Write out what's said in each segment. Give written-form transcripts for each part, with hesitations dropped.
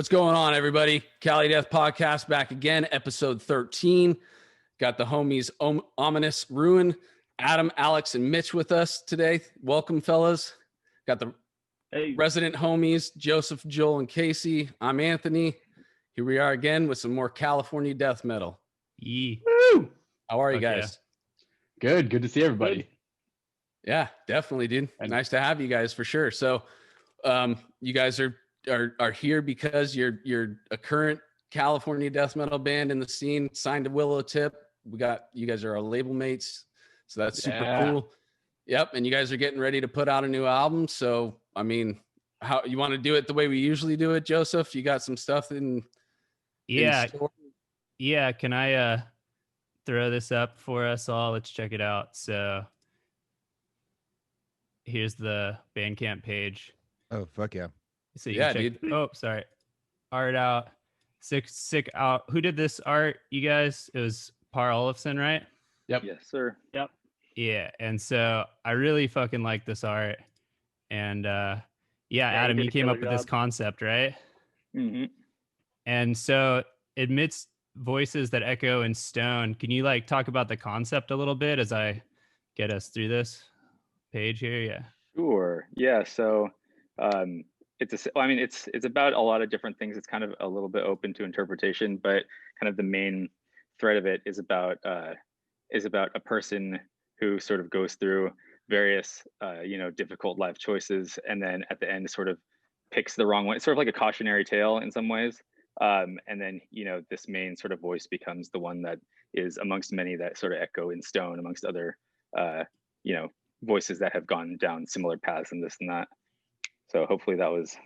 What's going on, everybody? Cali Death Podcast back again, episode 13. Got the homies Ominous, Ruin, Adam, Alex, and Mitch with us today. Welcome, fellas. Got the resident homies, Joseph, Joel, and Casey. I'm Anthony. Here we are again with some more California death metal. Woo! How are you guys? Yeah. Good to see everybody. Yeah, definitely, dude. Nice to have you guys for sure. So you guys are here because you're a current California death metal band in the scene, signed to Willowtip. You guys are our label mates, so that's super cool. Yep, and you guys are getting ready to put out a new album. So I mean, how you want to do it the way we usually do it, Joseph? You got some stuff in store? Yeah. Can I throw this up for us all? Let's check it out. So here's the Bandcamp page. Oh, fuck yeah. So you dude. Oh, sorry. Art out. Sick out. Who did this art, you guys? It was Par Olofsson, right? Yep. Yes, sir. Yep. Yeah. And so I really fucking like this art. And Adam, you came up with this concept, right? Mm-hmm. And so amidst voices that echo in stone, can you talk about the concept a little bit as I get us through this page here? Yeah. Sure. Yeah. So it's about a lot of different things. It's kind of a little bit open to interpretation, but kind of the main thread of it is about a person who sort of goes through various difficult life choices, and then at the end sort of picks the wrong one. It's sort of like a cautionary tale in some ways. And then this main sort of voice becomes the one that is amongst many that sort of echo in stone amongst other voices that have gone down similar paths and this and that. So hopefully that was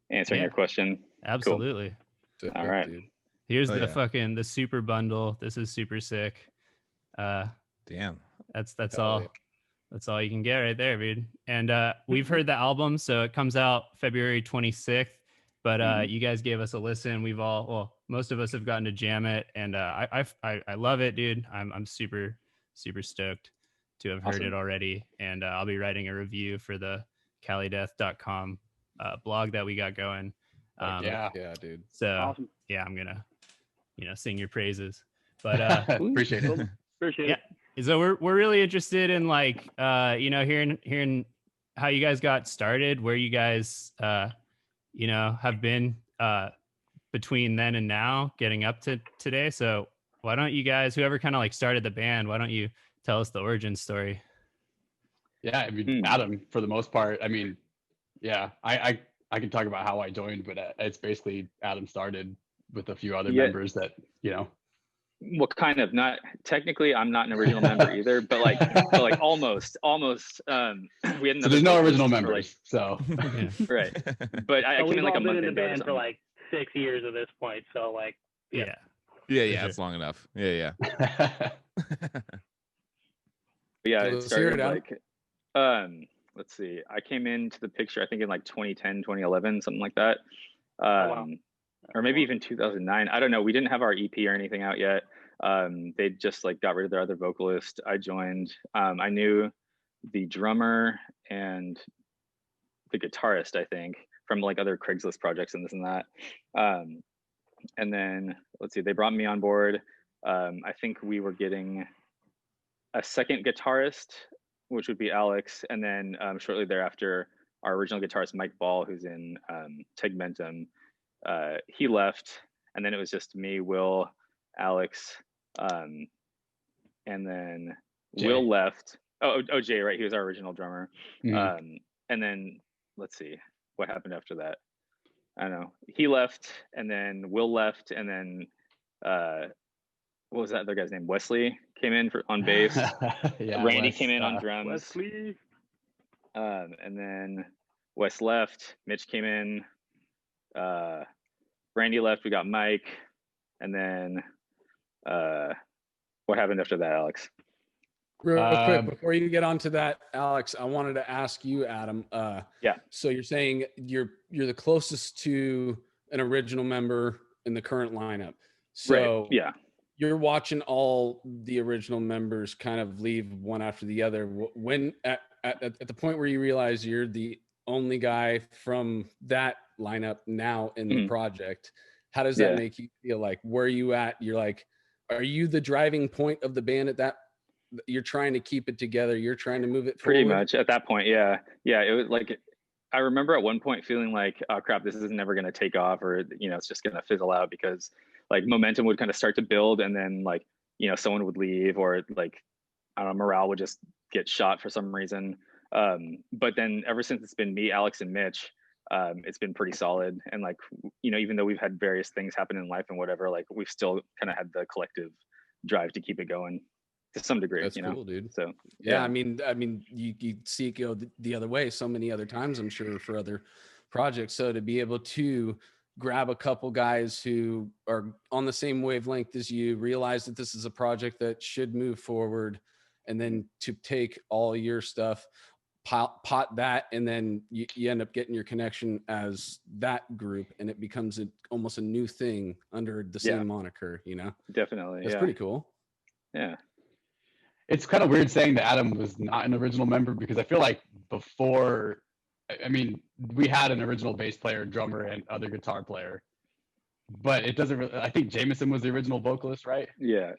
answering your question. Absolutely. Cool. All right. Dude. Here's the super bundle. This is super sick. Damn. That's all. Yeah. That's all you can get right there, dude. And we've heard the album, so it comes out February 26th. But you guys gave us a listen. Most of us have gotten to jam it, and I love it, dude. I'm super stoked to have heard it already, and I'll be writing a review for the CaliDeath.com blog that we got going. Dude. awesome. So I'm gonna sing your praises. But appreciate it. Appreciate it. So we're really interested in hearing how you guys got started, where you guys have been between then and now, getting up to today. So why don't you guys, whoever kind of started the band, why don't you tell us the origin story? Yeah, I mean, Adam, for the most part, I mean, I can talk about how I joined, but it's basically Adam started with a few other members that, Well, kind of, not technically, I'm not an original member either, but almost. We had there's no original members, so right. But I came in a month in the band for 6 years at this point, so yeah, it's long enough. Yeah. It started let's see, I came into the picture I think in 2010, 2011, something like that. Or maybe even 2009. I don't know. We didn't have our EP or anything out yet. They just got rid of their other vocalist. I joined. I knew the drummer and the guitarist, I think, from other Craigslist projects and this and that. And then let's see, they brought me on board. I think we were getting a second guitarist, which would be Alex, and then shortly thereafter, our original guitarist Mike Ball, who's in Tegmentum, he left, and then it was just me, Will, Alex, and then Jay. Will left. Jay, right? He was our original drummer. Mm-hmm. And then let's see what happened after that. I don't know. He left, and then Will left, and then what was that other guy's name? Wesley came in on bass. Randy came in on drums. Wesley. And then Wes left. Mitch came in. Randy left. We got Mike. And then what happened after that, Alex? Real quick, before you get onto that, Alex, I wanted to ask you, Adam. So you're saying you're the closest to an original member in the current lineup. So right. Yeah. You're watching all the original members kind of leave one after the other. When at the point where you realize you're the only guy from that lineup now in the project. How does that make you feel? Like, where are you at? You're like, are you the driving point of the band at that? You're trying to keep it together. You're trying to move it forward? Pretty much at that point. Yeah. It was like, I remember at one point feeling like, oh crap, this is never going to take off, or, it's just going to fizzle out, because like momentum would kind of start to build, and then like, someone would leave, or like, I don't know, morale would just get shot for some reason. But then ever since it's been me, Alex, and Mitch, it's been pretty solid. And like, even though we've had various things happen in life and whatever, like we've still kind of had the collective drive to keep it going to some degree. That's cool, dude. So yeah, I mean, you see it go the other way so many other times, I'm sure, for other projects. So to be able to grab a couple guys who are on the same wavelength as you, realize that this is a project that should move forward, and then to take all your stuff, pot that, and then you end up getting your connection as that group, and it becomes almost a new thing under the same moniker, Definitely. That's pretty cool. Yeah. It's kind of weird saying that Adam was not an original member, because I feel like before, I mean, we had an original bass player, drummer, and other guitar player, but it doesn't really, I think Jameson was the original vocalist, right? Yeah.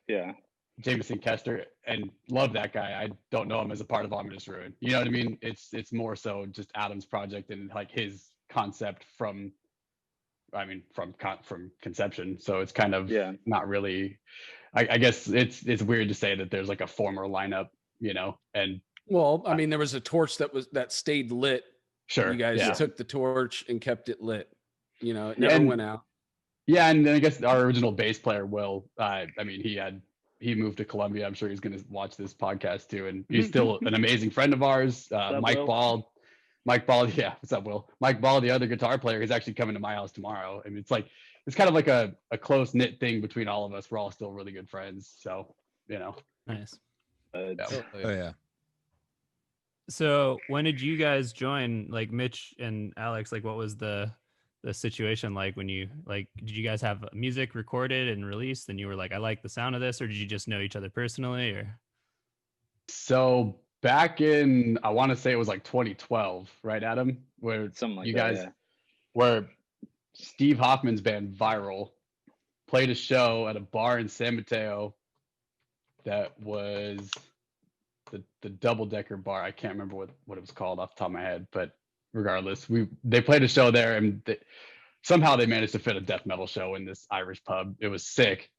Jameson Kester, and love that guy. I don't know him as a part of Amidst Ruin. You know what I mean? It's more so just Adam's project and like his concept from conception. So it's kind of not really. I guess it's weird to say that there's like a former lineup, and well, I mean, there was a torch that stayed lit. Sure, you guys took the torch and kept it lit. It never went out. Yeah, and then I guess our original bass player, Will. I mean, he moved to Columbia. I'm sure he's going to watch this podcast too. And he's still an amazing friend of ours. Mike Ball. Yeah. What's up, Will? Mike Ball, the other guitar player, is actually coming to my house tomorrow. I mean, it's kind of like a close knit thing between all of us. We're all still really good friends. So, Nice. Oh yeah. So when did you guys join, like Mitch and Alex? Like, what was the situation like when you, like, did you guys have music recorded and released and you were like, I like the sound of this, or did you just know each other personally? Or so back in, I want to say it was like 2012, right, Adam, where something like you that, guys where Steve Hoffman's band Viral played a show at a bar in San Mateo that was the double-decker bar. I can't remember what it was called off the top of my head, but regardless, they played a show there, and somehow they managed to fit a death metal show in this Irish pub. It was sick,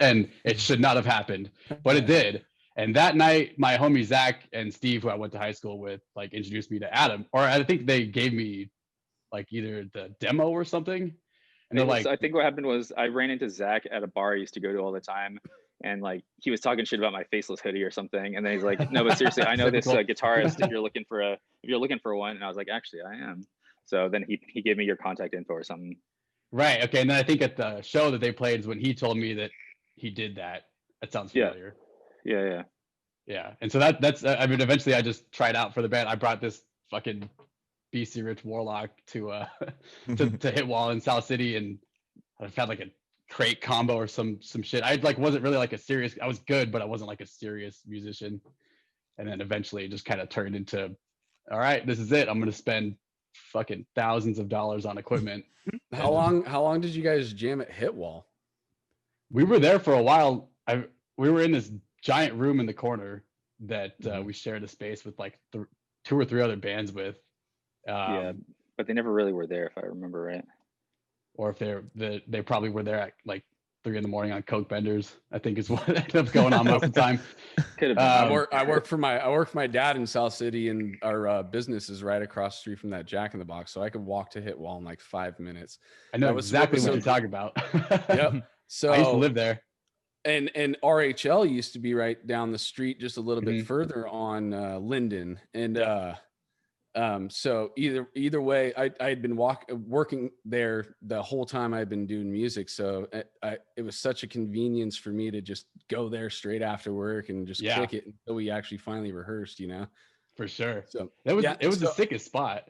and it should not have happened, but it did. And that night, my homie Zach and Steve, who I went to high school with, like introduced me to Adam, or I think they gave me like either the demo or something. And they're like, I think what happened was I ran into Zach at a bar I used to go to all the time. And like he was talking shit about my faceless hoodie or something, and then he's like, "No, but seriously, I know this guitarist. If you're looking for one," and I was like, "Actually, I am." So then he gave me your contact info or something. Right. Okay. And then I think at the show that they played is when he told me that he did that. That sounds familiar. Yeah. And so that's I mean, eventually I just tried out for the band. I brought this fucking BC Rich Warlock to hit wall in South City, and I've had like a crate combo or some shit. I like wasn't really like a serious, I was good, but I wasn't like a serious musician. And then eventually it just kind of turned into, all right, this is it. I'm gonna spend fucking thousands of dollars on equipment. How long did you guys jam at Hit Wall? We were there for a while. We were in this giant room in the corner that we shared a space with like 2 or 3 other bands with. But they never really were there, if I remember right. Or if they probably were there at like 3 a.m. on coke benders, I think is what ended up going on most of the time. Could have been. I work for my dad in South City, and our business is right across the street from that Jack in the Box, so I could walk to Hit Wall in like 5 minutes. I know exactly what you're talking about. Yep. So I used to live there. And RHL used to be right down the street, just a little bit further on Linden, and so either way, I had been working there the whole time I'd been doing music. So it was such a convenience for me to just go there straight after work and just kick it until we actually finally rehearsed, For sure. So it was the sickest spot.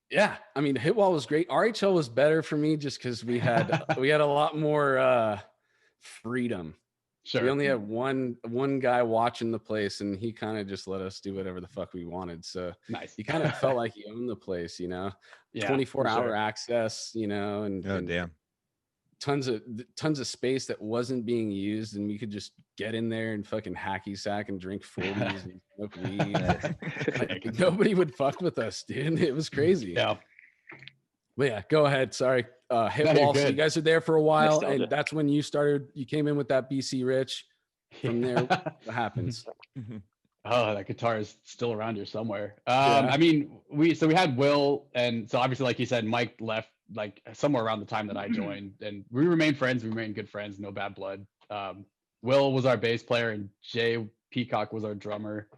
Yeah. I mean, Hit Wall was great. RHL was better for me just because we had a lot more freedom. Sure. We only had one guy watching the place, and he kind of just let us do whatever the fuck we wanted. So nice. He kind of felt like he owned the place, you know. 24-hour access, you know, and damn. Tons of space that wasn't being used, and we could just get in there and fucking hacky sack and drink 40s and smoke weed. Like, nobody would fuck with us, dude. It was crazy. Yeah. But yeah, go ahead. Sorry. Hit Wall. So you guys are there for a while, and that's when you came in with that BC Rich. From there, what happens? Oh, that guitar is still around here somewhere. I mean, we had Will, and so obviously, like you said, Mike left like somewhere around the time that I joined, and we remained friends. We remained good friends, no bad blood. Will was our bass player, and Jay Peacock was our drummer.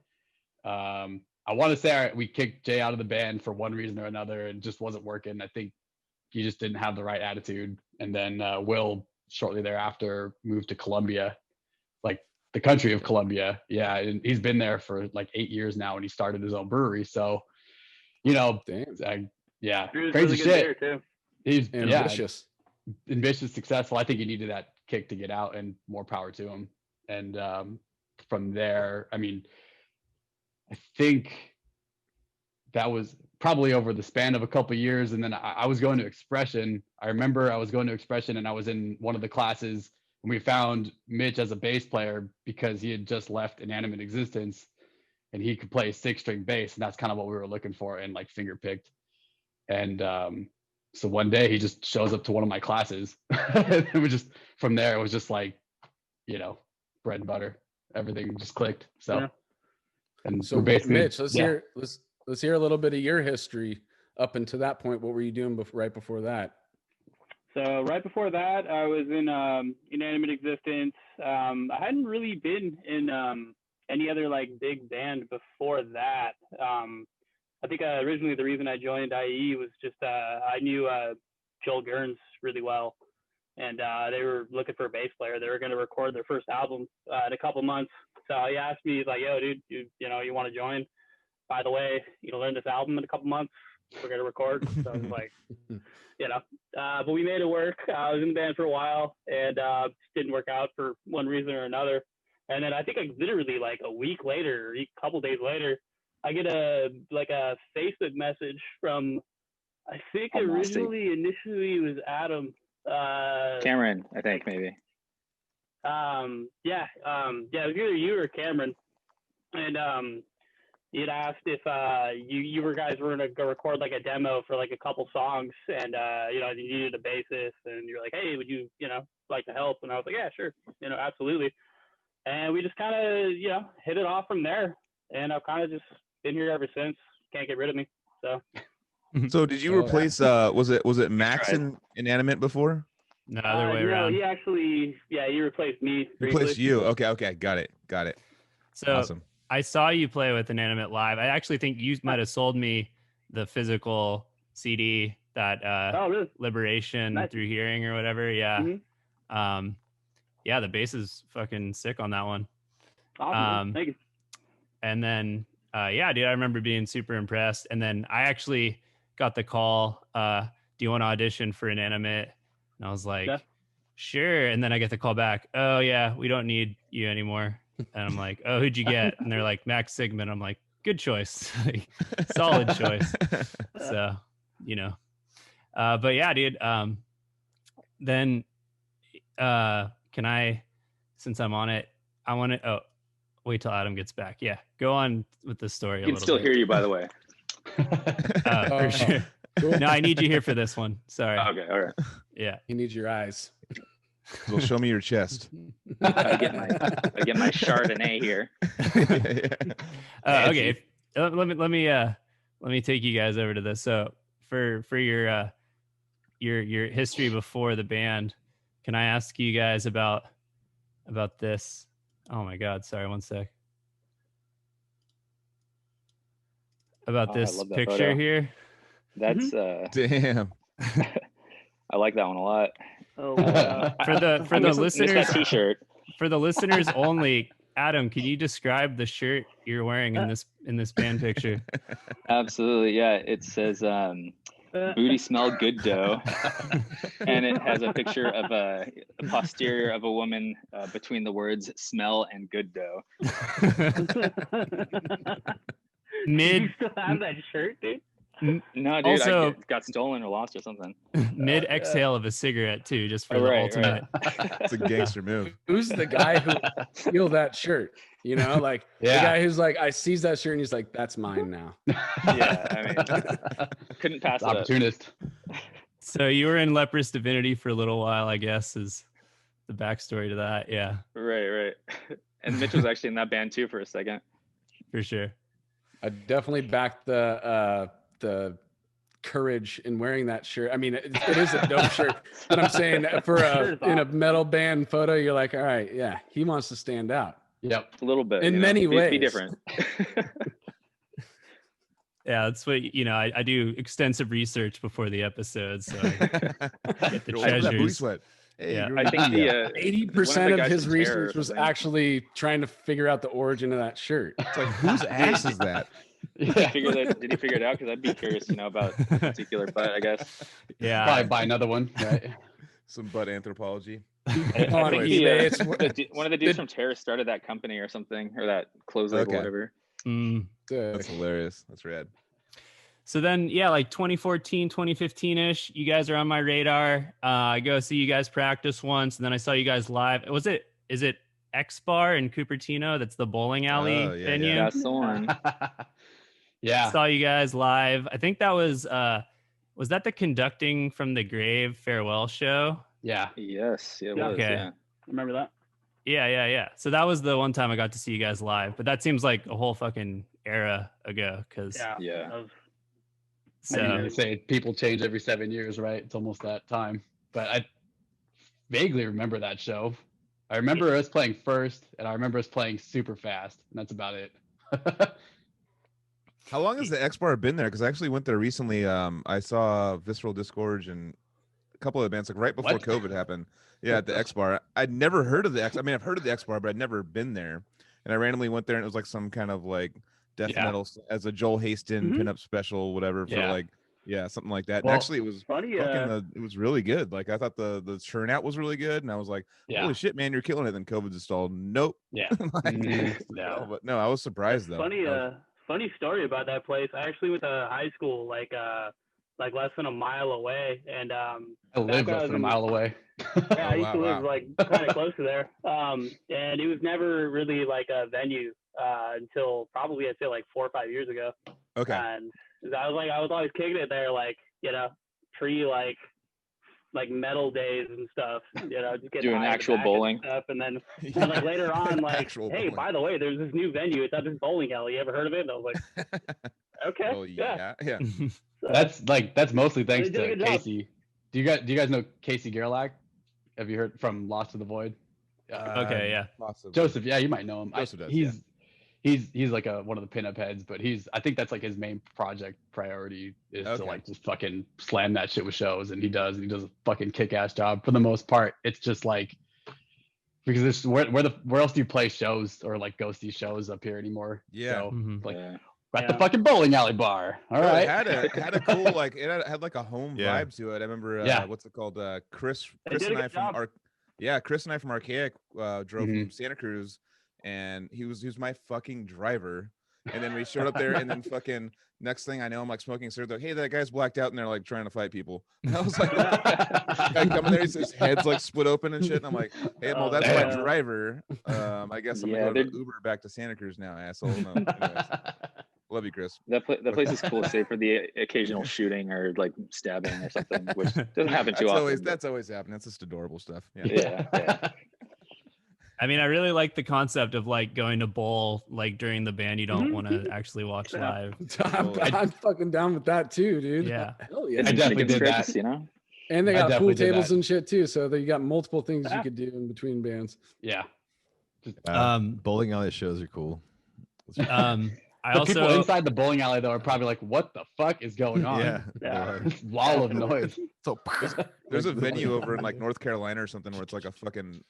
I want to say we kicked Jay out of the band for one reason or another, and just wasn't working. I think he just didn't have the right attitude. And then Will, shortly thereafter, moved to Colombia, like the country of Colombia. Yeah, and he's been there for like 8 years now, and he started his own brewery. So, you know, crazy really shit. Too. He's ambitious, successful. I think he needed that kick to get out, and more power to him. And from there, I mean, I think that was probably over the span of a couple of years. And then I was going to Expression. I remember I was going to Expression, and I was in one of the classes, and we found Mitch as a bass player because he had just left Inanimate Existence, and he could play 6-string bass. And that's kind of what we were looking for, and like finger picked. And so one day he just shows up to one of my classes. It was just, from there, it was just like, you know, bread and butter. Everything just clicked. So. Yeah. And so basically, Mitch, let's hear a little bit of your history up until that point. What were you doing right before that? So right before that, I was in Inanimate Existence. I hadn't really been in any other like big band before that. I think originally the reason I joined IE was just I knew Joel Gerns really well, and they were looking for a bass player. They were going to record their first album in a couple months. So he asked me, he's like, yo, dude, you know, you want to join? By the way, you know, learn this album in a couple months. We're going to record. So I was like, you know, but we made it work. I was in the band for a while, and just didn't work out for one reason or another. And then I think like literally like a week later, a couple days later, I get a Facebook message from, I think initially it was Adam. Cameron, I think maybe. It was either you or Cameron, and you'd asked if you guys were gonna go record like a demo for like a couple songs, and you know, you needed a bassist, and you're like, hey, would you like to help? And I was like, yeah, sure, you know, absolutely. And we just kind of hit it off from there, and I've kind of just been here ever since. Can't get rid of me. So did you replace was it Max in Inanimate before? No, other way around. He actually, he replaced me. Replaced you. Okay. Got it. So awesome. I saw you play with Inanimate live. I actually think you might have sold me the physical CD that really? Liberation Through Hearing or whatever. Yeah. Mm-hmm. The bass is fucking sick on that one. Awesome. Thank you. And then dude, I remember being super impressed. And then I actually got the call, do you want to audition for Inanimate? And I was like, sure. And then I get the call back. Oh yeah, we don't need you anymore. And I'm like, oh, who'd you get? And they're like, Max Sigmund. I'm like, good choice. Solid choice. So, but yeah, dude. Then can I, since I'm on it, I want to, wait till Adam gets back. Yeah. Go on with the story. He can still hear you, by the way. For sure. Cool. No, I need you here for this one. Sorry. Okay. All right. Yeah. He needs your eyes. Well, show me your chest. I get my Chardonnay here. Okay. Let me take you guys over to this. So for your history before the band, can I ask you guys about this? Oh my God. Sorry. One sec. About this picture photo here. That's damn. I like that one a lot. Oh, for the listeners, that t-shirt. For the listeners only, Adam, can you describe the shirt you're wearing in this band picture? Absolutely, yeah. It says Booty smell good dough. And it has a picture of a posterior of a woman between the words smell and good dough. Mid. You still have that shirt, dude? No, dude, Also, I got stolen or lost or something. Mid exhale of a cigarette too, just for Oh, the right, ultimate. It's a gangster move. Who's the guy who steal that shirt? You know, like the guy who's like, I sees that shirt and he's like, that's mine now. Yeah, I mean, couldn't pass it up. Opportunist. So you were in Leprous Divinity for a little while, I guess, is the backstory to that. Yeah, Right. And Mitch was actually in that band too for a second. for sure. I definitely backed the courage in wearing that shirt. I mean, it is a dope shirt, but I'm saying for in a metal band photo, you're like, all right, yeah, he wants to stand out. Yep. A little bit. In many ways. Be different. Yeah, that's what I do extensive research before the episode, so I get the treasures. Hey, Yeah. you're I think the 80% of his from Terror or research was something. actually trying to figure out the origin of that shirt. It's like, whose ass is that? Did he figure it out? Because I'd be curious, about the particular butt, I guess. Yeah, Probably buy another one, right? Some butt anthropology. I On think eBay, one of the dudes from Terror started that company or something, or that clothes label, Okay. whatever. That's hilarious. That's rad. So then, yeah, like 2014, 2015-ish, you guys are on my radar. I go see you guys practice once, and then I saw you guys live. Is it X Bar in Cupertino? That's the bowling alley Oh, yeah, venue. yeah. That's the one. Yeah. Saw you guys live. I think that was that the Conducting from the Grave farewell show? Yeah. Yes, it Yeah. was. Okay. Yeah. Remember that? Yeah. So that was the one time I got to see you guys live, but that seems like a whole fucking era ago. Cause Yeah. That was- so I mean, they say people change every 7 years, right? It's almost that time. But I vaguely remember that show. I remember us playing first, and I remember us playing super fast, and that's about it. How long has the X Bar been there? Because I actually went there recently. I saw Visceral Disgorge and a couple of bands like right before What? COVID happened. Yeah, at the X Bar. I'd never heard of the X. I mean, I've heard of the X Bar, but I'd never been there. And I randomly went there, and it was like some kind of like death metal as a Joel Haston pinup special, whatever. For something like that. Well, and actually, it was funny. it was really good. Like I thought the turnout was really good, and I was like, holy shit, man, you're killing it. Then COVID's installed. Nope. Yeah. But no, I was surprised though. Funny story about that place. I actually went to high school like less than a mile away, and I live less than a mile away. Yeah, I used to live wow. like kind of close to there. And it was never really like a venue until probably I'd say like 4 or 5 years ago. Okay. And I was always kicking it there, like pre like metal days and stuff. Just getting Doing high in the actual back and bowling. stuff, and then and like later on, like, Actual hey, bowling. by the way, there's this new venue. It's at this bowling alley. You ever heard of it? And I was like, okay, Oh yeah. So, That's mostly thanks They did a to good job. Casey. Do you guys know Casey Gerlach? Have you heard from Lost to the Void? okay, yeah. Joseph, yeah, you might know him. Joseph does, He's like one of the pinup heads, but I think that's like his main project priority is to like just fucking slam that shit with shows, and he does a fucking kick-ass job for the most part. It's just like because this where else do you play shows or like go see shows up here anymore? Yeah. So, Mhm. like Yeah. we're at the fucking bowling alley bar. All Well, right. It had a cool like it had like a home Yeah. vibe to it. I remember what's it called? Chris They did a and I good from job. Chris and I from Archaic drove from Santa Cruz, and he was my fucking driver. And then we showed up there, and then fucking next thing I know, I'm like smoking cigarettes. Like, hey, that guy's blacked out, and they're like trying to fight people. And I was like, guy coming there, his head's like split open and shit. And I'm like, hey, well, that's my damn. driver. I guess I'm gonna go to Uber back to Santa Cruz now, asshole. No, anyways. Love you, Chris. That place is cool, save for the occasional shooting or like stabbing or something, which doesn't happen too often. That's always happening. That's just adorable stuff. Yeah. I mean, I really like the concept of like going to bowl like during the band you don't want to actually watch live. I'm fucking down with that too, dude. Yeah. Hell yeah. It's I definitely chicken did that. strips, And they I got pool definitely did tables that. and shit too, so you got multiple things you Yeah. could do in between bands. Yeah. Bowling alley shows are cool. I The people also inside the bowling alley though are probably like, "What the fuck is going on?" Yeah. Yeah. This wall of noise. So There's a venue over in like North Carolina or something where it's like a fucking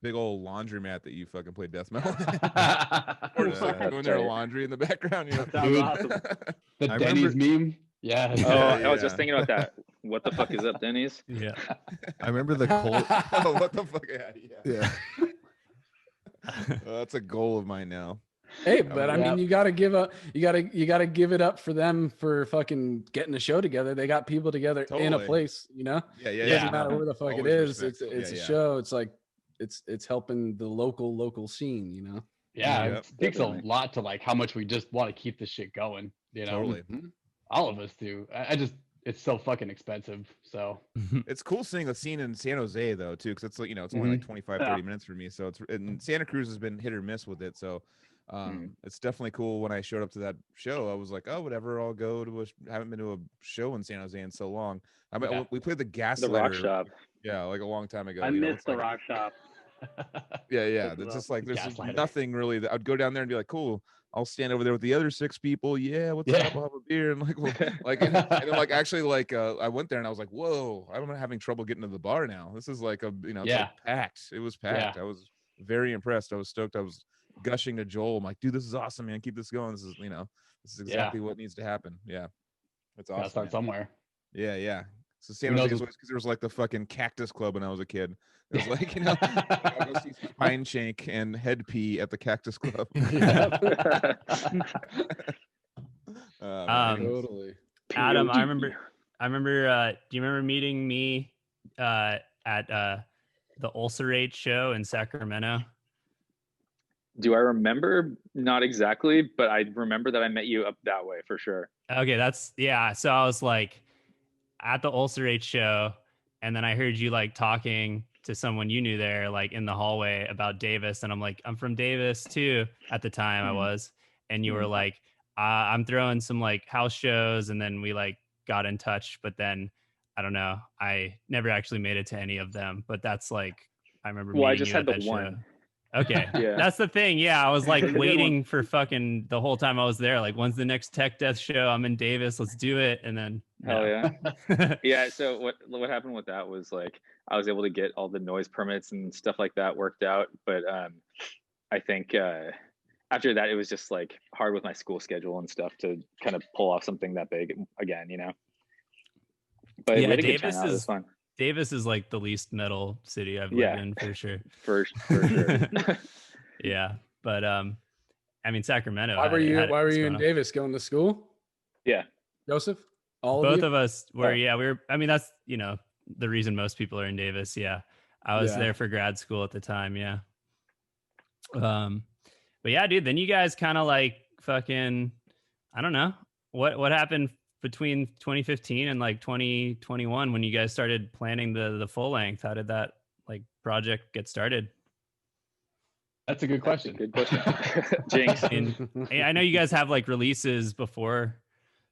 big old laundromat that you fucking play death metal. Or just like doing their laundry in the background. Sounds awesome. The I Denny's meme. Yeah. Oh, I was just thinking about that. What the fuck is up, Denny's? Yeah. I remember the cold. Oh, what the fuck? Yeah. Yeah. That's a goal of mine now. Hey, but I mean, you gotta give it up for them for fucking getting a show together. They got people together in a place, you know. Yeah. It doesn't matter where the fuck it is. Respect. It's a show. It's like it's helping the local scene, you know. Yeah, it speaks a lot to like how much we just want to keep this shit going. You know, Totally. All of us do. I just, it's so fucking expensive. So it's cool seeing the scene in San Jose though too, because it's like, you know, it's only like 25-30 minutes for me. So it's, and Santa Cruz has been hit or miss with it. So it's definitely cool. When I showed up to that show, I was like, oh, whatever, I'll go to haven't been to a show in San Jose in so long. I mean, we played the Rock Shop. Yeah, like a long time ago. I missed the Rock Shop. Yeah. It's just like there's nothing really that I'd go down there and be like, cool, I'll stand over there with the other 6 people. Yeah, what's up? I'll have a beer. And like, well, like, and then like actually like I went there and I was like, whoa, I'm having trouble getting to the bar now. This is like it's like packed. It was packed. I was very impressed. I was stoked. I was gushing to Joel. I'm like, dude, this is awesome, man. Keep this going. This is exactly what needs to happen. Yeah, it's awesome. Gotta start somewhere. Yeah. So San Jose was because there was like the fucking Cactus Club when I was a kid. It was like, you know, I go see Pine Shank and Head Pee at the Cactus Club. Totally. Adam, I remember. Do you remember meeting me at the Ulcerate show in Sacramento? Do I remember? Not exactly, but I remember that I met you up that way for sure. Okay, so I was like at the Ulcerate show, and then I heard you like talking to someone you knew there, like in the hallway about Davis, and I'm like, I'm from Davis too. At the time, I was, and you were like, I'm throwing some like house shows, and then we like got in touch, but then I don't know, I never actually made it to any of them. But that's like, I remember. Well, I just had the one. Show. Okay. Yeah. That's the thing. Yeah. I was like waiting for fucking the whole time I was there. Like, when's the next Tech Death show? I'm in Davis. Let's do it. And then hell yeah. Yeah. So what happened with that was like I was able to get all the noise permits and stuff like that worked out. But I think after that it was just like hard with my school schedule and stuff to kind of pull off something that big again, you know. But yeah, we had a good turnout. It was fun. Davis is like the least metal city I've lived in for sure. For sure. Yeah, but I mean Sacramento. Why were you in Davis going to school? Yeah, Joseph. Both of us were. Yeah, we were. I mean, that's the reason most people are in Davis. Yeah, I was there for grad school at the time. Yeah. But yeah, dude. Then you guys kind of like fucking. I don't know what happened between 2015 and like 2021 when you guys started planning the full length. How did that like project get started? That's a good question. Jinx. And I know you guys have like releases before,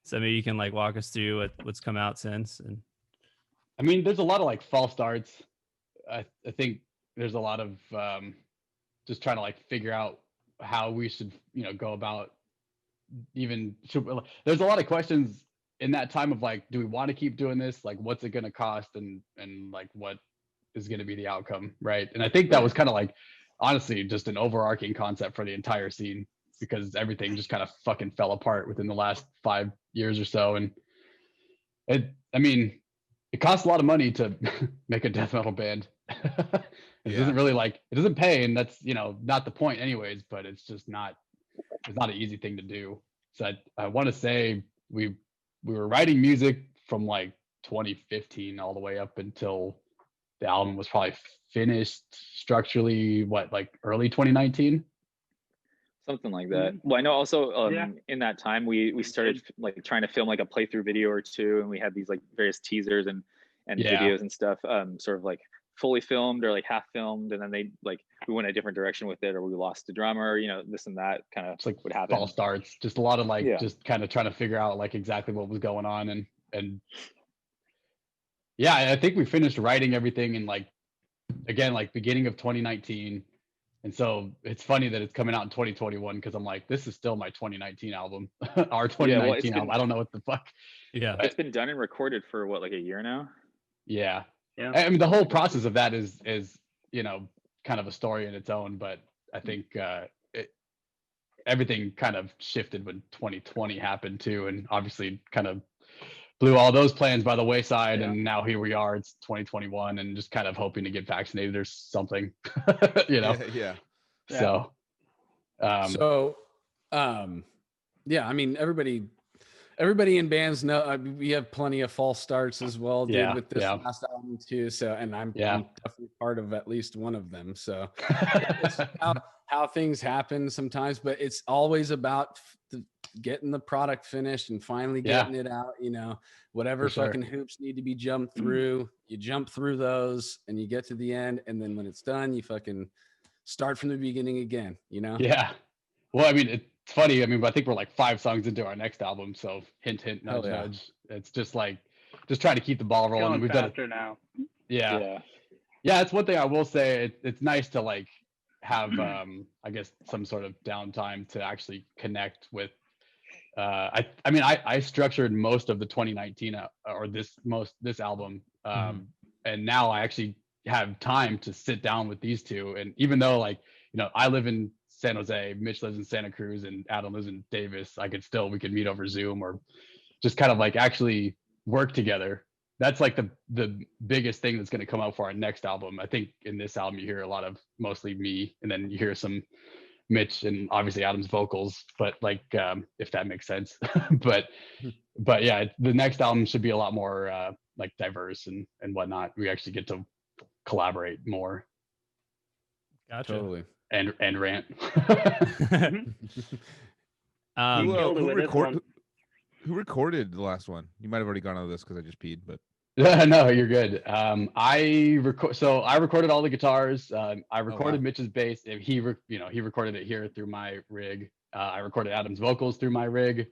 so maybe you can like walk us through what's come out since. And I mean, there's a lot of like false starts. I think there's a lot of just trying to like figure out how we should go about there's a lot of questions in that time of like, do we want to keep doing this? Like, what's it going to cost? And like, what is going to be the outcome? Right. And I think that was kind of like, honestly, just an overarching concept for the entire scene, because everything just kind of fucking fell apart within the last 5 years or so. And it costs a lot of money to make a death metal band. It doesn't really it doesn't pay. And that's, not the point anyways, but it's just not an easy thing to do. So I want to say we were writing music from like 2015 all the way up until the album was probably finished structurally, like early 2019? Something like that. Well, I know also in that time we started like trying to film like a playthrough video or two, and we had these like various teasers and videos and stuff, sort of like fully filmed or like half filmed, and then we went a different direction with it, or we lost the drummer, this and that kind of like what happened. False starts, just a lot of just kind of trying to figure out like exactly what was going on, and yeah, I think we finished writing everything in beginning of 2019. And so it's funny that it's coming out in 2021, because I'm like, this is still my 2019 album, our 2019 album. I don't know what the fuck. Yeah, it's been done and recorded for what, like a year now? Yeah. I mean, the whole process of that is kind of a story in its own. But I think everything kind of shifted when 2020 happened too, and obviously kind of blew all those plans by the wayside, and now here we are. It's 2021, and just kind of hoping to get vaccinated or something, you know. Yeah. So, yeah, I mean, everybody in bands know we have plenty of false starts as well, dude, with this last album too. So, and I'm definitely part of at least one of them. So it's how things happen sometimes, but it's always about getting the product finished and finally getting it out, you know, whatever fucking hoops need to be jumped through, you jump through those and you get to the end. And then when it's done, you fucking start from the beginning again, you know? Yeah. Well, I mean, it's funny. I mean, I think we're like 5 songs into our next album. So hint, hint, nudge, nudge. It's just like, just trying to keep the ball rolling. Going We've faster done it now. Yeah. That's one thing I will say. It's nice to like have, I guess, some sort of downtime to actually connect with. I mean, I structured most of the 2019 or this album, and now I actually have time to sit down with these two. And even though, like, you know, I live in San Jose, Mitch lives in Santa Cruz, and Adam lives in Davis, we could meet over Zoom or just kind of like actually work together. That's like the biggest thing that's going to come out for our next album. I think in this album you hear a lot of mostly me, and then you hear some Mitch and obviously Adam's vocals, but like if that makes sense. but yeah, the next album should be a lot more like diverse and whatnot. We actually get to collaborate more. Gotcha. Totally. And rant. Who recorded the last one? You might have already gone over this because I just peed, but no, you're good. I recorded all the guitars. I recorded Mitch's bass. He recorded it here through my rig. I recorded Adam's vocals through my rig.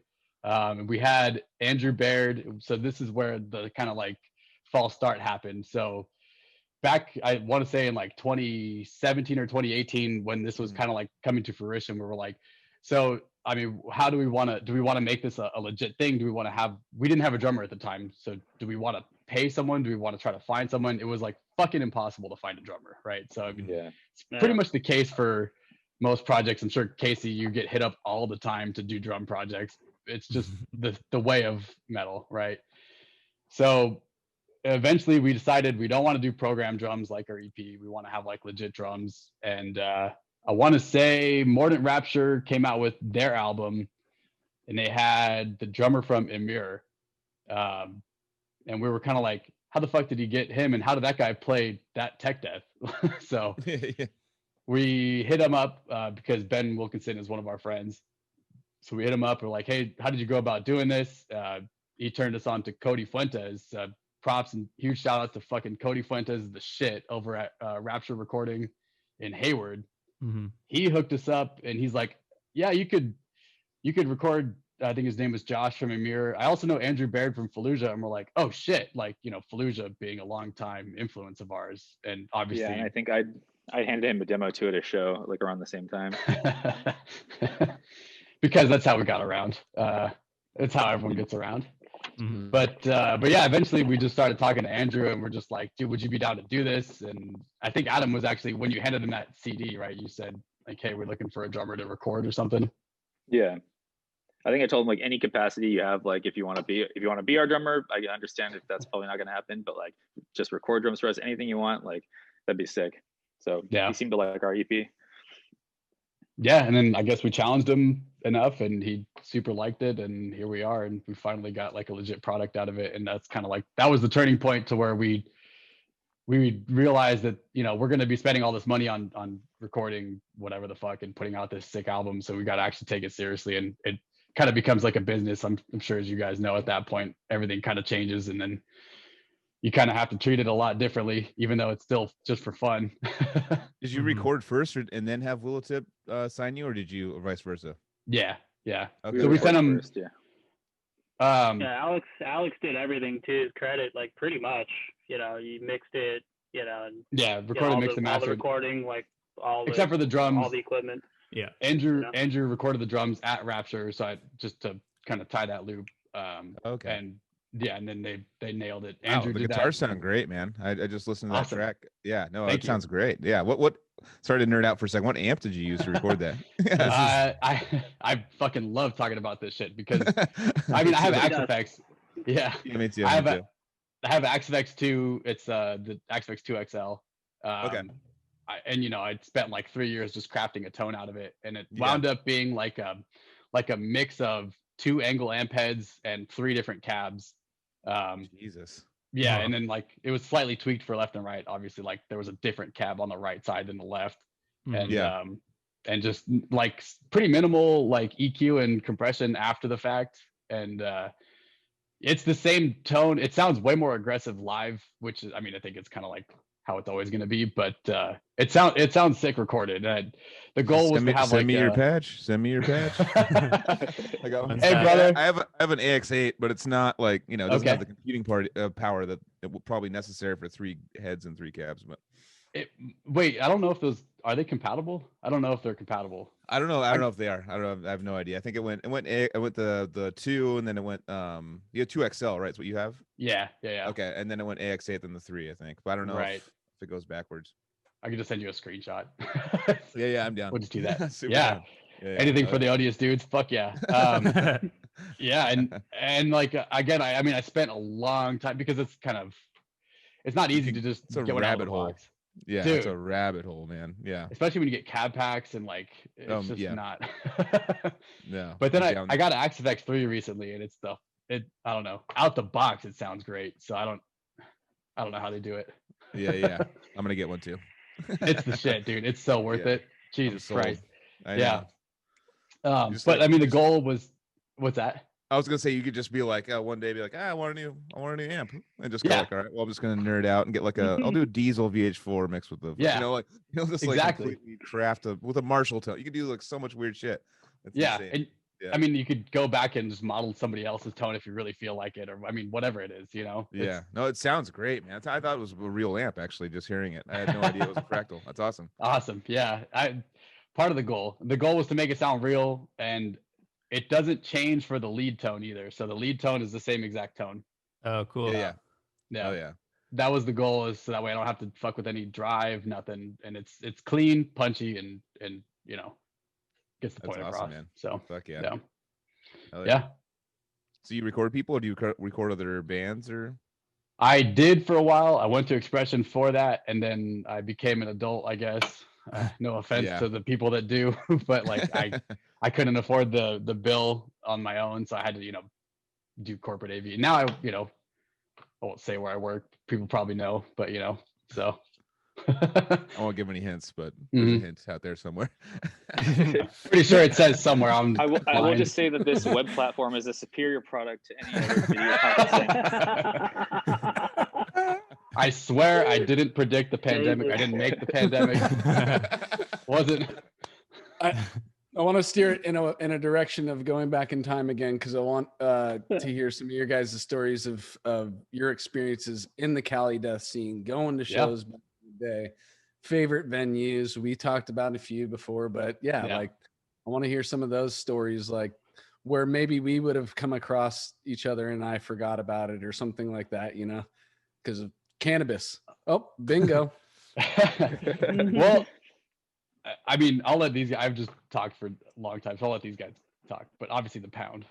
We had Andrew Baird. So this is where the kind of like false start happened. So back, I want to say in like 2017 or 2018, when this was kind of like coming to fruition, we were like, so, I mean, how do we want to make this a legit thing? We didn't have a drummer at the time. So do we want to pay someone? Do we want to try to find someone? It was like fucking impossible to find a drummer. Right. So I mean, it's pretty much the case for most projects. I'm sure, Casey, you get hit up all the time to do drum projects. It's just the way of metal. Right. So eventually we decided we don't want to do program drums like our EP. We want to have like legit drums. And I want to say Mordant Rapture came out with their album, and they had the drummer from Emir. And we were kind of like, how the fuck did he get him? And how did that guy play that tech death? So we hit him up because Ben Wilkinson is one of our friends. So we hit him up. We're like, hey, how did you go about doing this? He turned us on to Cody Fuentes. Props and huge shout out to fucking Cody Fuentes, the shit over at Rapture Recording in Hayward. Mm-hmm. He hooked us up, and he's like, yeah, you could record. I think his name was Josh from Emir. I also know Andrew Baird from Fallujah, and we're like, oh shit, like, you know, Fallujah being a long time influence of ours, and obviously, and I think I handed him a demo too at a show like around the same time. Because that's how we got around. It's how everyone gets around. Mm-hmm. But yeah, eventually we just started talking to Andrew, and we're just like, dude, would you be down to do this? And I think Adam was actually, when you handed him that CD, right, you said like, hey, we're looking for a drummer to record or something. Yeah. I think I told him like any capacity you have, like if you want to be our drummer, I understand if that's probably not going to happen, but like just record drums for us, anything you want, like that'd be sick. So he seemed to like our EP. Yeah, and then I guess we challenged him enough, and he super liked it, and here we are, and we finally got like a legit product out of it. And that's kind of like, that was the turning point to where we realized that, you know, we're going to be spending all this money on recording whatever the fuck and putting out this sick album, so we got to actually take it seriously. And it kind of becomes like a business. I'm sure, as you guys know, at that point everything kind of changes, and then you kind of have to treat it a lot differently, even though it's still just for fun. Did you record first and then have Willowtip sign you, or did you, or vice versa? Yeah. Okay. So we sent him first, Alex did everything to his credit, like pretty much. You know, you mixed it, you know, and recorded, mixed, and mastered. All the recording, like except for the drums, all the equipment. Yeah. Andrew recorded the drums at Rapture, so just to kind of tie that loop. Okay. And then they nailed it. Wow, Andrew, the did guitars that. sound great, man. I just listened to Awesome. that track. Yeah, no, Thank it you. sounds great. Yeah. What sorry to nerd out for a second. What amp did you use to record that? I fucking love talking about this shit because I mean, I have Axe Effects. Yeah. Yeah, me too. I me too. have Axis X2. It's the Axis X2 XL. Okay. I spent like 3 years just crafting a tone out of it, and it Yeah. wound up being like a mix of 2 angle amp heads and 3 different cabs. Jesus. Yeah, and then like it was slightly tweaked for left and right. Obviously, like there was a different cab on the right side than the left, and Yeah. And just like pretty minimal like EQ and compression after the fact, and it's the same tone. It sounds way more aggressive live, which is, I mean, I think it's kind of like how it's always going to be, but it sounds sick recorded. The goal was to have send me your patch. Send me your patch. Hey brother, I have an AX8, but it's not like, it doesn't Okay. have the computing power that it will probably necessary for 3 heads and 3 cabs. But wait, I don't know if are they compatible? I don't know if they're compatible. I don't know. I don't know if they are. I don't know. I have no idea. I think it went the 2, and then it went you have 2XL, right? That's what you have? Yeah. Okay, and then it went AX8 then the 3, I think. But I don't know Right. if it goes backwards. I could just send you a screenshot. Yeah, I'm down. We'll just do that. Super Yeah. down. Yeah. Anything for the audience dudes. Fuck yeah. Yeah, and like again, I spent a long time because it's not easy to just It's a get one out of rabbit the hole. box. Yeah, Dude. it's a rabbit hole, man. Yeah. Especially when you get cab packs and like it's just yeah. not. Yeah. But then I'm I got an Axis X3 recently, and I don't know, out the box it sounds great. So I don't know how they do it. Yeah. I'm gonna get one too. It's the shit, dude. It's so worth Yeah. it. Jesus sold. Christ. I Yeah. know. But I mean, the goal was, what's that? I was gonna say you could just be like, one day be like, I want a new amp, and just go Yeah. like, all right, well, I'm just gonna nerd out and get like I'll do a diesel VH4 mixed with the, Yeah. just Exactly. like completely craft with a Marshall tone. You could do like so much weird shit. That's Yeah, insane. and Yeah. I mean, you could go back and just model somebody else's tone if you really feel like it, or I mean, whatever it is, Yeah, no, it sounds great, man. I thought it was a real amp actually, just hearing it. I had no idea it was a fractal. That's awesome. Awesome. Yeah, part of the goal was to make it sound real, and it doesn't change for the lead tone either. So the lead tone is the same exact tone. Oh, cool. Yeah. Yeah. Oh yeah. That was the goal, is so that way I don't have to fuck with any drive, nothing, and it's clean, punchy, and gets the That's point awesome, across. man. So Fuck yeah. yeah. Hell Yeah. So you record people, or do you record other bands, or? I did for a while. I went to Expression for that, and then I became an adult, I guess. No offense Yeah. to the people that do, but like I couldn't afford the bill on my own, so I had to do corporate AV. Now I won't say where I work. People probably know, but so. I won't give any hints, but there's a hint out there somewhere. Pretty sure it says somewhere. I will just say that this web platform is a superior product to any other video conferencing. I swear I didn't predict the pandemic. I didn't make the pandemic. Wasn't. I want to steer it in a direction of going back in time again, because I want to hear some of your guys' stories of your experiences in the Cali Death scene, going to shows back in the day, favorite venues. We talked about a few before, but like I want to hear some of those stories, like where maybe we would have come across each other and I forgot about it or something like that, because of cannabis. Oh, bingo. Well, I mean, I'll let these guys. I've just talked for a long time, so I'll let these guys talk. But obviously, the pound.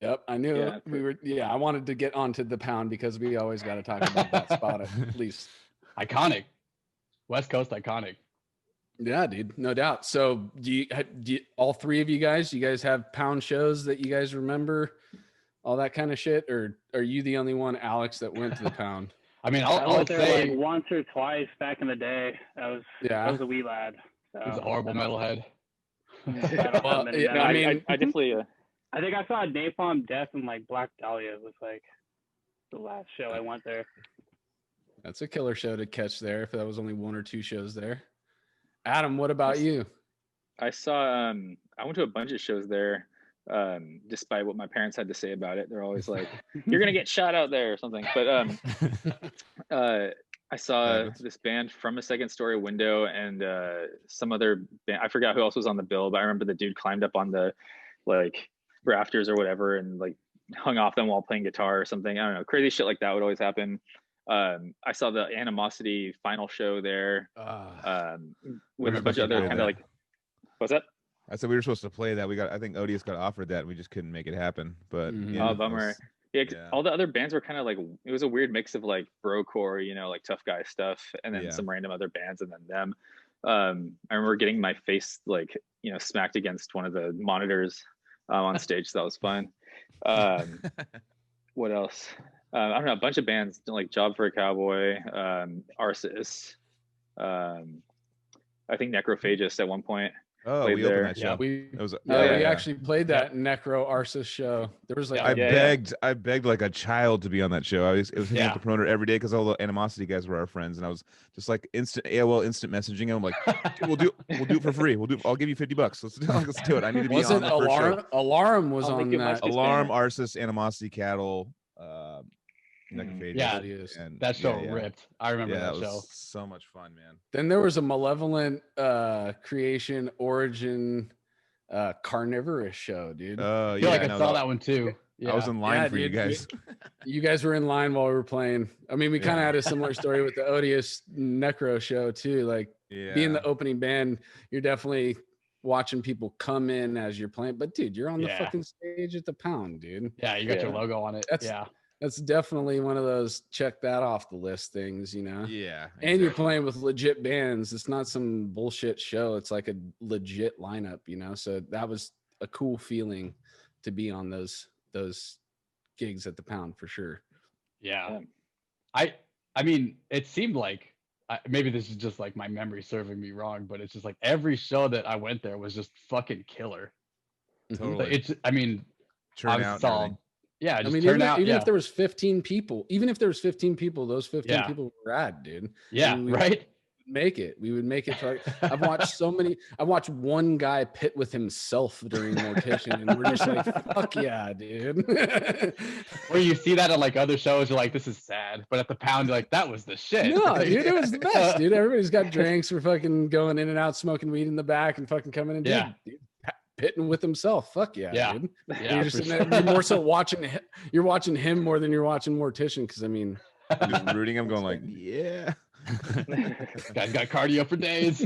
Yep, I knew Yeah. we were. Yeah, I wanted to get onto the pound because we always got to talk about that spot at least. Iconic, West Coast iconic. Yeah, dude, no doubt. So, do you all three of you guys have pound shows that you guys remember, all that kind of shit, or are you the only one, Alex, that went to the pound? I mean, I I'll went there say like once or twice back in the day. I was a wee lad. So. he's a horrible metalhead. Well, No, I mean, I definitely. I think I saw Napalm Death and like Black Dahlia was like the last show I went there. that's a killer show to catch there. If that was only one or two shows there. Adam, what about you? I saw. I went to a bunch of shows there. Despite what my parents had to say about it, they're always like, "You're gonna get shot out there" or something. But I saw this band From a Second Story Window and some other band. I forgot who else was on the bill, but I remember the dude climbed up on the like rafters or whatever and like hung off them while playing guitar or something. I don't know, crazy shit like that would always happen. I saw the Animosity final show there with a bunch of other kind of like. What's that? I said we were supposed to play that. I think Odious got offered that. We just couldn't make it happen. But oh, bummer. Yeah, all the other bands were kind of like, it was a weird mix of like brocore, like tough guy stuff, and then some random other bands, and then them. I remember getting my face like smacked against one of the monitors on stage, so that was fun. What else? I don't know, a bunch of bands like Job for a Cowboy, Arsis. I think Necrophagist at one point. Oh, we opened that show. We actually played that Necro Arsis show. There was like I begged like a child to be on that show. I was hitting up the promoter every day because all the Animosity guys were our friends, and I was just like instant messaging him like, we'll do it for free. I'll give you $50. Let's do it. I need to be on the first show. Alarm was on that. Alarm, Arsis, Animosity, Cattle, and that show ripped. I remember that show. Was so much fun, man. Then there was a Malevolent Creation Origin Carnivorous show, dude. I feel like I saw that one too. I was in line for you guys. You guys were in line while we were playing. I mean, we kind of had a similar story with the Odious Necro show too. Like being the opening band, you're definitely watching people come in as you're playing. But dude, you're on the fucking stage at the Pound, dude. Yeah, you got your logo on it. That's definitely one of those check that off the list things, Yeah. Exactly. And you're playing with legit bands. It's not some bullshit show. It's like a legit lineup, So that was a cool feeling to be on those gigs at the Pound for sure. Yeah. I mean, it seemed like maybe this is just like my memory serving me wrong, but it's just like every show that I went there was just fucking killer. Totally. I saw. Yeah, I mean, even if there was 15 people, those 15 people were rad, dude. Yeah, right. We would make it. I've watched one guy pit with himself during Mortician, and we're just like, fuck yeah, dude. Where you see that at like other shows, you're like, this is sad. But at the Pound, you're like, that was the shit. No, dude, it was the best, dude. Everybody's got drinks. We're fucking going in and out, smoking weed in the back, and fucking coming in. Dude, pitting with himself. Fuck yeah, dude. You're just you're more so watching. You're watching him more than you're watching Mortician, because I mean, I'm just rooting him, going like, yeah. Guy's got cardio for days.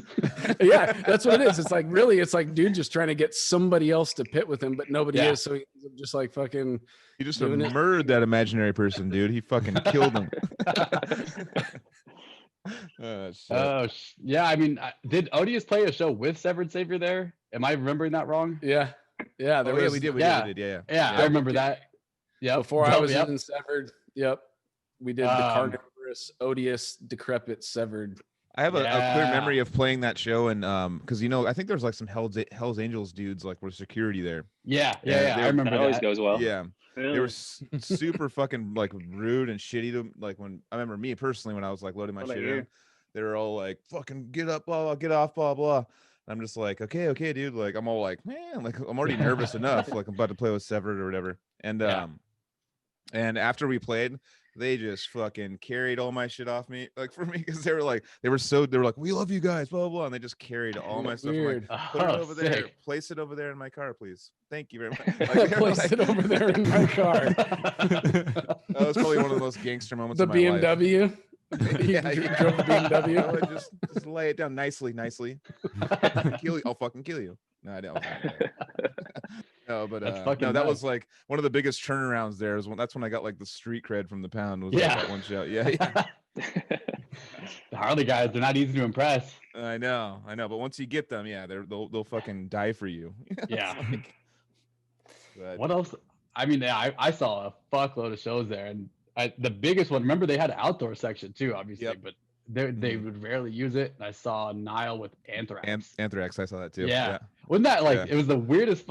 Yeah, that's what it is. It's like dude just trying to get somebody else to pit with him, but nobody is. So he's just like fucking. He just murdered that imaginary person, dude. He fucking killed him. Yeah. I mean, did Odious play a show with Severed Savior there? Am I remembering that wrong? Yeah. We did. Yeah, I remember that. Yeah. Before I was in Severed. Yep. We did the Carnivorous, Odious, Decrepit, Severed. I have a clear memory of playing that show, and because I think there's like some Hell's Angels dudes like were security there. Yeah. I remember that. Always goes well. Yeah. They were super fucking like rude and shitty to like when I remember me personally when I was like loading my shit in, they were all like fucking get up, blah, blah, get off, blah, blah. And I'm just like, okay, dude. Like I'm all like, man, like I'm already nervous enough, like I'm about to play with Severed or whatever. And and after we played, they just fucking carried all my shit off me, like for me, because they were like, we love you guys, blah, blah, and they just carried all my stuff. I'm like, put it over there, place it over there in my car, please. Thank you very much. Like, place it over there in my car. That was probably one of the most gangster moments of my BMW. life. You drove the BMW. Just lay it down nicely. I'll fucking kill you. No, I don't. No, but that was like one of the biggest turnarounds there. That's when I got like the street cred from the Pound. Was like that one show. Yeah. The Harley guys, they're not easy to impress. I know. But once you get them, they'll fucking die for you. Yeah. What else? I mean, I saw a fuckload of shows there, and the biggest one. Remember, they had an outdoor section too, obviously, but they would rarely use it. And I saw Nile with Anthrax. Anthrax, I saw that too. Yeah. Wasn't that like it was the weirdest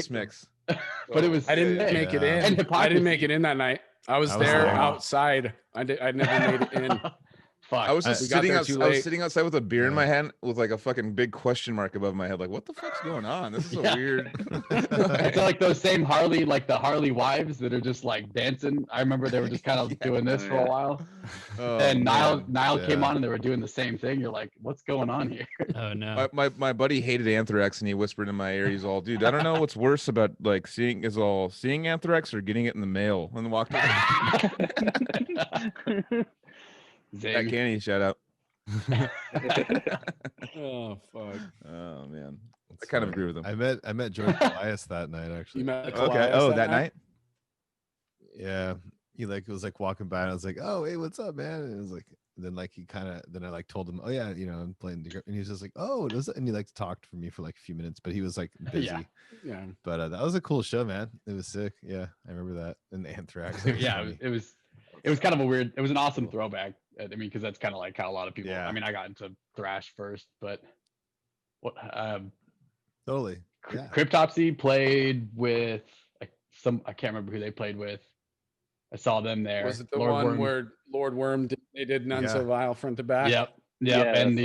mix? But it was. I didn't make it in. I didn't make it in that night. I was there outside. I never made it in. Fuck. I was just sitting outside with a beer in my hand with like a fucking big question mark above my head. Like, what the fuck's going on? This is a weird. It's like those same Harley, like the Harley wives that are just like dancing. I remember they were just kind of doing this for a while. And Nile came on and they were doing the same thing. You're like, what's going on here? Oh no. My buddy hated Anthrax and he whispered in my ear, he's all, dude, I don't know what's worse about like seeing Anthrax or getting it in the mail and walked away. That Kenny, shout out. Oh fuck. Oh man. I kind of agree with him. I met George Elias that night actually. You met Okay. Elias Oh, that night. Yeah, he was like walking by, and I was like, "Oh, hey, what's up, man?" And it was like, then like then I like told him, "Oh yeah, I'm playing," and he was just like, "Oh, does it?" And he like talked for me for like a few minutes, but he was like busy. Yeah. But that was a cool show, man. It was sick. Yeah, I remember that. And the Anthrax. Yeah, it was kind of it was an awesome throwback. I mean, because that's kind of like how a lot of people. Yeah. I mean, I got into thrash first, but what Totally. Yeah. Cryptopsy played with I can't remember who they played with. I saw them there. Was it the one where Lord Worm they did None So Vile front to back? Yep. Yeah, And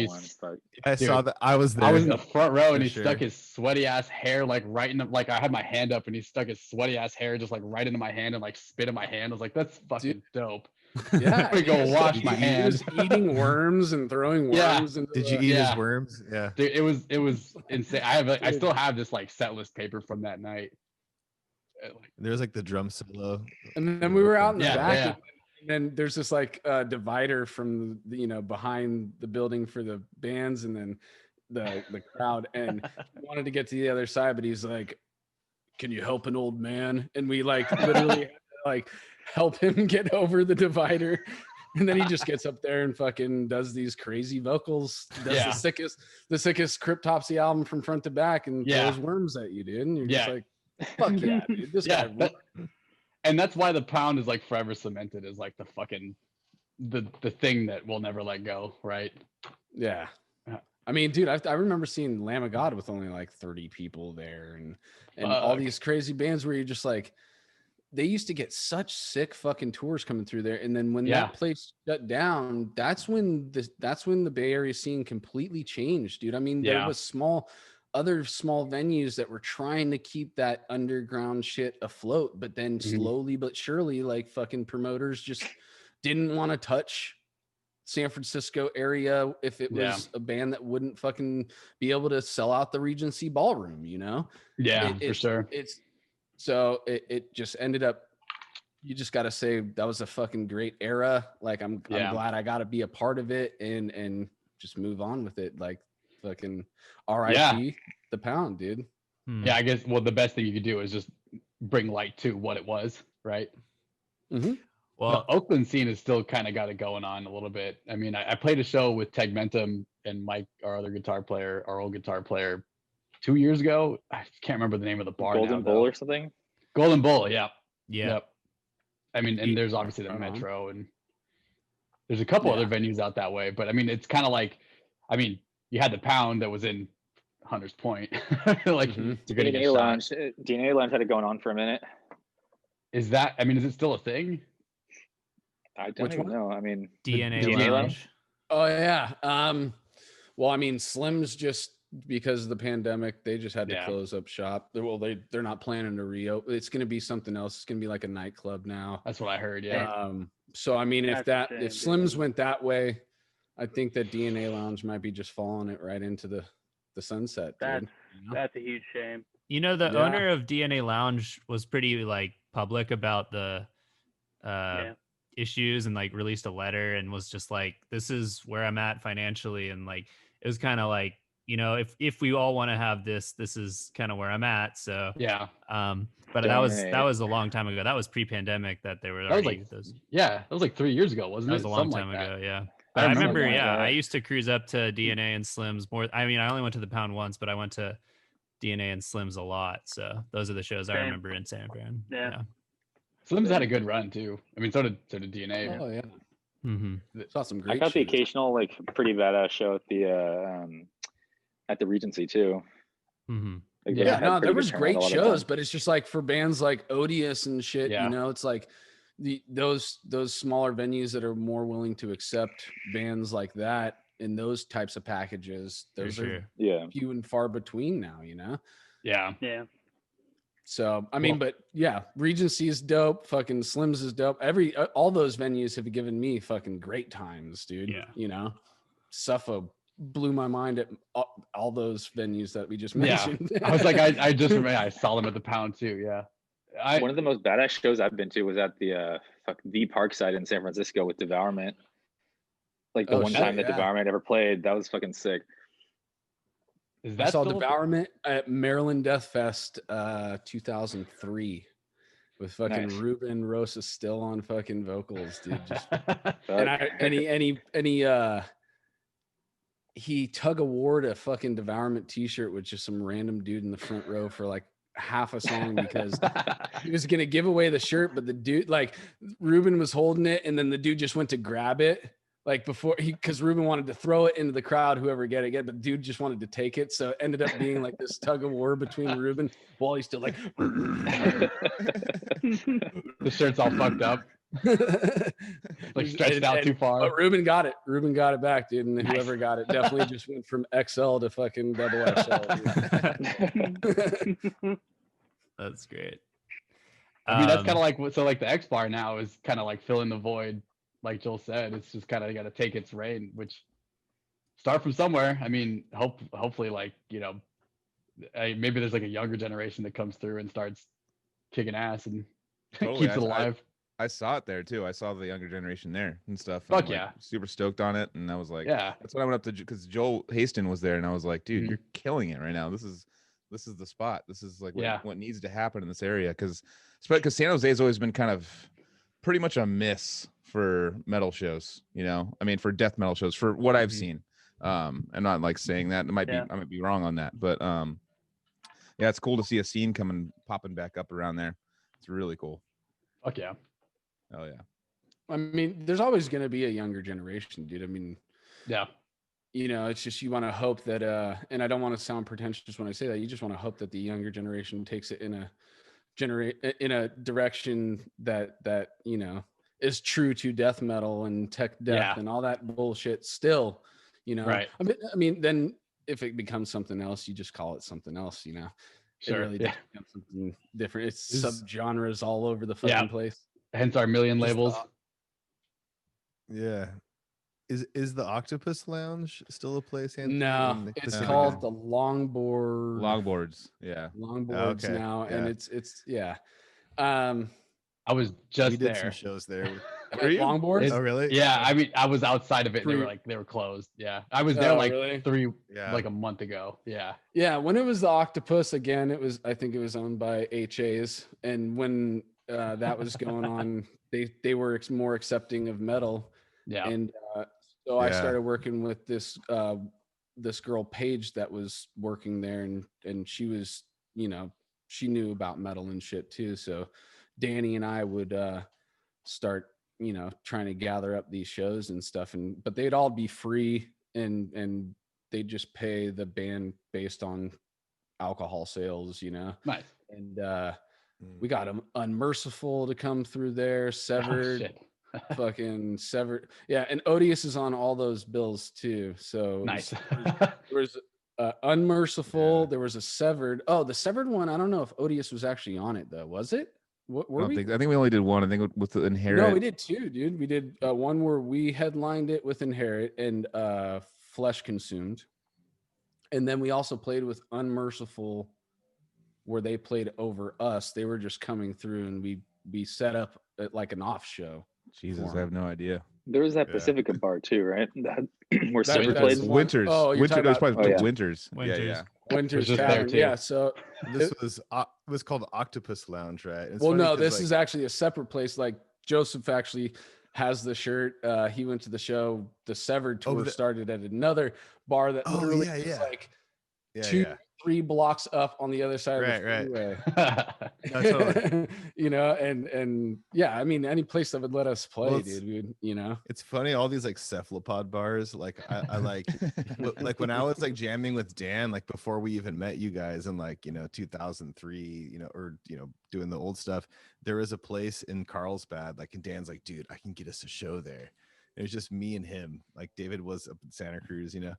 I saw that. I was there. I was in the front row, and he sure. stuck his sweaty ass hair like right in the, like I had my hand up, and he stuck his sweaty ass hair just like right into my hand and like spit in my hand. I was like, that's fucking dope. Yeah. Let me go wash my He hands. was eating worms and throwing Yeah. worms. Into Did you eat his worms? Yeah. Dude, it was insane. I still have this like set list paper from that night. There was like the drum solo. And then we were out in the Yeah, back. yeah. And then there's this like divider from behind the building for the bands, and then the crowd, and wanted to get to the other side, but he's like, "Can you help an old man?" And we like literally had to, like help him get over the divider. And then he just gets up there and fucking does these crazy vocals, does the sickest Cryptopsy album from front to back, and throws worms at you, dude. And you're just like, fuck yeah, dude. This guy. And that's why the Pound is like forever cemented as like the fucking the thing that we'll never let go, right? Yeah. I mean, dude, I remember seeing Lamb of God with only like 30 people there, and all these crazy bands where you're just like, they used to get such sick fucking tours coming through there. And then when that place shut down, that's when the Bay Area scene completely changed, dude. I mean, there was other small venues that were trying to keep that underground shit afloat, but then slowly but surely, like fucking promoters just didn't want to touch San Francisco area if it was a band that wouldn't fucking be able to sell out the Regency Ballroom, for sure. It just ended up, you just got to say that was a fucking great era. Like I'm glad I got to be a part of it and just move on with it. Like fucking RIP the Pound, dude. Yeah, I guess the best thing you could do is just bring light to what it was, right? Mm-hmm. Well, the Oakland scene has still kind of got it going on a little bit. I mean, I played a show with Tegmentum and Mike, our old guitar player, 2 years ago. I can't remember the name of the bar. Golden Bull or something? Golden Bull, yeah. Yep. I mean, and there's obviously the Metro, and there's a couple other venues out that way. But I mean, it's kind of like, I mean, you had the Pound that was in Hunter's Point. Like DNA Lounge. DNA Lounge had it going on for a minute. Is it still a thing? I don't even know. I mean, DNA Lounge. Oh yeah. Well, I mean, Slim's just because of the pandemic, they just had to close up shop. They're not planning to reopen. It's going to be something else. It's going to be like a nightclub now. That's what I heard. Yeah. So I mean, if Slim's went that way, I think that DNA Lounge might be just following it right into the sunset. That's a huge shame. The owner of DNA Lounge was pretty like public about the issues, and like released a letter and was just like, this is where I'm at financially, and like it was kind of like, if we all want to have this is kind of where I'm at. So but that was a long time ago. That was pre-pandemic that they were already that was like 3 years ago, wasn't it? That was a long time ago. Yeah. But I remember, I used to cruise up to DNA and Slim's more. I mean, I only went to the Pound once, but I went to DNA and Slim's a lot. So those are the shows I remember in San Fran. Yeah. Slim's had a good run too. I mean, so did DNA. Oh yeah. Mm-hmm. Saw some great. I got the occasional like pretty badass show at the Regency too. Mm-hmm. Like, there was great shows, but it's just like for bands like Odious and shit, it's like those smaller venues that are more willing to accept bands like that in those types of packages. Those are few and far between now, Yeah. So I mean, but Regency is dope. Fucking Slim's is dope. All those venues have given me fucking great times, dude. Yeah. Suffolk blew my mind at all those venues that we just mentioned. I was like, I just remember I saw them at the Pound too. Yeah. One of the most badass shows I've been to was at the Parkside in San Francisco with Devourment. Like the one time that Devourment ever played, that was fucking sick. Is I that saw still Devourment at Maryland Death Fest 2003 with fucking Nice. Ruben Rosa still on fucking vocals, dude. Just he tug award a fucking Devourment t-shirt with just some random dude in the front row for like half a song because he was gonna give away the shirt, but the dude, like, Ruben was holding it and then the dude just went to grab it like before because Ruben wanted to throw it into the crowd, whoever get it, but dude just wanted to take it, so it ended up being like this tug of war between Ruben while he's still like the shirt's all fucked up, like stretched out too far. But Ruben got it back, dude, and whoever got it definitely just went from XL to fucking double XL. That's great. I mean, that's kind of like so like the X bar now is kind of like filling the void, like Joel said. It's just kind of got to take its reign, which start from somewhere. I mean, hopefully, like, you know, maybe there's like a younger generation that comes through and starts kicking ass and keeps it alive. I saw it there too. I saw the younger generation there and stuff. Fuck I'm, yeah, like, super stoked on it. And I was like, yeah, that's when I went up to, because Joel Haston was there, and I was like, dude, you're killing it right now. This is the spot. This is like what needs to happen in this area, because San Jose has always been kind of pretty much a miss for metal shows. You know, I mean, for death metal shows, for what I've seen. I'm not like saying that. I might be wrong on that, but yeah, it's cool to see a scene popping back up around there. It's really cool. Fuck yeah. Oh yeah. I mean, there's always going to be a younger generation, dude. I mean, yeah, you know, it's just, you want to hope that, and I don't want to sound pretentious when I say that, you just want to hope that the younger generation takes it in a direction that, you know, is true to death metal and tech death and all that bullshit still, you know. Right. I mean, then if it becomes something else, you just call it something else, you know. Sure. It really does become something different. It's subgenres all over the fucking place. Hence our million labels. Yeah. Is the Octopus Lounge still a place? No, it's called the Longboard. Longboards. Yeah. Longboards now. And it's I was just did there. some shows there. Longboards? Oh, really? Yeah, I mean, I was outside of it. They were closed. Yeah, I was there like a month ago. Yeah. Yeah, when it was the Octopus again, I think it was owned by HAs, and when that was going on, they were more accepting of metal. Yeah. And so I started working with this girl Paige that was working there, and she was, you know, she knew about metal and shit too. So Danny and I would start, you know, trying to gather up these shows and stuff, but they'd all be free, and they'd just pay the band based on alcohol sales, you know. Nice. And we got Unmerciful to come through there, Severed. Fucking Severed. Yeah, and Odious is on all those bills too. So nice. There was Unmerciful, there was a Severed. Oh, the Severed one, I don't know if Odious was actually on it though. Was it? I think we only did one. I think with the Inherit. No, we did two, dude. We did one where we headlined it with Inherit and Flesh Consumed. And then we also played with Unmerciful, where they played over us. They were just coming through, and we set up like an off show. Jesus, I have no idea. There was that Pacifica bar too, right? Where Severed played. Winters. Oh, Winters. Winters. Yeah. Winters Tavern. Yeah. So this was called Octopus Lounge, right? It's well, no, this is actually a separate place. Like Joseph actually has the shirt. He went to the show. The Severed tour started at another bar that literally was like 2-3 blocks up on the other side of the freeway. No, totally. You know, and yeah, I mean, any place that would let us play, dude, you know. It's funny, all these like cephalopod bars, like I like like when I was like jamming with Dan, like before we even met you guys in like, you know, 2003, you know, or, you know, doing the old stuff, there was a place in Carlsbad, like, and Dan's like, dude, I can get us a show there. It was just me and him. Like David was up in Santa Cruz, you know.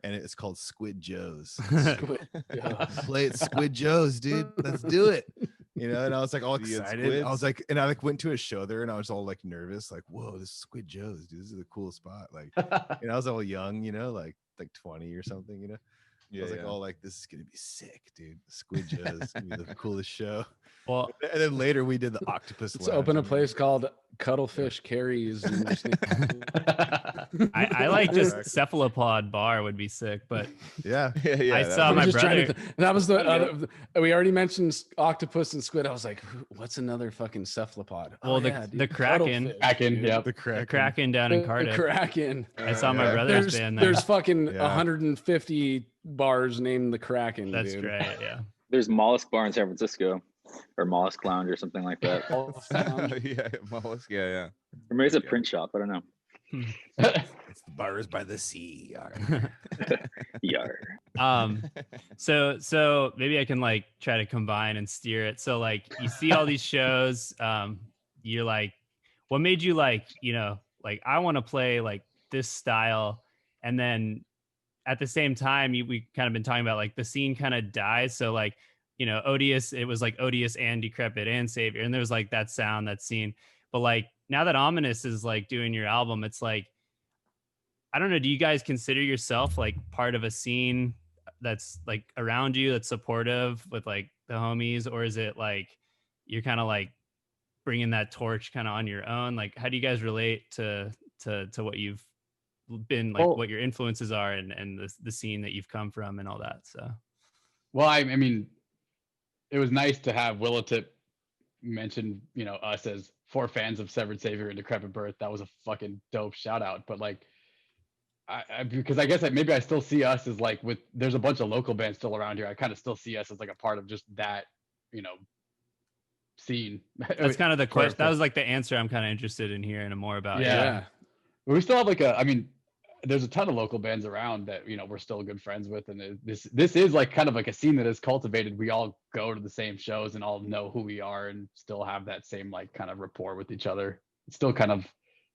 And it's called Squid Joe's. Play it Squid Joe's, dude. Let's do it. You know, and I was like all excited. I was like, and I like went to a show there, and I was all like nervous, like, whoa, this is Squid Joe's, dude. This is a cool spot. Like, you know, I was all young, you know, like 20 or something, you know. I was like, oh, like this is gonna be sick, dude. Squidja is gonna be the coolest show. Well, and then later we did the octopus. Let's open a place called Cuttlefish Carries. I like just cephalopod bar would be sick, but yeah. I saw my brother. That was the other. We already mentioned octopus and squid. I was like, what's another fucking cephalopod? Well, the Kraken, the Kraken down in Cardiff. The Kraken. I saw my brother's band there. There's fucking 150 bars named the Kraken. That's dude. right. Yeah. There's Mollusk Bar in San Francisco, or Mollusk Lounge or something like that. Yeah, mollusk. Yeah. Or maybe it's a print shop. I don't know. It's the bars by the sea. Yar. So maybe I can like try to combine and steer it. So like you see all these shows, you're like, what made you like, like I want to play like this style, and then at the same time we kind of been talking about like the scene kind of dies. So like, Odious, it was like Odious and Decrepit and Savior, and there's like that sound, that scene. But like now that Ominous is like doing your album, it's like, I don't know, do you guys consider yourself like part of a scene that's like around you, that's supportive with like the homies, or is it like you're kind of like bringing that torch kind of on your own? Like, how do you guys relate to what you've been like, what your influences are and the scene that you've come from and all that? So, well, I mean, it was nice to have Willowtip mention, us as 4 fans of Severed Savior and Decrepit Birth. That was a fucking dope shout out. But like, because I guess maybe I still see us as like, there's a bunch of local bands still around here. I kind of still see us as like a part of just that, scene. That's kind of the question. That was like the answer I'm kind of interested in hearing more about. Yeah. We still have like there's a ton of local bands around that, we're still good friends with. And this is like kind of like a scene that is cultivated. We all go to the same shows and all know who we are and still have that same like kind of rapport with each other. It's still kind of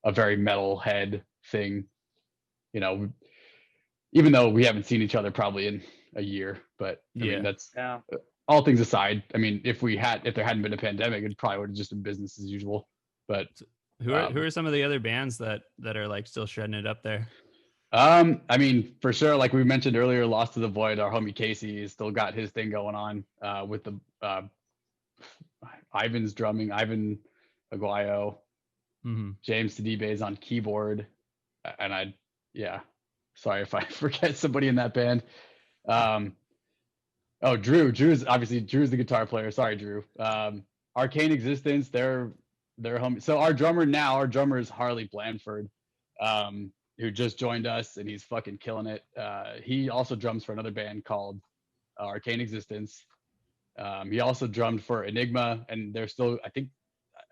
a very metalhead thing, even though we haven't seen each other probably in a year. But I mean, that's all things aside. I mean, if there hadn't been a pandemic, it probably would have just been business as usual. But who are some of the other bands that are like still shredding it up there? I mean, for sure, like we mentioned earlier, Lost to the Void, our homie Casey has still got his thing going on with the Ivan's drumming, Ivan Aguayo, James Sidibe's on keyboard, and sorry if I forget somebody in that band. Drew's the guitar player. Sorry, Drew. Arcane Existence, they're homie. So our drummer is Harley Blandford, who just joined us, and he's fucking killing it. He also drums for another band called Arcane Existence. He also drummed for Enigma, and they're still,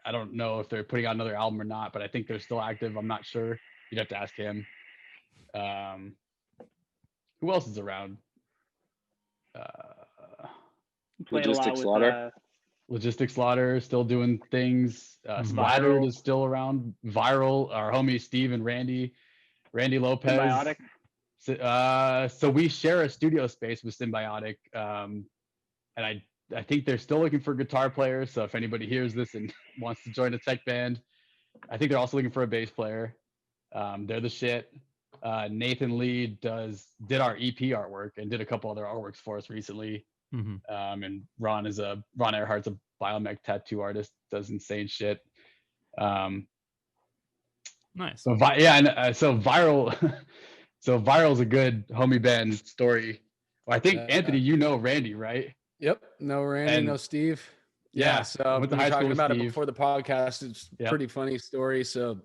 I don't know if they're putting out another album or not, but I think they're still active. I'm not sure. You'd have to ask him. Who else is around? Logistic Slaughter. Logistic Slaughter still doing things. Splattered is still around. Viral, our homies Steve and Randy Lopez. Symbiotic. So we share a studio space with Symbiotic, and I think they're still looking for guitar players. So if anybody hears this and wants to join a tech band, I think they're also looking for a bass player. They're the shit. Nathan Lee did our EP artwork and did a couple other artworks for us recently. And Ron Earhart's a biomech tattoo artist, does insane shit. Nice. So Viral so Viral's a good homie band story. Well, I think Anthony, Randy, right? Yep. No Randy, no Steve. Yeah. So we were talking about it before the podcast. It's a pretty funny story. So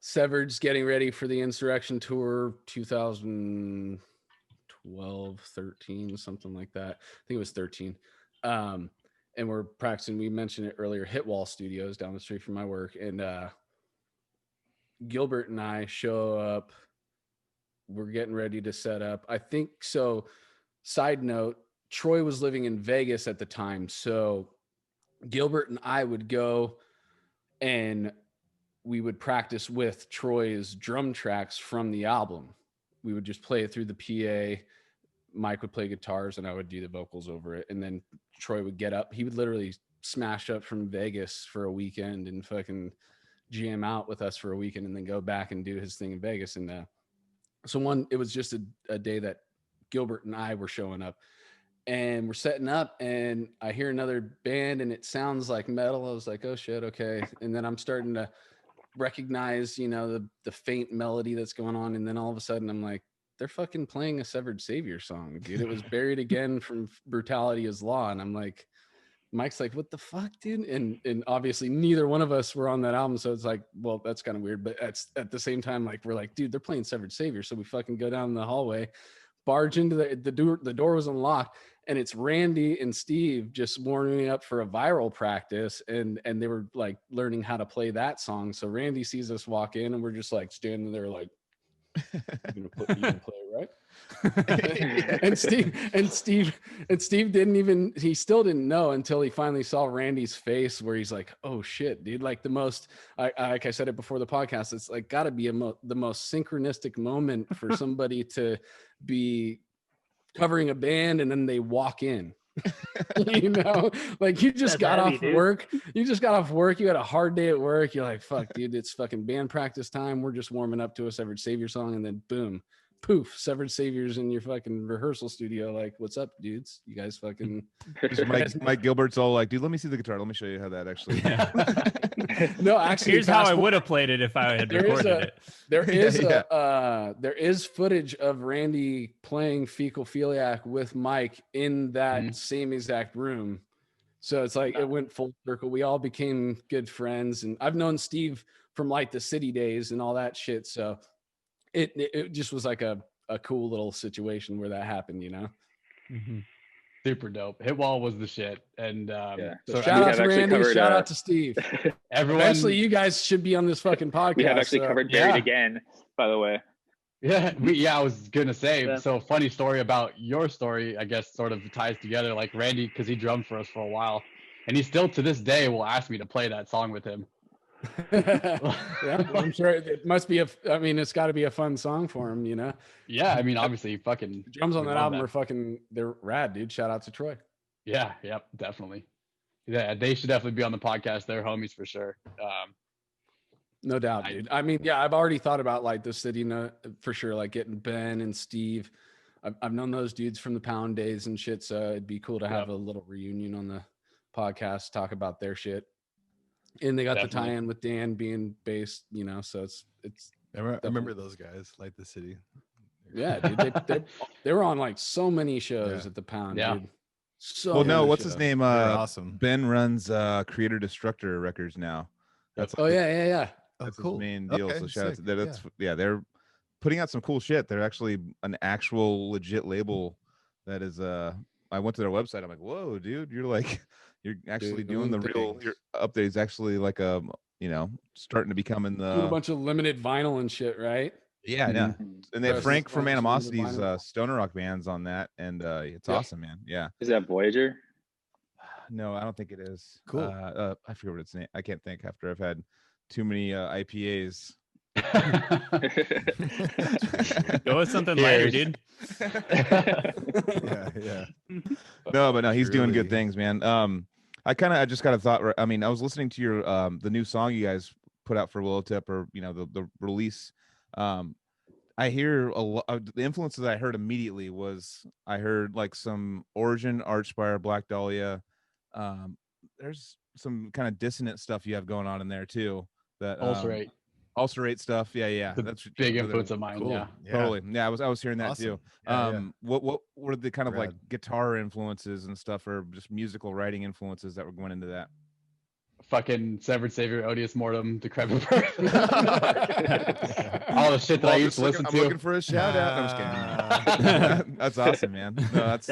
Severed's getting ready for the Insurrection Tour 2012, 13, something like that. I think it was 13. And we're practicing, we mentioned it earlier, Hitwall Studios down the street from my work. And Gilbert and I show up. We're getting ready to set up. I think so. Side note, Troy was living in Vegas at the time. So Gilbert and I would go and we would practice with Troy's drum tracks from the album. We would just play it through the PA. Mike would play guitars and I would do the vocals over it. And then Troy would get up. He would literally smash up from Vegas for a weekend and fucking jam out with us for a weekend and then go back and do his thing in Vegas. And it was just a day that Gilbert and I were showing up, and we're setting up, and I hear another band and it sounds like metal. I was like, oh shit, okay. And then I'm starting to recognize, you know, the faint melody that's going on, and then all of a sudden I'm like, they're fucking playing a Severed Savior song, dude. It was Buried Again from Brutality is Law. And I'm like, Mike's like, what the fuck, dude? And obviously neither one of us were on that album, so it's like, well, that's kind of weird. But at the same time, like, we're like, dude, they're playing Severed Savior. So we fucking go down the hallway, barge into the door. The door was unlocked, and it's Randy and Steve just warming me up for a viral practice, and they were like learning how to play that song. So Randy sees us walk in, and we're just like standing there like, you gonna play it, right? and Steve didn't even, he still didn't know until he finally saw Randy's face, where he's like, oh shit, dude. Like the most, like I said it before the podcast, it's like gotta be the most synchronistic moment for somebody to be covering a band and then they walk in. You know, like you just got off work. You had a hard day at work. You're like, fuck, dude, it's fucking band practice time. We're just warming up to a Severed Savior song, and then boom, poof, Severed Savior's in your fucking rehearsal studio. Like, what's up, dudes? You guys fucking Mike Gilbert's all like, dude, let me see the guitar. Let me show you how that actually. Yeah. No, actually, here's how I would have played it if I had recorded it. There is footage of Randy playing Fecal Philiac with Mike in that same exact room. So it's like it went full circle. We all became good friends, and I've known Steve from like the City days and all that shit. So it just was like a cool little situation where that happened, you know. Mm-hmm. Super dope. Hitwall was the shit. And so shout out to Randy, shout out to Steve. Everyone, eventually you guys should be on this fucking podcast. We have actually covered Buried Again, by the way. Yeah, I was gonna say, so funny story about your story, I guess sort of ties together, like Randy, because he drummed for us for a while, and he still to this day will ask me to play that song with him. Yeah, I'm sure it must be it's got to be a fun song for him, you know. Yeah, I mean, obviously fucking the drums on that album are they're rad, dude. Shout out to Troy. Yeah, yep, definitely. Yeah, they should definitely be on the podcast. They're homies for sure. No doubt, dude. I mean, yeah, I've already thought about like the City for sure, like getting Ben and Steve. I've known those dudes from the Pound days and shit, so it'd be cool to have a little reunion on the podcast, talk about their shit. And they got the tie-in with Dan being based, you know, so it's. I remember those guys, like the City. Yeah, dude, they were on like so many shows at the Pound, dude. So well, no, what's his name? Awesome. Ben runs Creator Destructor Records now. That's that's cool. his main deal. Okay, so shout out sick. to that. They're putting out some cool shit. They're actually an actual legit label that is I went to their website. I'm like, whoa, dude, you're actually doing the real your update is actually like starting to become in the doing a bunch of limited vinyl and shit, right? Yeah, I know. And they have Frank from Animosity's stoner rock bands on that, and it's awesome, man. Yeah. Is that Voyager? No, I don't think it is. Cool. I forget what its name. I can't think after I've had too many IPAs. Go with something lighter, dude. Yeah. No, he's doing good things, man. I just got a thought. I mean, I was listening to your the new song you guys put out for Willowtip, or the release. I hear a lot of the influences I heard immediately was I heard like some Origin, Archspire, Black Dahlia. There's some kind of dissonant stuff you have going on in there too. That Ulcerate stuff. Yeah. That's big influence of mine. Cool. Yeah. Totally. Yeah, I was hearing that Awesome. too. What were the kind of like guitar influences and stuff, or just musical writing influences that were going into that? Fucking Severed Savior, Odious Mortem, Decrepit Birth. All the shit that I used to listen to. I'm looking for a shout out. No, I'm just kidding. That's awesome, man. No, that's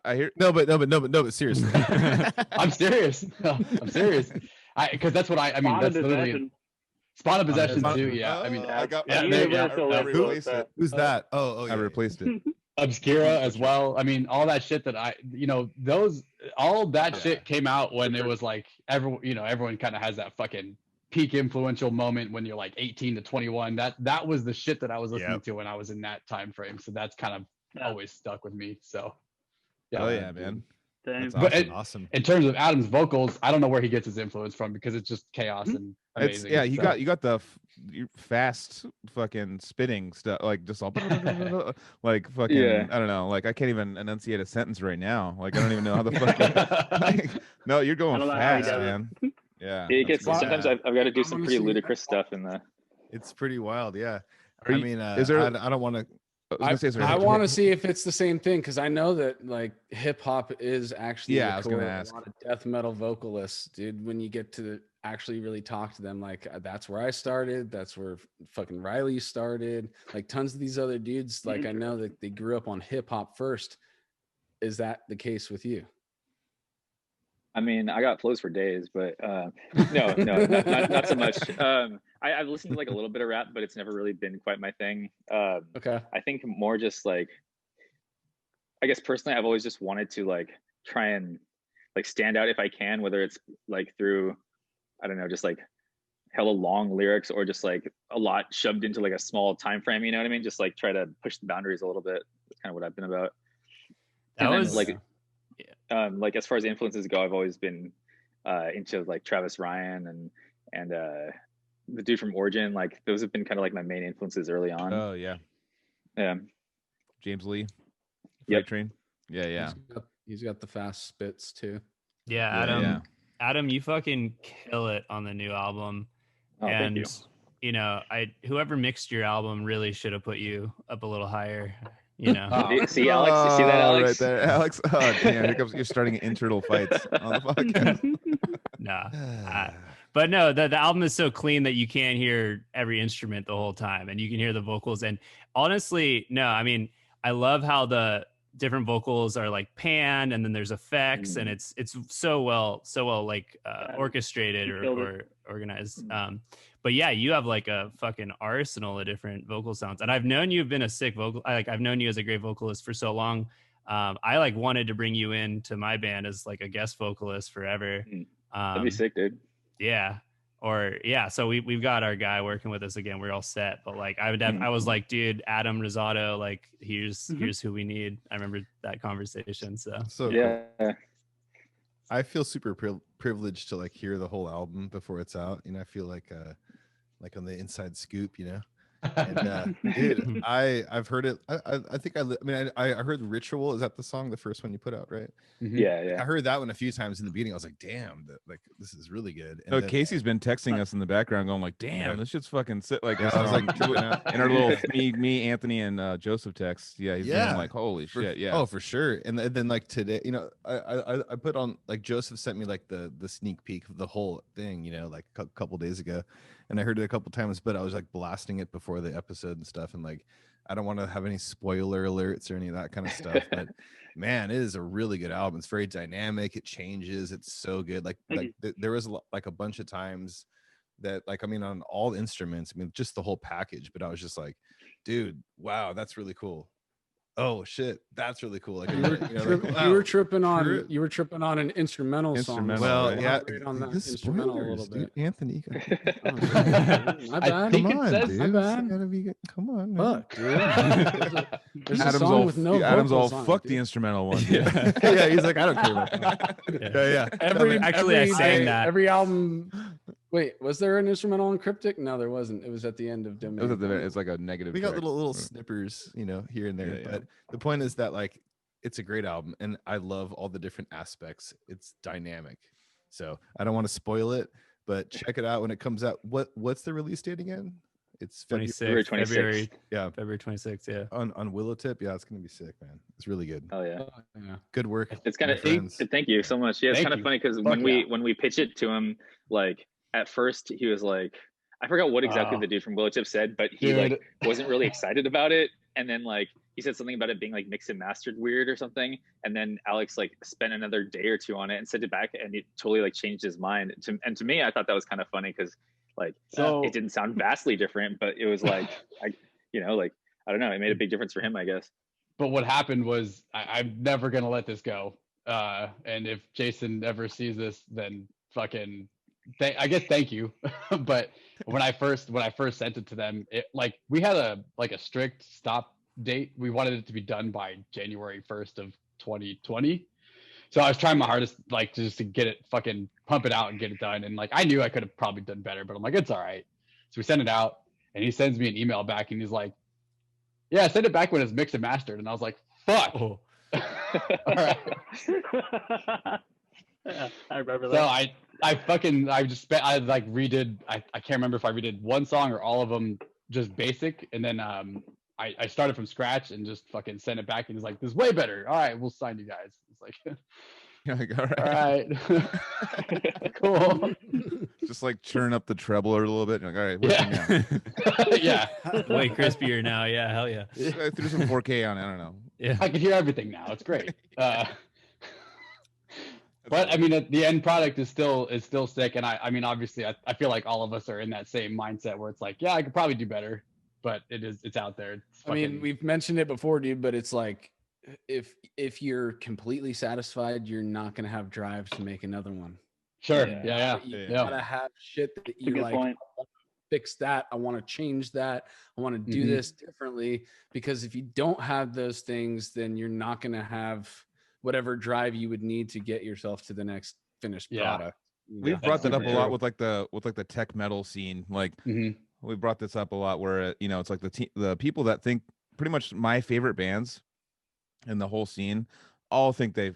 I hear. No, but seriously. I'm serious. I'm serious. Because that's what I mean. That's literally Spawn of Possession too. Yeah. I mean, I replaced it. Who's that? Oh, I replaced it. Obscura as well. I mean, all that shit that all that shit came out when it was like everyone kind of has that fucking peak influential moment when you're like 18 to 21. That was the shit that I was listening to when I was in that time frame. So that's kind of always stuck with me. So yeah. Oh yeah, man. That's But awesome. in terms of Adam's vocals, I don't know where he gets his influence from because it's just chaos and It's amazing. yeah, you got the fast fucking spitting stuff, like just all like fucking Yeah. I don't know, like I can't even enunciate a sentence right now. Like I don't even know how the fuck. Like, no, you're I going don't know how he fast, does it. man. Yeah, It that's gets cool. sometimes I've got to do some pretty ludicrous stuff in the. It's pretty wild. Yeah. Are I you- mean, is there- I don't want to. I was gonna say, is there I any- want to see if it's the same thing because I know that like hip hop is actually Yeah, the I was core gonna of ask. a lot of death metal vocalists, dude. When you get to actually really talk to them, like that's where I started. That's where fucking Riley started. Like tons of these other dudes, like I know that they grew up on hip hop first. Is that the case with you? I mean, I got flows for days, but no, not so much. I've listened to like a little bit of rap, but it's never really been quite my thing. Okay. I think more just like, I guess personally, I've always just wanted to like try and like stand out if I can, whether it's like through, I don't know, just like hella long lyrics or just like a lot shoved into like a small time frame. You know what I mean? Just like try to push the boundaries a little bit. That's kind of what I've been about. That And then, was like as far as influences go, I've always been into like Travis Ryan and the dude from Origin. Like those have been kind of like my main influences early on. Oh yeah, Yeah. James Lee, Yep. Freight Train. Yeah. He's got the fast spits too. Yeah, Adam, you fucking kill it on the new album. Oh, and thank you. know, whoever mixed your album really should have put you up a little higher. You know, See, Alex, you see that, Alex? Right there, Alex. Oh damn, here comes you're starting internal fights on the podcast. nah. But no, the album is so clean that you can't hear every instrument the whole time, and you can hear the vocals. And honestly, no, I mean, I love how the different vocals are like panned, and then there's effects, and it's so well like orchestrated or organized. But yeah, you have like a fucking arsenal of different vocal sounds, and I've known you've been a sick vocal. I've known you as a great vocalist for so long. I like wanted to bring you into my band as like a guest vocalist forever. That'd be sick, dude. Yeah. Or yeah, so we've got our guy working with us again. We're all set, but like I was like, dude, Adam Rosado, like here's who we need. I remember that conversation. So yeah, I feel super privileged to like hear the whole album before it's out. You know, I feel like on the inside scoop, you know. And dude, I've heard it. I think I heard Ritual. Is that the song, the first one you put out, right? Yeah. I heard that one a few times in the beginning. I was like, damn, like this is really good. And No, then, Casey's been texting us in the background, going like, "Damn, this shit's fucking sick." Like, Yeah, I was like, in our little me, Anthony, and Joseph text. Yeah, he's been like, "Holy shit!" Yeah. Oh, for sure. And then like today, you know, I put on like Joseph sent me like the sneak peek of the whole thing, you know, like a couple days ago, and I heard it a couple times, but I was like blasting it before the episode and stuff, and like I don't want to have any spoiler alerts or any of that kind of stuff, but man, it is a really good album. It's very dynamic. It changes. It's so good. Like there was like a bunch of times that like, I mean, on all instruments, I mean, just the whole package, but I was just like, dude, wow, that's really cool. Oh shit, that's really cool. Like you were tripping on an instrumental song. Well, so yeah, on that this instrumental a spoilers, little bit. dude. Anthony, My bad. think come on, says- dude. my bad. Come on, man. Fuck, dude. There's a Adam's song all with no Adam's all vocals on it, fuck dude. the instrumental one. Yeah, he's like, I don't care about that. Yeah. I sang that. Every album. Wait, was there an instrumental on Cryptic? No, there wasn't. It was at the end of Domain. It was at the, it's like a negative. We got track. little snippers, you know, here and there. Yeah. But the point is that like it's a great album, and I love all the different aspects. It's dynamic, so I don't want to spoil it, but check it out when it comes out. What's the release date again? It's February 26th. February February 26th. Yeah. on Willowtip. Yeah, it's gonna be sick, man. It's really good. Oh yeah. Yeah. Good work. It's kind my of friends. thank you so much. Yeah, it's Thank kind of you. funny because Fuck when we pitch it to him, like at first he was like, I forgot what exactly the dude from Willowtip said, but he like wasn't really excited about it. And then like he said something about it being like mixed and mastered weird or something. And then Alex like spent another day or two on it and sent it back, and it totally like changed his mind. And to me, I thought that was kind of funny because like it didn't sound vastly different, but it was like I don't know, it made a big difference for him, I guess. But what happened was I'm never gonna let this go. And if Jason ever sees this, then fucking I guess thank you. But when I first sent it to them, it like we had a strict stop date. We wanted it to be done by January 1st of 2020. So I was trying my hardest, like, just to get it, fucking pump it out and get it done. And like, I knew I could have probably done better, but I'm like, it's all right. So we send it out, and he sends me an email back, and he's like, yeah, send it back when it's mixed and mastered. And I was like, fuck. Oh. All right. Yeah, I remember So that. I redid, I can't remember if I redid one song or all of them just basic. And then I started from scratch and just fucking sent it back, and he's like, this is way better. All right, we'll sign you guys. It's like, You're like, all all right. right. Cool. Just like churn up the treble a little bit. You're like, all right, where's Yeah. Way crispier now. Yeah, hell yeah. I threw some 4K on it. I don't know. Yeah. I can hear everything now. It's great. But I mean, the end product is still sick. And I mean, obviously, I feel like all of us are in that same mindset where it's like, yeah, I could probably do better, but it's out there. It's I mean, we've mentioned it before, dude, but it's like, if you're completely satisfied, you're not going to have drive to make another one. sure. Yeah. You gotta have shit that you're like, point. I want to fix that. I want to change that. I want to do this differently. Because if you don't have those things, then you're not going to have whatever drive you would need to get yourself to the next finished product. We've brought that up a lot with like the tech metal scene. Like we brought this up a lot where, you know, it's like the people that think pretty much my favorite bands and the whole scene all think they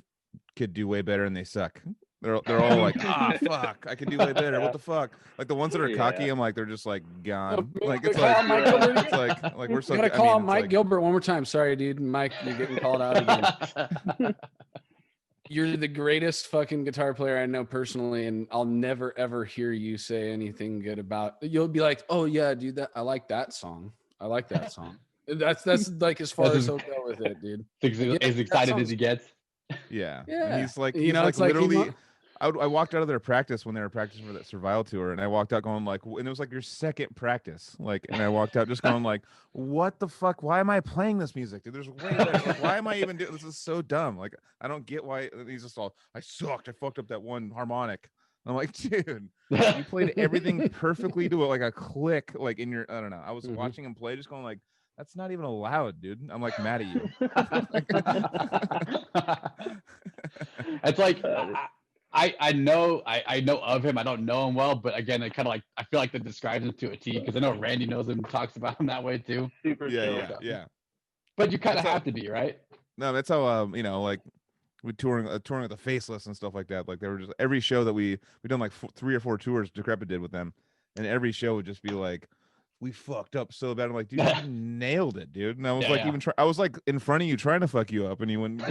could do way better and they suck. They're all like, fuck, I could do way better. What the fuck? Like the ones that are cocky, I'm like, they're just like gone. Like it's like we're so. Gotta call out Mike Gilbert one more time. Sorry, dude. Mike, you're getting called out again. You're the greatest fucking guitar player I know personally, and I'll never ever hear you say anything good about. You'll be like, "Oh yeah, dude, I like that song. I like that song." That's like as far as he'll go with it, dude. As excited as he gets. Yeah. Yeah. And he's like, it's like literally. I walked out of their practice when they were practicing for that survival tour, and I walked out going like, and it was like your second practice, like, and I walked out just going like, what the fuck? Why am I playing this music, dude? There's way better. Like, why am I even doing this? Is so dumb. Like, I don't get why he's just all, I sucked. I fucked up that one harmonic. And I'm like, dude, you played everything perfectly to like a click, like in your, I don't know. I was watching him play, just going like, that's not even allowed, dude. I'm like mad at you. It's like I know of him. I don't know him well, but again, I kind of like, I feel like that describes him to a T, because I know Randy knows him, talks about him that way too. Super Yeah. But you kind of have to be, right? No, that's how you know, like we touring with the Faceless and stuff like that. Like they were just every show that we done like 3 or 4 tours Decrepit did with them, and every show would just be like, we fucked up so bad. I'm like, dude, you nailed it, dude. And I was I was like in front of you trying to fuck you up, and you wouldn't.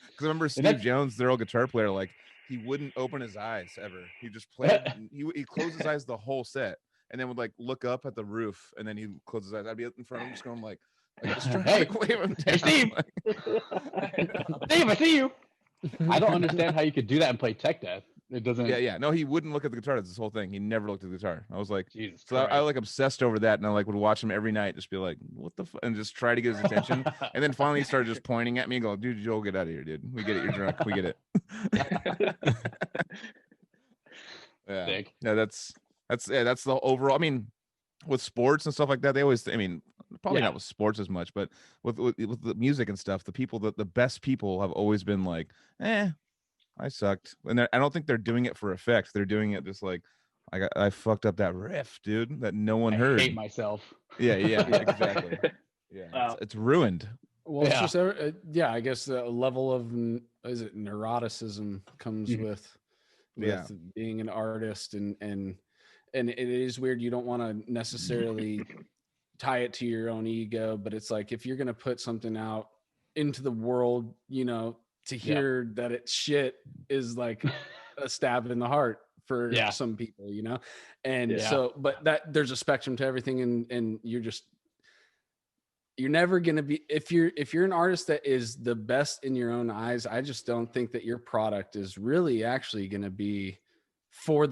Because I remember Steve Jones, their old guitar player, like he wouldn't open his eyes ever. He just played. He closed his eyes the whole set, and then would like look up at the roof, and then he close his eyes. I'd be in front of him, just going like just trying to like, wave him down. Hey, Steve. Steve, I see you. I don't understand how you could do that and play tech death. It doesn't. Yeah. No, he wouldn't look at the guitar. That's this whole thing. He never looked at the guitar. I was like, Jesus. So I like obsessed over that, and I like would watch him every night, just be like, what the and just try to get his attention. And then finally he started just pointing at me and going, dude, Joel, get out of here, dude. We get it. You're drunk. We get it. Yeah. Sick. No, that's the overall. I mean, with sports and stuff like that, they always. I mean, probably not with sports as much, but with the music and stuff, the best people have always been like, I sucked, and I don't think they're doing it for effect. They're doing it just like, I fucked up that riff, dude, that no one heard. I hate myself. Yeah, exactly. Yeah, it's ruined. Well, it's just I guess the level of neuroticism comes with being an artist, and it is weird. You don't want to necessarily tie it to your own ego, but it's like if you're gonna put something out into the world, you know, to hear that it's shit is like a stab in the heart for some people, you know? And so, but that there's a spectrum to everything. And you're never going to be, if you're an artist that is the best in your own eyes, I just don't think that your product is really actually going to be for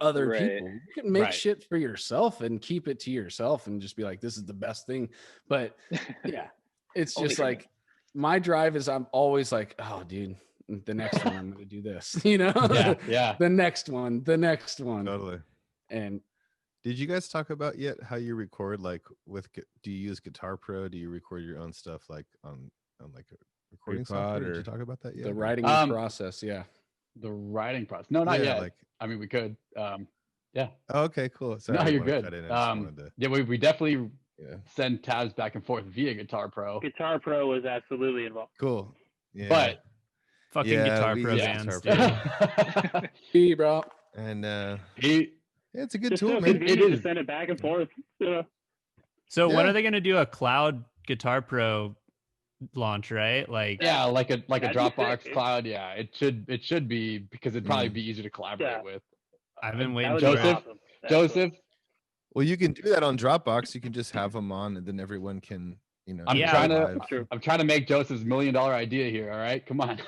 other people. You can make shit for yourself and keep it to yourself and just be like, this is the best thing. But it's just like, my drive is I'm always like, oh, dude, the next one I'm going to do this, you know? Yeah. The next one. Totally. And did you guys talk about yet how you record? Like do you use Guitar Pro? Do you record your own stuff like on like recording Pre-pod software? Did you or- talk about that yet? The writing process, yeah. The writing process. No, not yet. Like, I mean, we could. Yeah. oh, okay, cool. Sorry, No, I didn't you're wanna good. cut in. I just wanted to, Yeah, we definitely yeah. send tabs back and forth via Guitar Pro. Guitar Pro was absolutely involved. Cool. Yeah. But Fucking Yeah, Guitar we Pro use bands, Guitar dude. Hey, bro. and he, yeah, it's a good Just tool, so man. convenient It to is. send it back and forth. So when Yeah. are they going to do a cloud Guitar Pro launch, right? Like, yeah, like a That'd be Dropbox sick. cloud. Yeah, it should be, because it'd probably be easier to collaborate Yeah. with. I've been That waiting would for be Joseph? it. awesome. Joseph, Well, you can do that on Dropbox. You can just have them on, and then everyone can, you know. I'm Yeah. trying live. to True. I'm trying to make Joseph's $1 million idea here. All right, come on.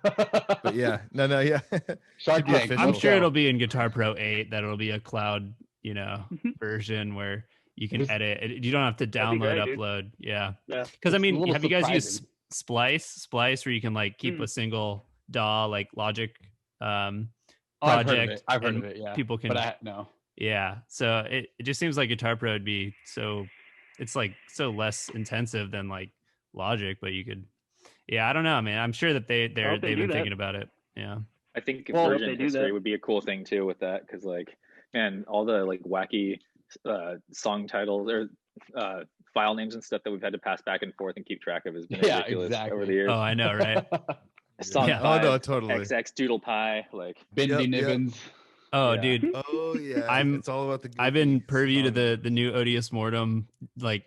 But yeah, no, yeah. Shark Keep it Tank. official. I'm let's sure go. it'll be in Guitar Pro 8 that it'll be a cloud, version where you can Just- edit. You don't have to That'd be download, great, dude. upload. Yeah. Yeah. Because I It's a mean, little have you guys used surprising. Splice, where you can like keep a single DAW, like Logic Oh, I've heard of project, it. I've heard and of it. Yeah, people can, but no. yeah. So it just seems like Guitar Pro would be it's like so less intensive than like Logic, but you could, yeah, I don't know, man. I'm sure that they've do been that. thinking about it. Yeah. I think Well, if version they do history that- would be a cool thing too with that, because like, man, all the like wacky song titles or file names and stuff that we've had to pass back and forth and keep track of has been Yeah, ridiculous over exactly. the years. Oh, I know, right? Song Yeah. Oh no, 5, totally. XX Doodle Pie, like Bindi Yep. Nibbins. Oh, Yeah. dude. Oh yeah, I'm- It's all about the. I've been goofy privy to song. the new Odious Mortem, like,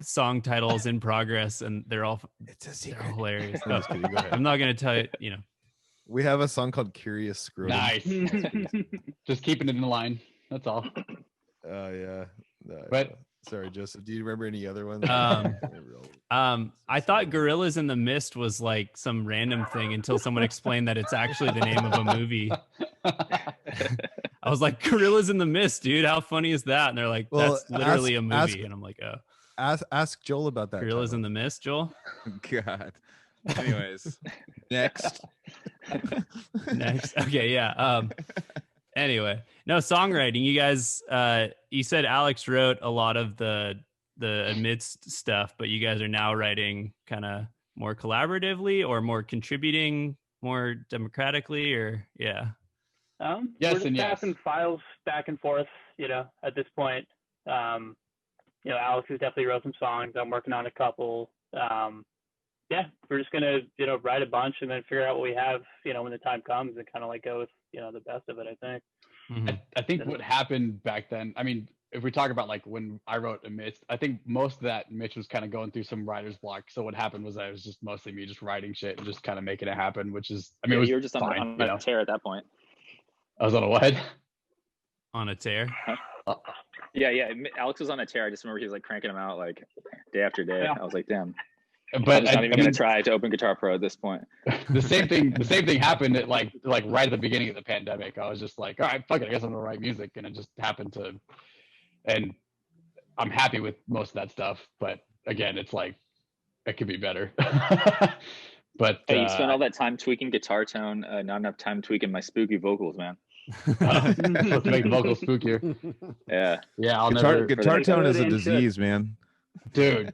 song titles in progress, and they're all It's a they're secret. all hilarious. I'm just kidding, go ahead. I'm not gonna tell you, We have a song called "Curious Scrotum." Nice. Just keeping it in line. That's all. Oh yeah. No, But- sorry, Joseph. Do you remember any other ones? I thought Gorillas in the Mist was like some random thing until someone explained that it's actually the name of a movie. I was like, Gorillas in the Mist, dude. How funny is that? And they're like, Well, that's literally a movie. ask- And I'm like, oh, Ask Joel about that. Gorillas title. in the Mist, Joel. God. Anyways, next. Next. Okay, yeah. Anyway, no, songwriting. You guys, you said Alex wrote a lot of the Amidst stuff, but you guys are now writing kind of more collaboratively or more contributing more democratically, or yeah. Yes We're just and yes. passing files back and forth, at this point. Alex has definitely wrote some songs. I'm working on a couple. Yeah, we're just gonna, write a bunch and then figure out what we have, when the time comes, and kind of like go with, the best of it, I think. Mhm. I think what happened back then, I mean, if we talk about like when I wrote Amidst, I think most of that Mitch was kind of going through some writer's block. So what happened was that it was just mostly me just writing shit and just kind of making it happen, which is, I mean, it was you were just on, fine, on a tear at that point. I was on a what? On a tear. Yeah. Alex was on a tear. I just remember he was like cranking them out like day after day. Yeah. I was like, damn. But I'm just not even gonna try to open Guitar Pro at this point. the same thing happened at like right at the beginning of the pandemic. I was just like, all right, fuck it, I guess I'm gonna write music, and it just happened to, and I'm happy with most of that stuff. But again, it's like it could be better. But Hey, you spent all that time tweaking guitar tone, not enough time tweaking my spooky vocals, man. supposed to make the vocals spookier. Yeah. Yeah, I'll Guitar, never, guitar tone is a Good and shit. disease, man. dude.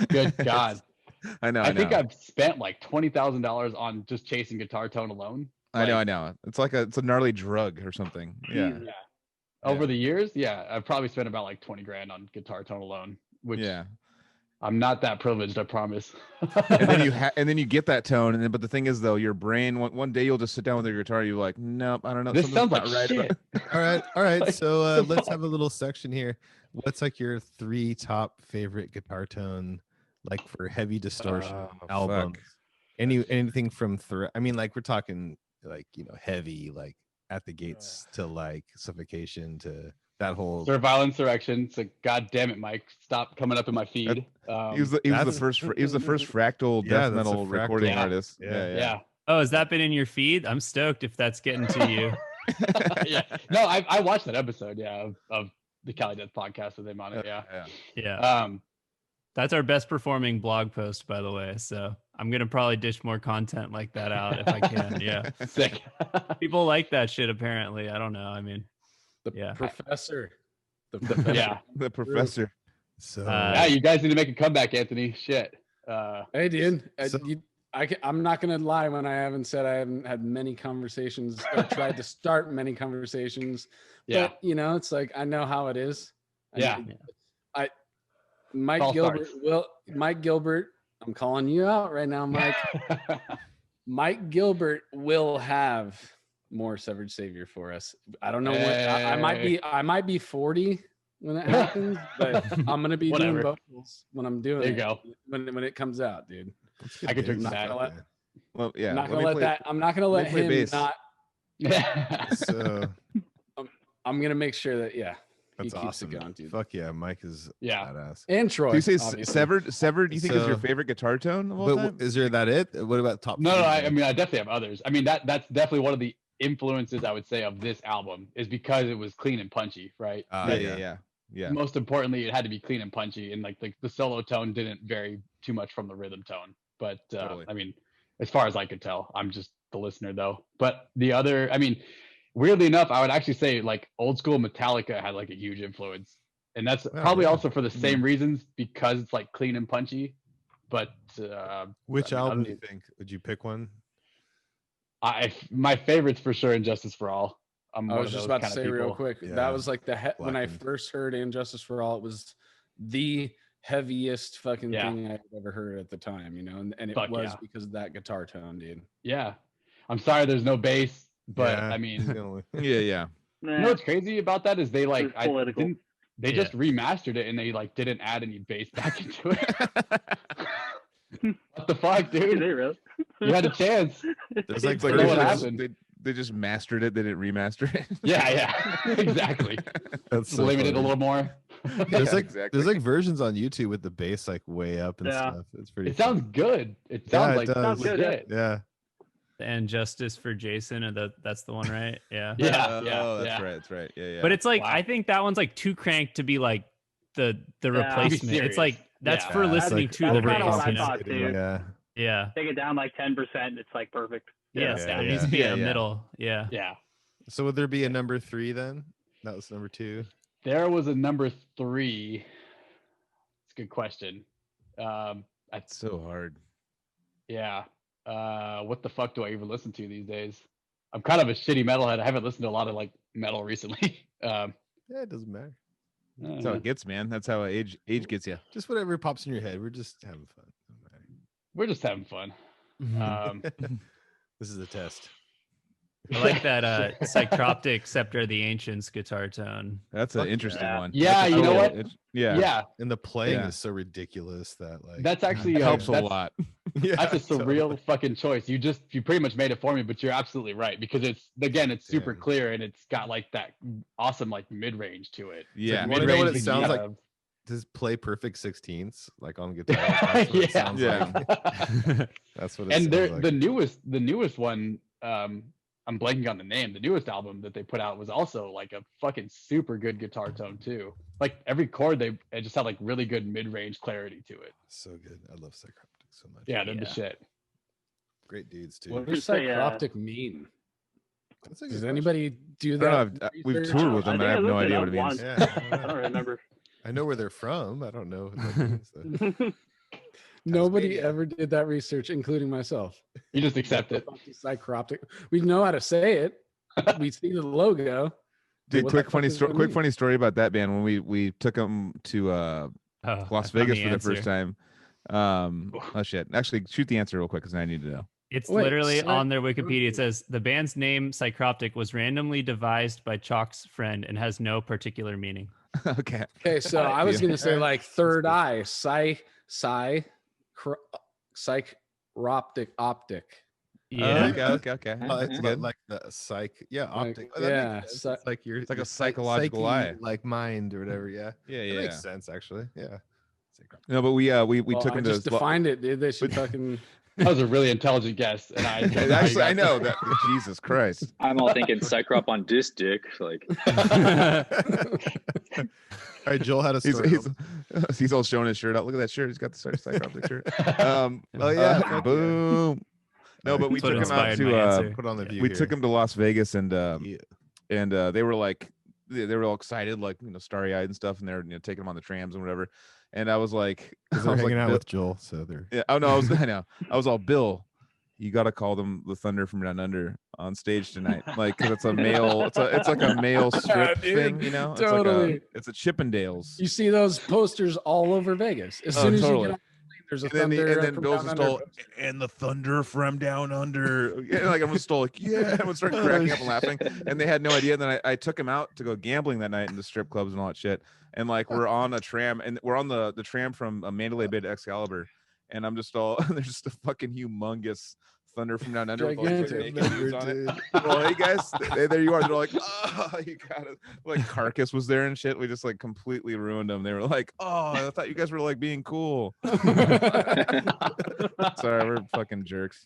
Good God. I know. I think know. I've spent like $20,000 on just chasing guitar tone alone. I know. It's like it's a gnarly drug or something. Yeah. Jesus. Over the years, yeah, I've probably spent about like 20 grand on guitar tone alone, which Yeah. I'm not that privileged, I promise. And then you get that tone, but the thing is though, your brain one day you'll just sit down with your guitar, you're like, nope, I don't know. This sounds something's like not right shit. about-" All right. Like, So the let's fuck? have a little section here. What's like your 3 top favorite guitar tone, like for heavy distortion Oh, albums? fuck. Anything from I mean, like we're talking like heavy, like At the Gates to like Suffocation to that whole. Servile Insurrection. So God damn it, Mike, stop coming up in my feed. He was the That's- first fractal Yeah, death that's a metal fractal. recording Yeah. artist. Yeah. yeah. Oh, has that been in your feed? I'm stoked if that's getting to you. Yeah. No, I watched that episode, of the Cali Death Podcast with him on it. Yeah. Yeah. That's our best performing blog post, by the way. So I'm gonna probably dish more content like that out if I can. Yeah. Sick. People like that shit apparently. I don't know. I mean, The Yeah. professor. The Yeah. The professor. So Yeah, you guys need to make a comeback, Anthony. Shit. Hey, dude. So- I'm not gonna lie when I haven't said I haven't had many conversations or tried to start many conversations. Yeah. But it's like I know how it is. Yeah. Mike All Gilbert starts. Mike Gilbert, I'm calling you out right now, Mike. Mike Gilbert will have more Severed Savior for us. I don't know what I might be 40 when that happens, but I'm gonna be doing vocals when I'm doing There you it. go. When it comes out, dude. I could drink I'm that. Well, yeah. I'm not gonna let that. I'm not gonna let play him bass. not. So I'm gonna make sure that that's he keeps awesome. it going, dude. Fuck yeah, Mike is badass. And Troy. Do you say obviously. severed? Do you think is your So- favorite guitar tone of all time? But is there that it? What about top? No, three I then? mean, I definitely have others. I mean, that's definitely one of the influences I would say of this album is because it was clean and punchy, right? Yeah. Most importantly, it had to be clean and punchy, and like the solo tone didn't vary too much from the rhythm tone. But Totally. I mean, as far as I could tell, I'm just the listener though. But the other, I mean, weirdly enough, I would actually say like old school Metallica had like a huge influence, and that's probably yeah. also for the same reasons because it's like clean and punchy. But Which I mean, album other- do you think? Would you pick one? my favorites for sure, Injustice for All. I'm I one was of just those about to kind say of real people. quick. Yeah. That was like when I Blackened. first heard Injustice for All, it was the heaviest fucking Yeah. thing I'd ever heard at the time, and it Fuck was yeah. because of that guitar tone, dude. Yeah, I'm sorry, there's no bass, but Yeah. I mean, The only- Yeah. you know what's crazy about that is they like It's political. they just remastered it and they like didn't add any bass back into it. What the fuck, Did dude? they really? You had a chance. There's like It's like I know they what just- happened. They just mastered it. They didn't remaster it. Yeah, exactly. that's so Limited a funny. little more. There's like exactly. there's like versions on YouTube with the bass like way up and Yeah. stuff. It's pretty. It sounds good. It sounds it like does. legit. Yeah. And Justice for Jason, and that's the one, right? Yeah. Yeah, Oh, that's yeah. right. That's right. Yeah. But it's like Wow. I think that one's like too cranked to be like the Yeah. replacement. serious. It's like that's Yeah. for It's listening like to the That's kinda what bass. I You know? thought, dude. Yeah. Yeah. Take it down like 10%. It's like perfect. Yes, Yeah. there needs to be Yeah, a yeah. middle. Yeah. Yeah. So would there be a number 3 then? That was number 2. There was a number 3. It's a good question. That's so hard. Yeah. What the fuck do I even listen to these days? I'm kind of a shitty metalhead. I haven't listened to a lot of like metal recently. Yeah, it doesn't matter. That's how it gets, man. That's how age gets you. Just whatever pops in your head. We're just having fun. Doesn't matter. We're just having fun. Um, This is a test. I like that Psychroptic Scepter of the Ancients guitar tone. That's an Fuck interesting yeah. one. Yeah, That's a you know cool- what? it's- Yeah. yeah, And the playing Yeah. is so ridiculous that like that's actually It helps a that's- lot. yeah, That's a totally. surreal fucking choice. You pretty much made it for me, but you're absolutely right because it's super Yeah. clear and it's got like that awesome like mid range to it. Yeah. You wanna know what it Mid-range sounds you like? have- Just play perfect 16ths like on guitar. That's what it Yeah. sounds Yeah. like. That's what it And sounds they're like. the newest one. I'm blanking on the name. The newest album that they put out was also like a fucking super good guitar tone too. Like every chord it just had like really good mid range clarity to it. So good. I love Psychroptic so much. Yeah, they're the Yeah. shit. Great dudes too. What does Just say, Psychroptic mean? That's a good Does question. anybody do I that? don't know. We've research? toured with them. I and I have think I no looked idea it what it up means. Yeah, I don't remember. I know where they're from. I don't know what that means. though. Nobody Tasmania. ever did that research, including myself. You just accept it. Psychroptic. We know how to say it. We see the logo. Dude, What the quick fuck funny does story. that Quick mean? funny story about that band when we took them to Oh, I Las found Vegas for the answer. first time. Oh shit! Actually, shoot the answer real quick because I need to know. It's Wait, literally Psy- on their Wikipedia. It says the band's name Psychroptic was randomly devised by Chalk's friend and has no particular meaning. Okay. Okay, so I was Yeah. gonna say like third eye, psychroptic optic. Yeah. Okay. Oh, it's That's like, good. like the psych. Yeah, Like, optic. Oh, that yeah, makes sense. psy- It's like your It's like a your psychological psyche, eye. like mind or whatever. Yeah, Yeah, that yeah. makes sense actually. Yeah. No, but we Well, took I them just to. defined it, dude. They should fucking. That was a really intelligent guess, and I don't know how you Actually, I got know that. that. Jesus Christ. I'm all thinking Cycrop on disc dick. Like, All right, Joel had a story. He's all showing his shirt out. Look at that shirt. He's got the Psychroptic shirt. Oh yeah, fuck yeah. boom. No, but we That's what took him out inspired my to. answer. Put on the view. We here. took him to Las Vegas, and Yeah. they were like, they were all excited, like, starry eyed and stuff, and they're taking them on the trams and whatever. And I was like, I was hanging out with Joel, so they're I know I was all, Bill, you got to call them the Thunder from Down Under on stage tonight, like, because it's a male, it's like a male strip thing, Totally. It's a Chippendales. You see those posters all over Vegas. As soon as you get on, there's a Thunder. And then Bill's just all, and the Thunder from Down Under. Yeah, like, everyone's still like, yeah, everyone started cracking up and laughing, and they had no idea. And then I took him out to go gambling that night in the strip clubs and all that shit. And like, we're on a tram, and we're on the tram from Mandalay Bay to Excalibur, and I'm just all, there's just a fucking humongous Thunder from Down Under with all these naked dudes on it. Well, hey guys, there you are. They're like, oh, you got it. Like, Carcass was there and shit. We just like completely ruined them. They were like, oh, I thought you guys were like being cool. Sorry, we're fucking jerks.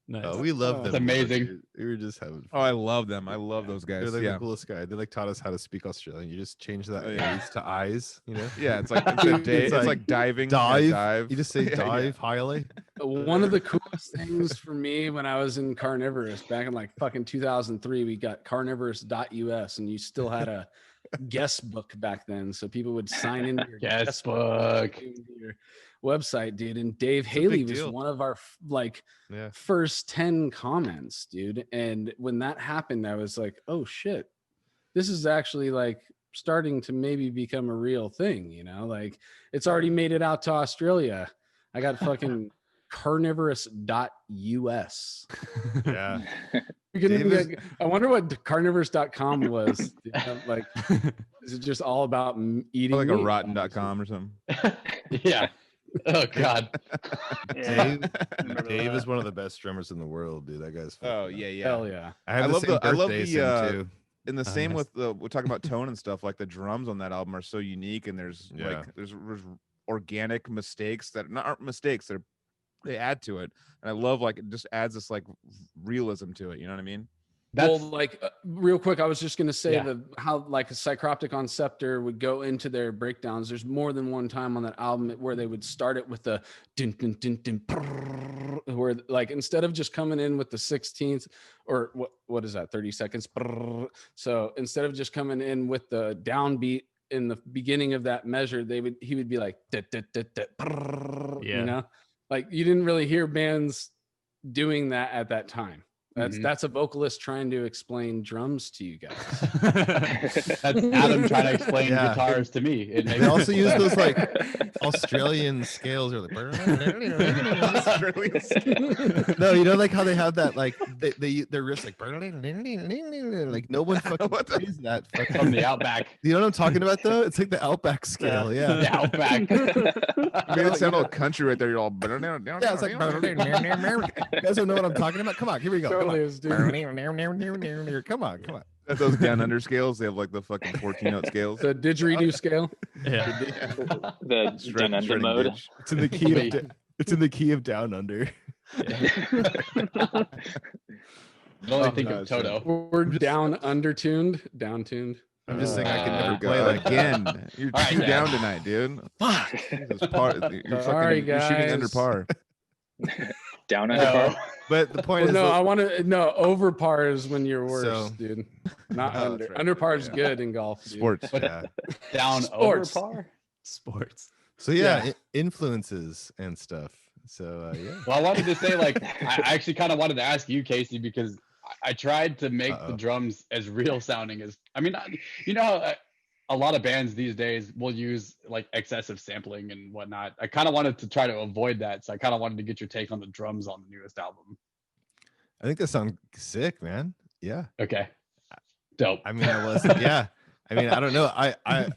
Nice. Oh, we love them. It's amazing. We were just having fun. Oh, I love them. I love those guys. They're like Yeah. the coolest guy. They like taught us how to speak Australian. You just change that yeah. A's to eyes, Yeah, it's like it's like diving. Dive. You just say Yeah, dive, highly. One of the coolest things for me when I was in Carnivorous back in like fucking 2003, we got carnivorous.us, and you still had a guest book back then, so people would sign into your Guest book. your website, dude. And Dave Haley was deal. one of our first 10 comments, dude. And when that happened, I was like, oh shit, this is actually like starting to maybe become a real thing, like it's already made it out to Australia. I got fucking carnivorous.us. Yeah. I wonder what carnivorous.com was. Like, is it just all about eating? Like a meat? rotten.com or something. Yeah. Oh God. Yeah. Dave is one of the best drummers in the world, dude. That guy's Oh fucking- yeah, yeah. Hell yeah. I have I the love same the- I love birthday the, as him, too. And the same nice. with we're talking about tone and stuff. Like, the drums on that album are so unique, and there's there's organic mistakes that aren't mistakes. They add to it, and I love, like, it just adds this like realism to it. You know what I mean? Well, like real quick, I was just gonna say Yeah. how like a Psychroptic on Scepter would go into their breakdowns. There's more than one time on that album where they would start it with the dun, dun, dun, dun, prrrr, where like instead of just coming in with the 16th or what is that 30 seconds. Prrrr. So instead of just coming in with the downbeat in the beginning of that measure, he would be like da, da, da, da, prrrr, Yeah. like you didn't really hear bands doing that at that time. That's a vocalist trying to explain drums to you guys. That's Adam trying to explain guitars to me. They also use those like Australian scales or like no, like how they have that like their wrists like no one fucking uses that from the Outback. You know what I'm talking about though? It's like the Outback scale, yeah. The Outback. I mean, it sounded all country right there. You're all yeah, it's like you guys don't know what I'm talking about. Come on, here we go. Totally is, dude. Come on. those down under scales. They have like the fucking 14-note scales. The didgeridoo scale. Yeah. The down under Shredding mode. ditch. It's in the key of it's in the key of down under. I only think of Toto. We're down undertuned, down tuned. I'm just saying I can never Go play like again. You're All right, too Dad. down tonight, dude. Fuck. Jesus, you're Sorry, you're shooting under guys. par. Down under No. par. But the point is No, I want to. No, over par is when you're worse, So- dude. Not Oh, under. that's right. Under par is good in golf. Dude. Sports. yeah. Down Sports. over par. Sports. So yeah, influences and stuff. So yeah. Well, I wanted to say, like, I actually kind of wanted to ask you, Casey, because I tried to make the drums as real sounding as. I mean, you know how a lot of bands these days will use like excessive sampling and whatnot. I kind of wanted to try to avoid that, so I kind of wanted to get your take on the drums on the newest album. I think that sounds sick, man. Yeah. Okay. Dope. I mean, I was. Yeah. I mean, I don't know. I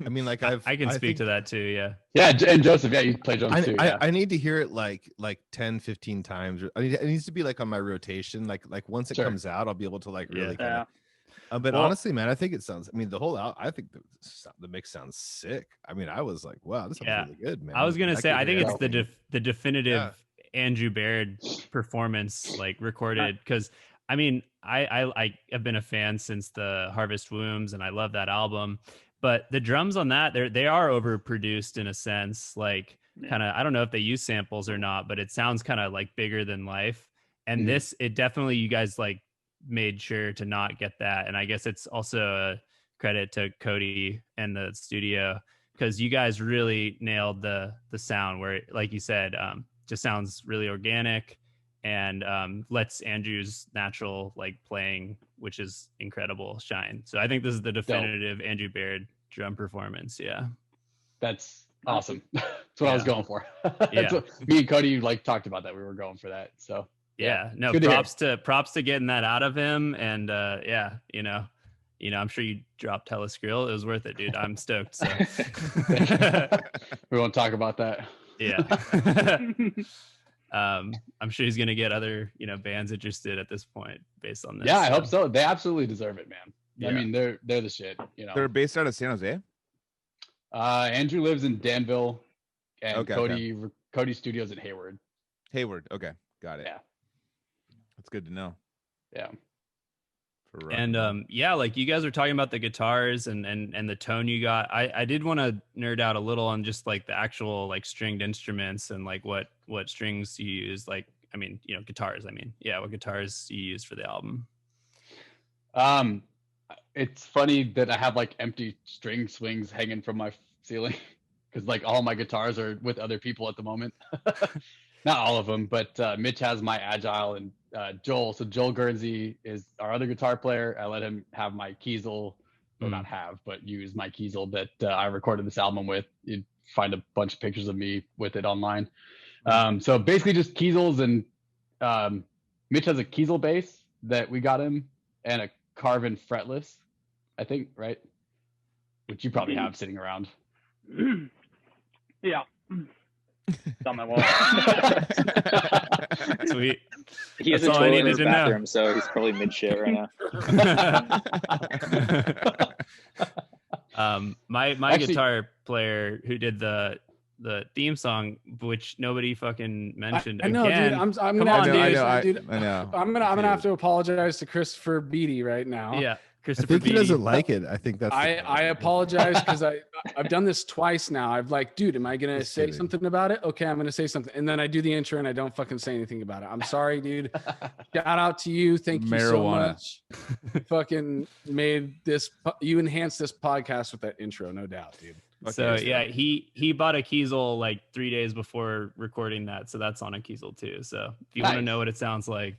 mean, like I can speak think, to that too. Yeah. Yeah, and Joseph, yeah, you play drums too. Yeah. I need to hear it like 10, 15 times. It needs to be like on my rotation. Like once it Sure. comes out, I'll be able to like really Yeah. kind of. But Well- honestly, man, I think it sounds. I mean, the whole out. I think the mix sounds sick. I mean, I was like, wow, this sounds Yeah. really good, man. I was gonna say, could I think hear it's the definitive Yeah. Andrew Baird performance, like recorded. Because I mean, I have been a fan since the Harvest Wombs, and I love that album. But the drums on that, they are overproduced in a sense. Like, kind of, I don't know if they use samples or not, but it sounds kind of like bigger than life. And this, it definitely, you guys like made sure to not get that. And I guess it's also a credit to Cody and the studio, because you guys really nailed the sound where, like you said, just sounds really organic and lets Andrew's natural like playing, which is incredible, shine. So I think this is the definitive Andrew Baird drum performance. Yeah. That's awesome. That's what I was going for. Yeah. What, me and Cody like talked about that. We were going for that. So yeah, no, props to getting that out of him. And yeah, you know, I'm sure you dropped hella Skrill. It was worth it, dude. I'm stoked. So we won't talk about that. Yeah. I'm sure he's gonna get other, bands interested at this point based on this. Yeah, I hope so. They absolutely deserve it, man. Yeah. I mean, they're the shit. They're based out of San Jose. Andrew lives in Danville, and Okay, Cody's studio's in Hayward. Hayward. Okay, got it. Yeah, that's good to know. Yeah. And yeah, like you guys were talking about the guitars and the tone you got. I did want to nerd out a little on just like the actual like stringed instruments and like what strings you use. Like, I mean, guitars. I mean, yeah, what guitars you use for the album? It's funny that I have like empty string swings hanging from my ceiling because like all my guitars are with other people at the moment. Not all of them, but Mitch has my Agile and Joel. So Joel Guernsey is our other guitar player. I let him have my Kiesel, or not have, but use my Kiesel that I recorded this album with. You'd find a bunch of pictures of me with it online. So basically just Kiesels, and Mitch has a Kiesel bass that we got him and a Carvin fretless, I think, right? Which you probably have sitting around. Yeah. It's on my wall. Sweet. He has That's a all I toilet in needed his to know. bathroom, so he's probably mid shit right now. My Actually, guitar player who did the theme song, which nobody fucking mentioned. I know, again. dude. I'm Come gonna on, dude. I know. I'm gonna have to apologize to Christopher Beatty right now. Yeah, I Christopher think he Beatty. doesn't like it. I think that's. I apologize because I've done this twice now. I've like, dude, am I gonna Just say kidding. something about it? Okay, I'm gonna say something, and then I do the intro and I don't fucking say anything about it. I'm sorry, dude. Shout out to you. Thank you so Marijuana. much. Fucking you enhanced this podcast with that intro, no doubt, dude. So yeah, he bought a Kiesel like 3 days before recording that, so that's on a Kiesel too. So if you want to know what it sounds like,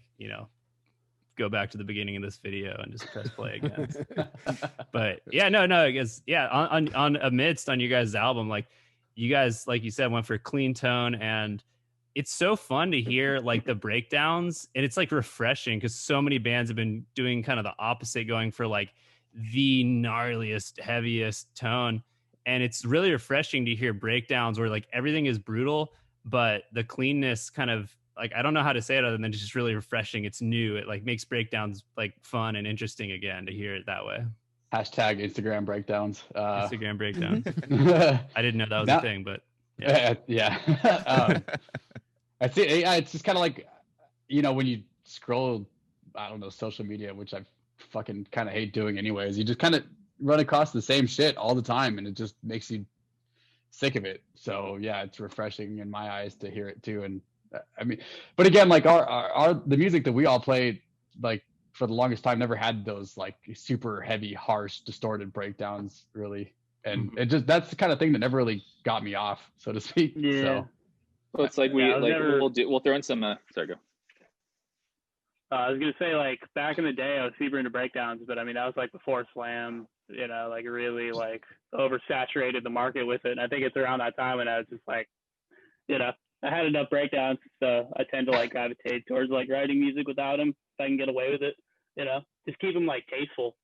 go back to the beginning of this video and just press play again. But yeah, no, I guess on Amidst, on you guys' album, like you guys, like you said, went for clean tone, and it's so fun to hear like the breakdowns, and it's like refreshing because so many bands have been doing kind of the opposite, going for like the gnarliest, heaviest tone. And it's really refreshing to hear breakdowns where like everything is brutal, but the cleanness kind of like, I don't know how to say it other than it's just really refreshing. It's new. It like makes breakdowns like fun and interesting again to hear it that way. Hashtag Instagram breakdowns. Instagram breakdown. I didn't know that was a thing, but yeah. I see. Yeah, it's just kind of like, when you scroll, I don't know, social media, which I fucking kind of hate doing anyways. You just kind of run across the same shit all the time, and it just makes you sick of it. So yeah, it's refreshing in my eyes to hear it too. And I mean, but again, like our the music that we all played, like for the longest time, never had those like super heavy, harsh, distorted breakdowns really. And it just, that's the kind of thing that never really got me off, so to speak. Yeah. So Well, it's like we'll throw in some. Sorry, go. I was gonna say, like, back in the day, I was super into breakdowns, but I mean that was like before Slam, like really like oversaturated the market with it. And I think it's around that time when I was just like, I had enough breakdowns, so I tend to like gravitate towards like writing music without them if I can get away with it. Just keep them like tasteful.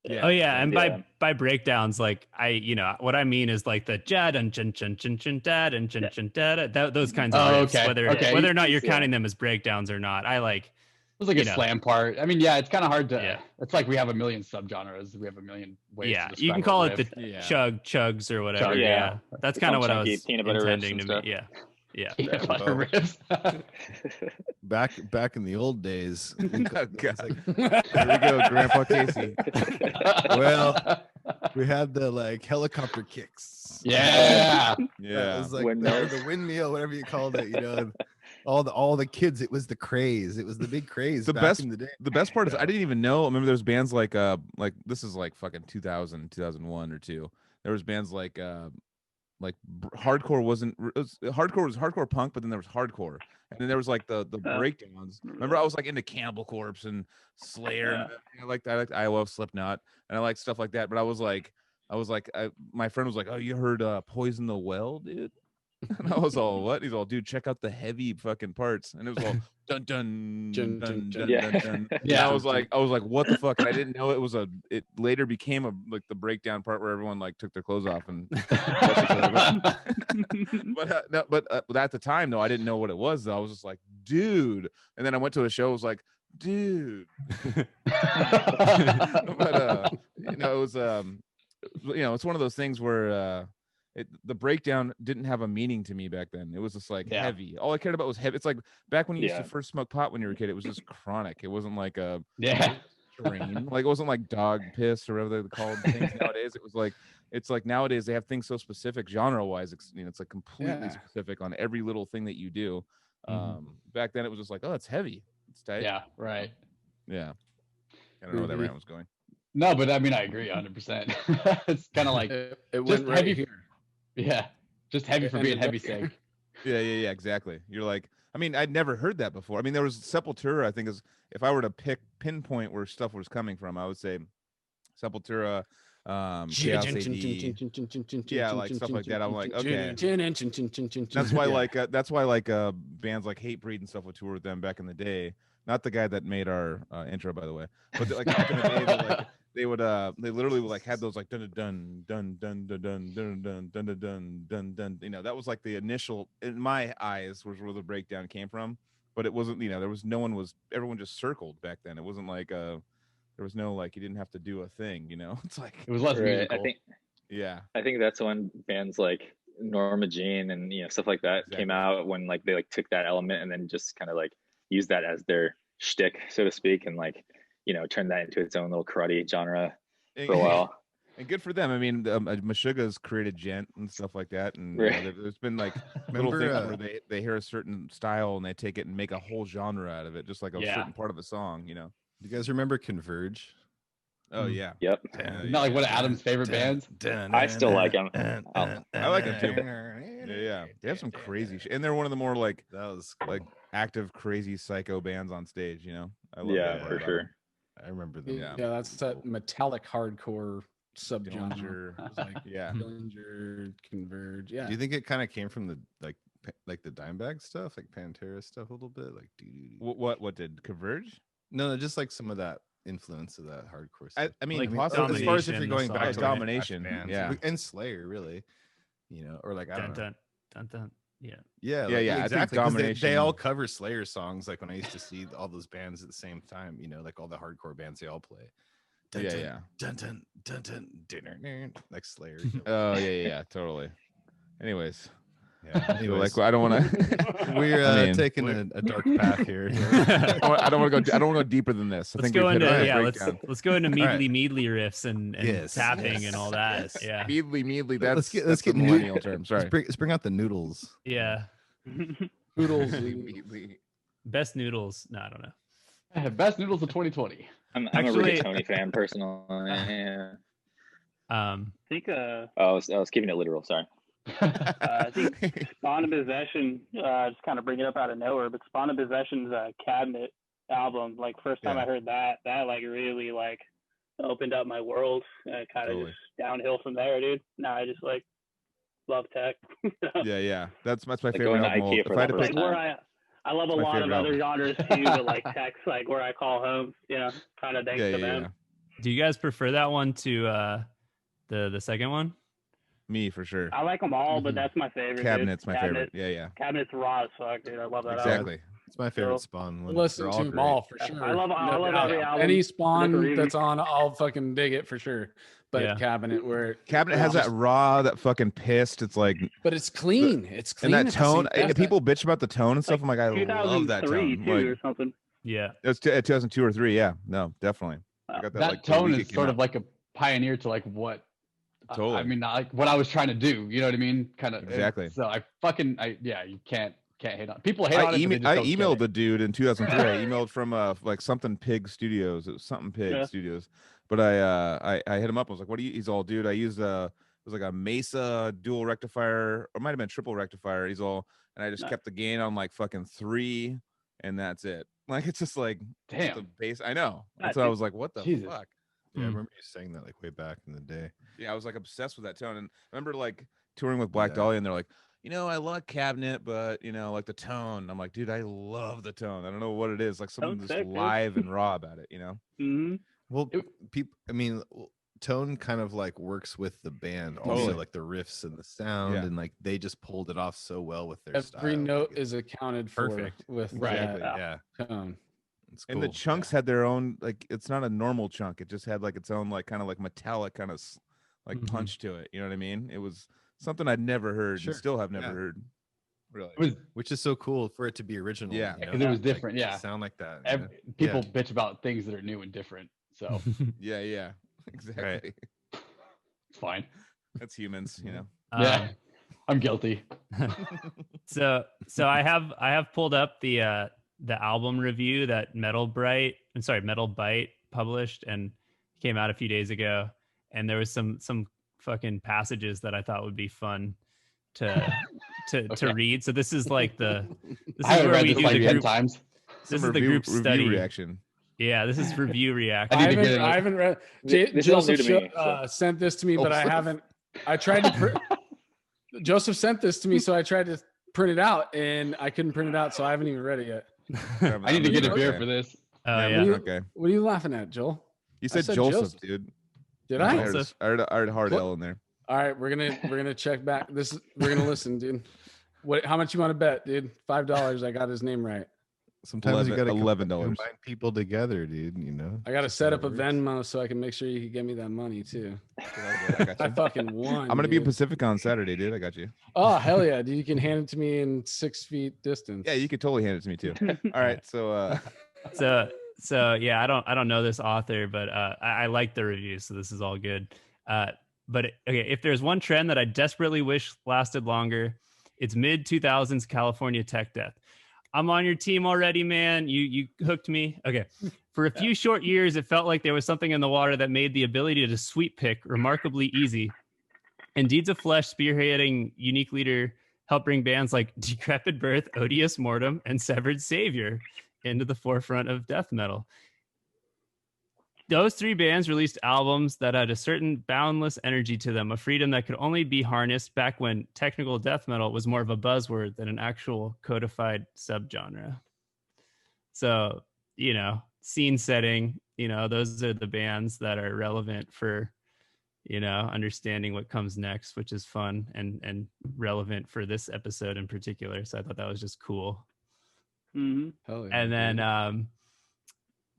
Yeah. Oh yeah, and by breakdowns, like what I mean is like the jad and chin chin chin chin dad and chin chin dad, those kinds of riffs, whether or not you're counting them as breakdowns or not. I like. It was like a slam part. I mean, yeah, it's kind of hard to. Yeah. It's like we have a million subgenres. We have a million ways. Yeah, to you can call it the chugs or whatever. Yeah, that's kind of what I was peanut butter intending to be. Yeah. Peanut butter riffs. Back in the old days. Oh, God. Here we go, Grandpa Casey. Well, we had the like helicopter kicks. Yeah. It was like the windmill, whatever you called it, and all the kids. It was the craze. It was the big craze. The back best in the day. The best part is I didn't even know. I remember there's bands like this is like fucking 2000, 2001 or 2. There was bands like hardcore hardcore was hardcore punk, but then there was hardcore, and then there was like the breakdowns. Remember, I was like into Cannibal Corpse and Slayer. And I love Slipknot, and I like stuff like that. But I was like, my friend was like, "Oh, you heard Poison the Well, dude?" And I was all, "What?" He's all, "Dude, check out the heavy fucking parts." And it was all dun dun dun dun dun dun. Yeah, I was like, "What the fuck?" And I didn't know it later became like the breakdown part where everyone like took their clothes off and. but at the time though, I didn't know what it was. Though I was just like, "Dude," and then I went to a show. I was like, "Dude," but it was it's one of those things where. The breakdown didn't have a meaning to me back then. It was just like heavy. All I cared about was heavy. It's like back when you used to first smoke pot when you were a kid. It was just chronic. It wasn't like a strain. Like it wasn't like dog piss or whatever they called things nowadays. It was like nowadays they have things so specific genre wise. It's like completely specific on every little thing that you do. Back then it was just like, oh, it's heavy. It's tight. Yeah, right. Yeah. I don't know where that rant was going. No, but I mean I agree 100%. It's kind of like it went right here. Yeah, just heavy for being heavy sake. Yeah, exactly. You're like, I mean, I'd never heard that before. I mean, there was Sepultura, I think, is if I were to pinpoint where stuff was coming from, I would say Sepultura, Chaos AD, yeah, like stuff like that. I'm like, okay. That's why bands like Hatebreed and stuff would tour with them back in the day. Not the guy that made our intro, by the way, but like back in the day, they literally like had those like dun dun dun dun dun dun dun dun dun dun dun dun. That was like the initial, in my eyes, was where the breakdown came from. But it wasn't, there was everyone just circled back then. It wasn't like there was no like you didn't have to do a thing. It's like it was less musical. I think that's when bands like Norma Jean and stuff like that came out, when like they like took that element and then just kind of like used that as their shtick, so to speak, and like turn that into its own little karate genre for a while. And good for them. I mean, Meshuggah's created Gent and stuff like that, and there's been like little things where they hear a certain style and they take it and make a whole genre out of it, just like a certain part of a song. You guys remember Converge? Oh yeah. Yep. Not like one of Adam's favorite bands. I still like them. I like them too. Yeah. They have some crazy shit, and they're one of the more like active, crazy, psycho bands on stage. I love that for sure. I remember them. Yeah, that's that metallic hardcore subgenre. Dillinger, Converge. Yeah. Do you think it kind of came from the like the Dimebag stuff, like Pantera stuff, a little bit? Like, what did Converge? No, just like some of that influence of that hardcore stuff. I mean, like possibly, as far as if you're going back to Domination, and Slayer, really, or like I don't know. Dun. Yeah, exactly. I think Domination. They all cover Slayer songs. Like when I used to see all those bands at the same time, like all the hardcore bands, they all play. Dun, like Slayer. Oh yeah, totally. Anyways. Anyways. I don't want to. We're taking a dark path here. I don't want to go. I don't want to go deeper than this. Let's go into let's go into meadly riffs and tapping and all that. Yeah, meadly. Let's get millennial term. Sorry. Let's bring out the noodles. Yeah, noodles. Best noodles. No, I don't know. Best noodles of 2020. I'm actually a Rigatoni fan personally. I think. I was keeping it literal. Sorry. I think Spawn of Possession, just kind of bring it up out of nowhere, but Spawn of Possession's Cabinet album, like first time I heard that like really like opened up my world, kind of just downhill from there, dude. Now I just like love tech. Yeah, that's my favorite album. I love a lot of other genres too, but like tech's like where I call home, kind of thanks to them. Yeah. Do you guys prefer that one to the second one? Me for sure. I like them all, but that's my favorite. Cabinet's my favorite. Yeah. Cabinet's raw as fuck, dude. I love that. Exactly. Album. It's my favorite Spawn one. Listen to them all for sure. I love every album. Any Spawn that's on, I'll fucking dig it for sure. But Cabinet has that raw, that fucking pissed. It's like, but it's clean. It's clean. And that tone. People bitch about the tone and stuff. I'm like, I love that tone. Or something. Yeah. It's 2002 or 3. Yeah. No, definitely. I got that tone is sort of like a pioneer to like what. Totally. I mean, not like what I was trying to do. You know what I mean? Kind of. Exactly. So you can't can't hate on. People hate on it. I emailed the dude in 2003. I emailed from like something Pig Studios. It was something Pig Studios. But I hit him up. I was like, "What do you?" He's all, "Dude, I used it was like a Mesa dual rectifier, or it might have been triple rectifier." He's all, and I just kept the gain on like fucking 3, and that's it. Like it's just like damn the bass. I know. That's why I was like, "What the fuck?" Yeah, I remember you saying that like way back in the day. Yeah, I was like obsessed with that tone, and I remember like touring with Black Dahlia, and they're like, I like Cabinet, but like the tone. I'm like, dude, I love the tone. I don't know what it is, like something just live and raw about it, Mm-hmm. Well, people, I mean, tone kind of like works with the band also, like the riffs and the sound, and like they just pulled it off so well with their style. Every note is accounted for with that tone. It's cool. And the chunks had their own, like, it's not a normal chunk. It just had like its own, like, kind of like metallic kind of like punch to it. You know what I mean? It was something I'd never heard and still have never heard. Really, which is so cool for it to be original. Yeah, because it was different. Like, sound like that. People bitch about things that are new and different. So yeah, exactly. Right. It's fine. That's humans, Yeah, I'm guilty. So I have pulled up the album review that Metal Bite published and came out a few days ago, and there was some fucking passages that I thought would be fun to read. So this is like where we do the 10 group times. This is the group study reaction. Yeah, this is review reaction. I haven't read. Joseph sent this to me, but I haven't. I tried to. Joseph sent this to me, so I tried to print it out, and I couldn't print it out, so I haven't even read it yet. I need to get a beer for this. Okay. What are you laughing at, Joel? You said Joseph, dude. Did I? I heard hard L in there. All right, we're gonna check back. We're gonna listen, dude. How much you want to bet, dude? $5. I got his name right. Sometimes you gotta $11 combine people together, dude. I gotta set up a Venmo so I can make sure you can get me that money too. I fucking won. I'm gonna be in Pacific on Saturday, dude. I got you. Oh hell yeah, dude! You can hand it to me in 6 feet distance. Yeah, you could totally hand it to me too. All right, so yeah, I don't know this author, but I like the reviews, so this is all good. But okay, if there's one trend that I desperately wish lasted longer, it's mid 2000s California tech death. I'm on your team already, man. You hooked me. Okay. For a few short years, it felt like there was something in the water that made the ability to sweep pick remarkably easy. And Deeds of Flesh spearheading unique leader helped bring bands like Decrepit Birth, Odious Mortem, and Severed Savior into the forefront of death metal. Those three bands released albums that had a certain boundless energy to them, a freedom that could only be harnessed back when technical death metal was more of a buzzword than an actual codified subgenre. So, scene setting, those are the bands that are relevant for, understanding what comes next, which is fun and relevant for this episode in particular. So I thought that was just cool. Mm-hmm. Yeah, and then,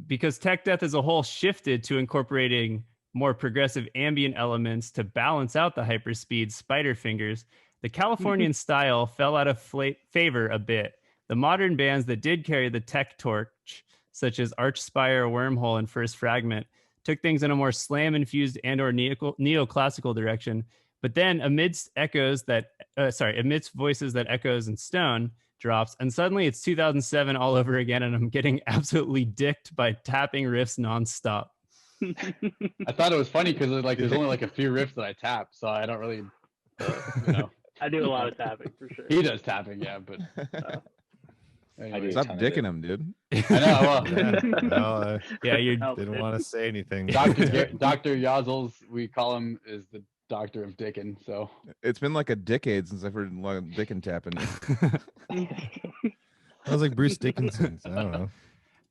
because tech death as a whole shifted to incorporating more progressive ambient elements to balance out the hyperspeed spider fingers, the Californian style fell out of favor a bit. The modern bands that did carry the tech torch, such as Archspire, Wormhole, and First Fragment, took things in a more slam-infused and/or neoclassical direction. But then, amidst voices that echoes and stone, drops, and suddenly it's 2007 all over again, and I'm getting absolutely dicked by tapping riffs nonstop. I thought it was funny because there's only like a few riffs that I tap, so I don't really, I do a lot of tapping for sure. He does tapping, yeah, but anyway. Stop dicking him, dude. I know. You didn't want to say anything. Dr. Yoesle, we call him, is the doctor of dicking. So it's been like a decade since I've heard a lot of dicking tapping. I was like Bruce Dickinson. So I don't know.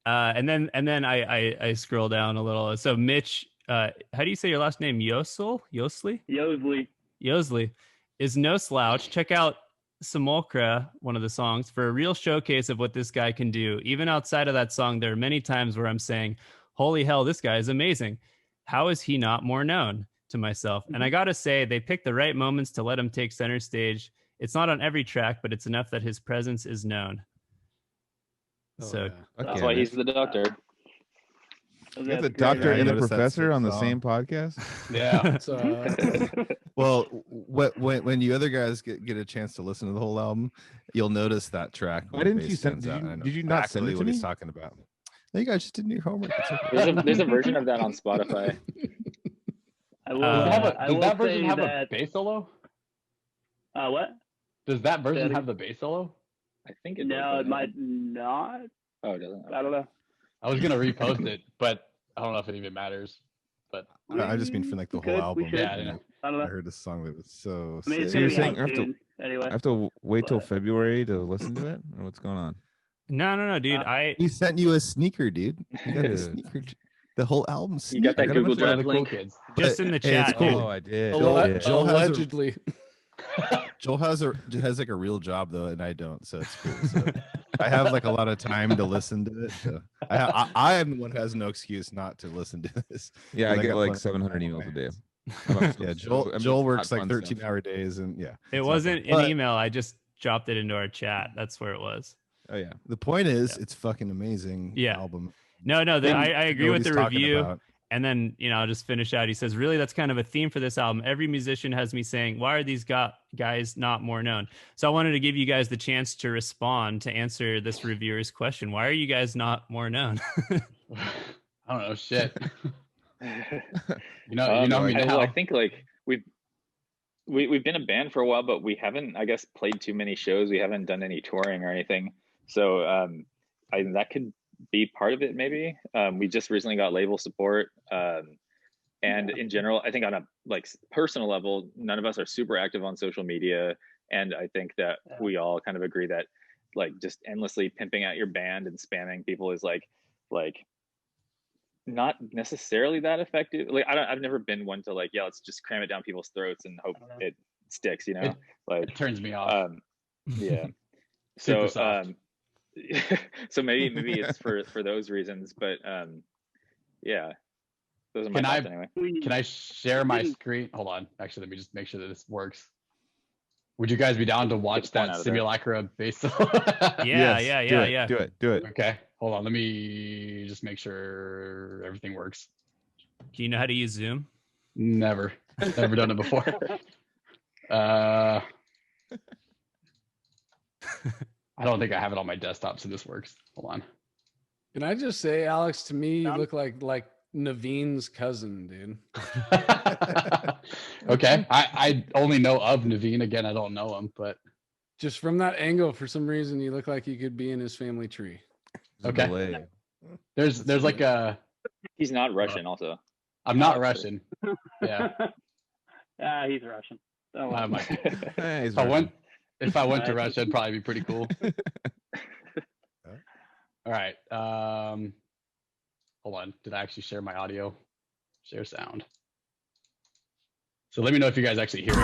And then I scroll down a little. So Mitch, how do you say your last name? Yoesle is no slouch. Check out Simulacra, one of the songs, for a real showcase of what this guy can do. Even outside of that song, there are many times where I'm saying, holy hell, this guy is amazing. How is he not more known? To myself. And I gotta say, they picked the right moments to let him take center stage. It's not on every track, but it's enough that his presence is known. That's why he's the doctor. You have the doctor and the professor on the same podcast. Yeah. Well, when you other guys get a chance to listen to the whole album, you'll notice that track. Why didn't you send? Did you not send it to what me? he's talking about? No, you guys just didn't do your homework. There's a version of that on Spotify. Does that version have a bass solo? What? Does that version have the bass solo? I think it does. No, it might not. Oh, it doesn't. I don't know. I was gonna repost it, but I don't know if it even matters. But I just mean for like the whole album. Yeah, I don't know. I heard a song that was so. I mean, it's So you're gonna be saying anyway. I have to wait till February to listen to it, or what's going on? No, dude. He sent you a sneaker, dude. You got the sneaker. The whole album. You got that Google Drive link? Just in the chat. It's cool. Oh, I did. Joel Allegedly. Joel has like a real job though, and I don't, so it's cool. So I have like a lot of time to listen to it. So I am the one who has no excuse not to listen to this. Yeah, I get like 700 emails a day. Yeah, Joel works like 13-hour days, and yeah. It wasn't an email. I just dropped it into our chat. That's where it was. Oh yeah. The point is, it's fucking amazing album. No, I agree with the review. About. And then, I'll just finish out. He says, really, that's kind of a theme for this album. Every musician has me saying, why are these guys not more known? So I wanted to give you guys the chance to respond, to answer this reviewer's question. Why are you guys not more known? I don't know, shit. you know me now. Well, I think like we've been a band for a while, but we haven't, I guess, played too many shows. We haven't done any touring or anything. So that could be part of it, maybe. We just recently got label support, and in general, I think on a like personal level, none of us are super active on social media, and I think that we all kind of agree that like just endlessly pimping out your band and spamming people is like not necessarily that effective. Like I've never been one to like, let's just cram it down people's throats and hope it sticks, it turns me off. Yeah. So so maybe it's for those reasons, but yeah, those are my thoughts anyway. Can I share my screen? Hold on, actually, let me just make sure that this works. Would you guys be down to watch that Simulacra bass? Yeah. Do it. Okay, hold on, let me just make sure everything works. Do you know how to use Zoom? Never done it before. I don't think I have it on my desktop, so this works. Hold on. Can I just say, Alex, to me, you look like Naveen's cousin, dude. Okay. I only know of Naveen. Again, I don't know him, but just from that angle, for some reason, you look like you could be in his family tree. Okay. There's like a. He's not Russian, also. I'm not Russian. Yeah. He's Russian. If I went to Russia, it'd probably be pretty cool. All right. Hold on. Did I actually share my audio? Share sound. So let me know if you guys actually hear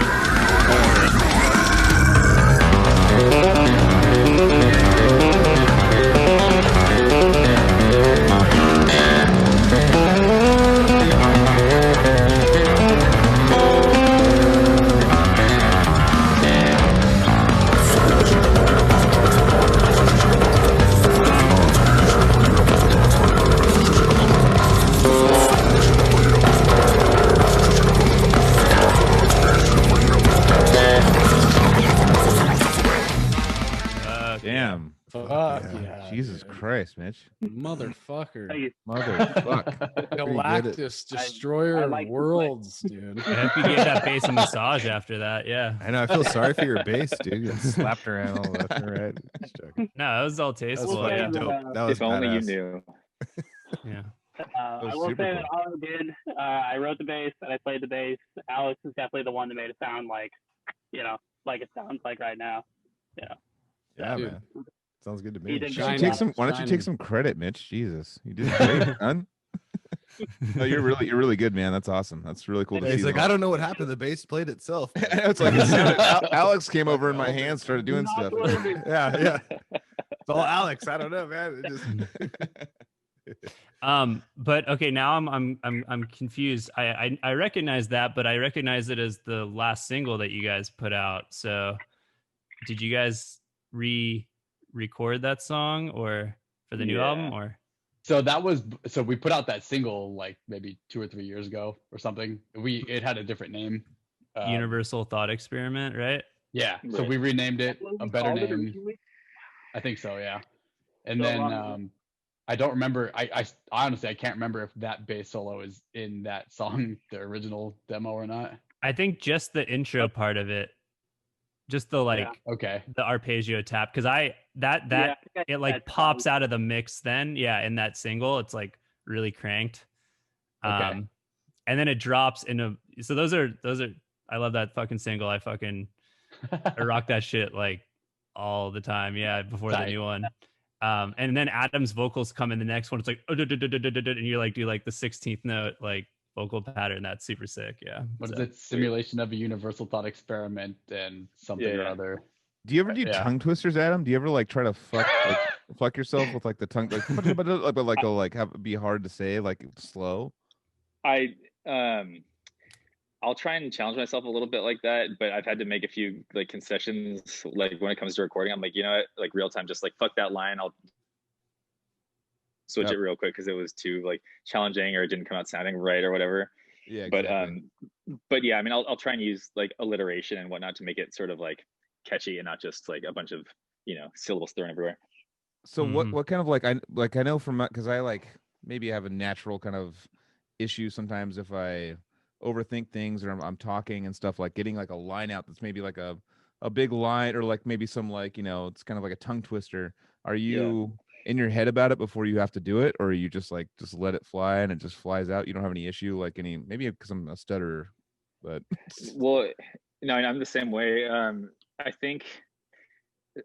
Damn. Fuck yeah. Jesus Christ, Mitch. Motherfucker. Motherfuck. Galactus, destroyer of worlds, dude. I hope you get that bass a massage after that. Yeah. I know. I feel sorry for your bass, dude. Getting slapped around all left and right. No, that was all tasteful. That was dope. That was if only you badass. knew. Yeah. I will say that all I did, I wrote the bass and I played the bass. Alex is definitely the one that made it sound like, like it sounds like right now. Yeah, Dude. man. Sounds good to He me. did Why don't you take some credit, Mitch? Jesus, you did great, man. No, you're really good, man. That's awesome. That's really cool to see. He's like, I don't know what happened. The bass played itself. It's like Alex came over in my hands, started doing stuff. Yeah. It's all Alex. I don't know, man. It just... But okay, now I'm confused. I recognize that, but I recognize it as the last single that you guys put out. So did you guys record that song or for the new album or? So we put out that single like maybe 2 or 3 years ago or something. It had a different name. Universal Thought Experiment, right? Yeah. So we renamed it a better name. I think so, yeah. And then I don't remember. I honestly I can't remember if that bass solo is in that song, the original demo, or not. I think just the intro part of it, just the the arpeggio tap, because it like pops out of the mix. Then in that single, it's like really cranked. And then it drops into. So those are. I love that fucking single. I rock that shit like all the time. Yeah, before the new one. And then Adam's vocals come in the next one. It's like, and you like do like the 16th note like vocal pattern. That's super sick. Yeah. What is it? Simulation of a universal thought experiment and something or other. Do you ever do tongue twisters, Adam? Do you ever like try to fuck yourself with like the tongue, like be hard to say, like slow? I'll try and challenge myself a little bit like that, but I've had to make a few like concessions. Like when it comes to recording, I'm like, you know what, like real time, just like fuck that line. I'll switch it real quick because it was too like challenging or it didn't come out sounding right or whatever. Yeah. Exactly. But yeah, I mean, I'll try and use like alliteration and whatnot to make it sort of like catchy and not just like a bunch of, you know, syllables thrown everywhere. So what kind of I know from, because I like maybe have a natural kind of issue sometimes if I overthink things or I'm talking and stuff, like getting like a line out that's maybe like a big line or like maybe some like, you know, it's kind of like a tongue twister. Are you in your head about it before you have to do it, or are you just let it fly and it just flies out? You don't have any issue, like maybe because I'm a stutterer, but well, no, I'm the same way. I think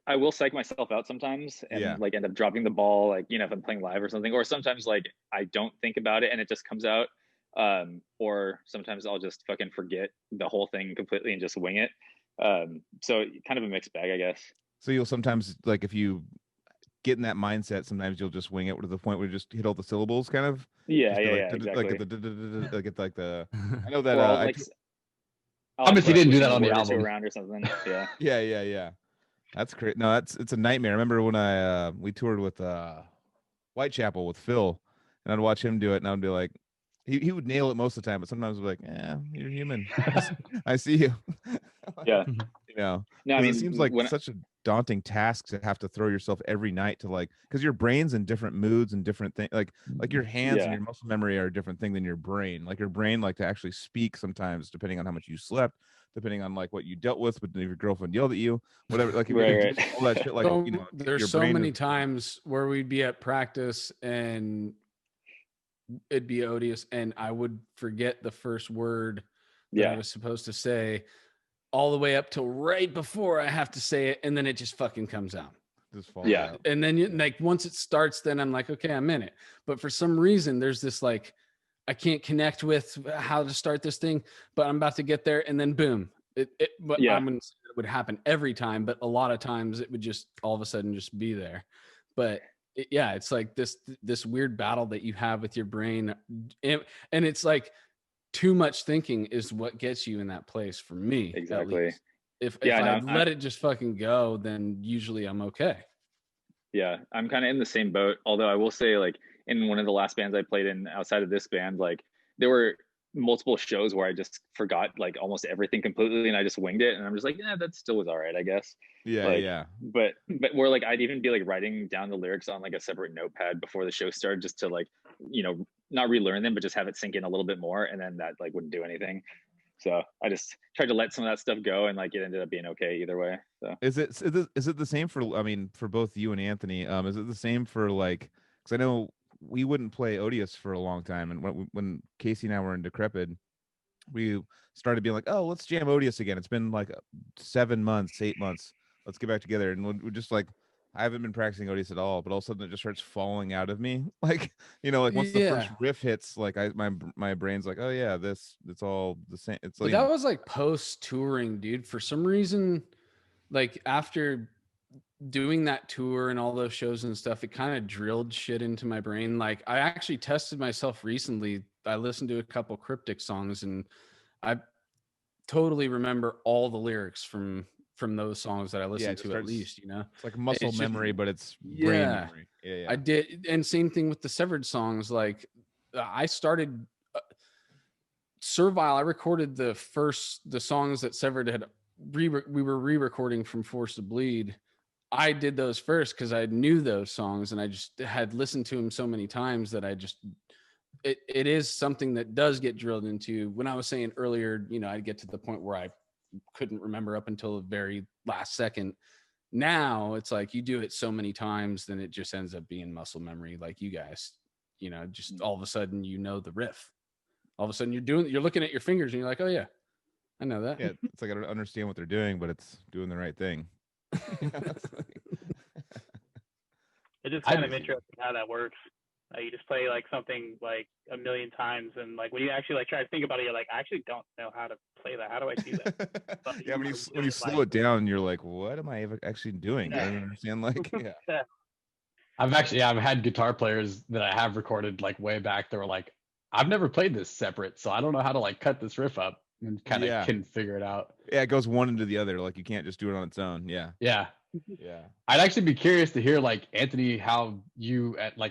I will psych myself out sometimes and like end up dropping the ball, like, you know, if I'm playing live or something, or sometimes like I don't think about it and it just comes out. Or sometimes I'll just fucking forget the whole thing completely and just wing it. So kind of a mixed bag, I guess. So you'll sometimes, like, if you get in that mindset, sometimes you'll just wing it to the point where you just hit all the syllables, kind of. Exactly. Like like the. I know that. Obviously, didn't do that on the album. Around or something. Yeah. Yeah. That's great. No, it's a nightmare. I remember when we toured with Whitechapel with Phil, and I'd watch him do it, and I'd be like. He would nail it most of the time, but sometimes I'd be like, "Yeah, you're human. I see you." Yeah, you know. No, I mean, it seems like such a daunting task to have to throw yourself every night to like, because your brain's in different moods and different things. Like your hands and your muscle memory are a different thing than your brain. Like your brain, like to actually speak sometimes, depending on how much you slept, depending on like what you dealt with, but if your girlfriend yelled at you, whatever. Like all that shit. Like so, you know, there's so many times where we'd be at practice and it'd be odious and I would forget the first word that I was supposed to say all the way up till right before I have to say it, and then it just fucking comes out. Just falls out. And then like once it starts, then I'm like, okay, I'm in it. But for some reason there's this like I can't connect with how to start this thing, but I'm about to get there, and then boom. I wouldn't say it would happen every time, but a lot of times it would just all of a sudden just be there. But it's like this weird battle that you have with your brain, and it's like too much thinking is what gets you in that place for me. Exactly. If I let it just fucking go, then usually I'm okay. Yeah, I'm kind of in the same boat. Although I will say, like in one of the last bands I played in outside of this band, like there were multiple shows where I just forgot like almost everything completely and I just winged it, and I'm just like, yeah, that still was all right, I guess. But where like I'd even be like writing down the lyrics on like a separate notepad before the show started, just to like, you know, not relearn them but just have it sink in a little bit more, and then that like wouldn't do anything. So I just tried to let some of that stuff go, and like it ended up being okay either way. So is it the same for, I mean, for both you and Anthony? Is it the same for like, because I know we wouldn't play Odious for a long time, and when Casey and I were in Decrepit, we started being like, oh, let's jam Odious again. It's been like 7 months, 8 months. Let's get back together. And we're just like, I haven't been practicing Odious at all, but all of a sudden it just starts falling out of me. Like, you know, like once the first riff hits, like my brain's like, oh yeah, it's all the same. It's like, but that was like post touring, dude. For some reason, like after doing that tour and all those shows and stuff, it kind of drilled shit into my brain. Like I actually tested myself recently. I listened to a couple Cryptic songs and I totally remember all the lyrics from from those songs that I listened to at least, you know. It's like muscle memory, but it's yeah, brain memory. Yeah, I did, and same thing with the Severed songs. Like I started Servile. I recorded the songs that Severed had we were re-recording from Force to Bleed. I did those first because I knew those songs and I just had listened to them so many times that I just it is something that does get drilled into. When I was saying earlier, you know, I'd get to the point where I couldn't remember up until the very last second. Now it's like you do it so many times, then it just ends up being muscle memory, like you guys, you know, just all of a sudden, you know, the riff. All of a sudden you're looking at your fingers and you're like, oh yeah, I know that. Yeah, it's like I don't understand what they're doing, but it's doing the right thing. It's just kind of interesting how that works. You just play like something like a million times, and like when you actually like try to think about it, you're like, I actually don't know how to play that. How do I do that? But yeah, when you slow it down, you're like, what am I actually doing? I don't understand. Like, yeah. I've had guitar players that I have recorded like way back. They were like, I've never played this separate, so I don't know how to like cut this riff up, and kind of can figure it out. Yeah, it goes one into the other. Like you can't just do it on its own. Yeah. I'd actually be curious to hear like Anthony, how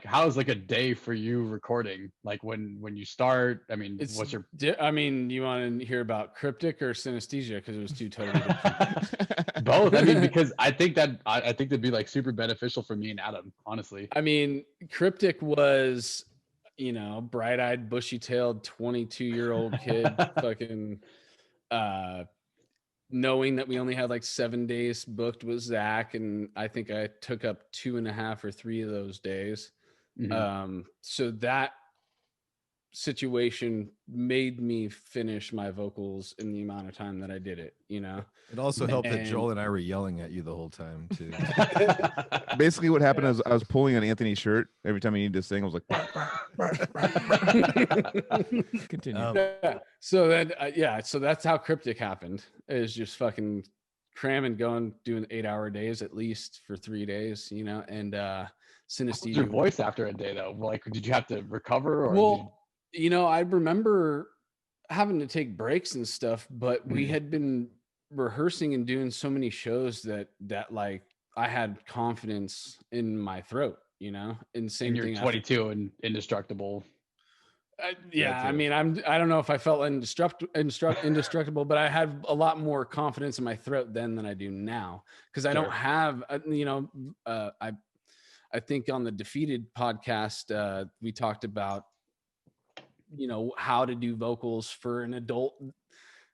how's like a day for you recording? Like when you start, I mean, what's your? I mean, you want to hear about Cryptic or Synesthesia because it was two totally different. Both. I mean, because I think that'd be like super beneficial for me and Adam, honestly. I mean, Cryptic was, you know, bright-eyed, bushy-tailed, 22-year-old kid, fucking, knowing that we only had like 7 days booked with Zach, and I think I took up 2.5 or 3 of those days. So that situation made me finish my vocals in the amount of time that I did it, you know. It also helped that Joel and I were yelling at you the whole time too. Basically what happened is I was pulling on Anthony's shirt every time he needed to sing. I was like continue. So then so that's how Cryptic happened. It was just fucking cramming, doing 8-hour days at least for 3 days, you know. And Synesthesia. Your voice after a day though, like did you have to recover? Or well, you know, I remember having to take breaks and stuff, but we had been rehearsing and doing so many shows that like I had confidence in my throat, you know. And same thing. You're 22 and indestructible. I mean, I don't know if I felt indestructible, but I had a lot more confidence in my throat then than I do now, because I don't have, you know, I think on the Defeated podcast, we talked about, you know, how to do vocals for an adult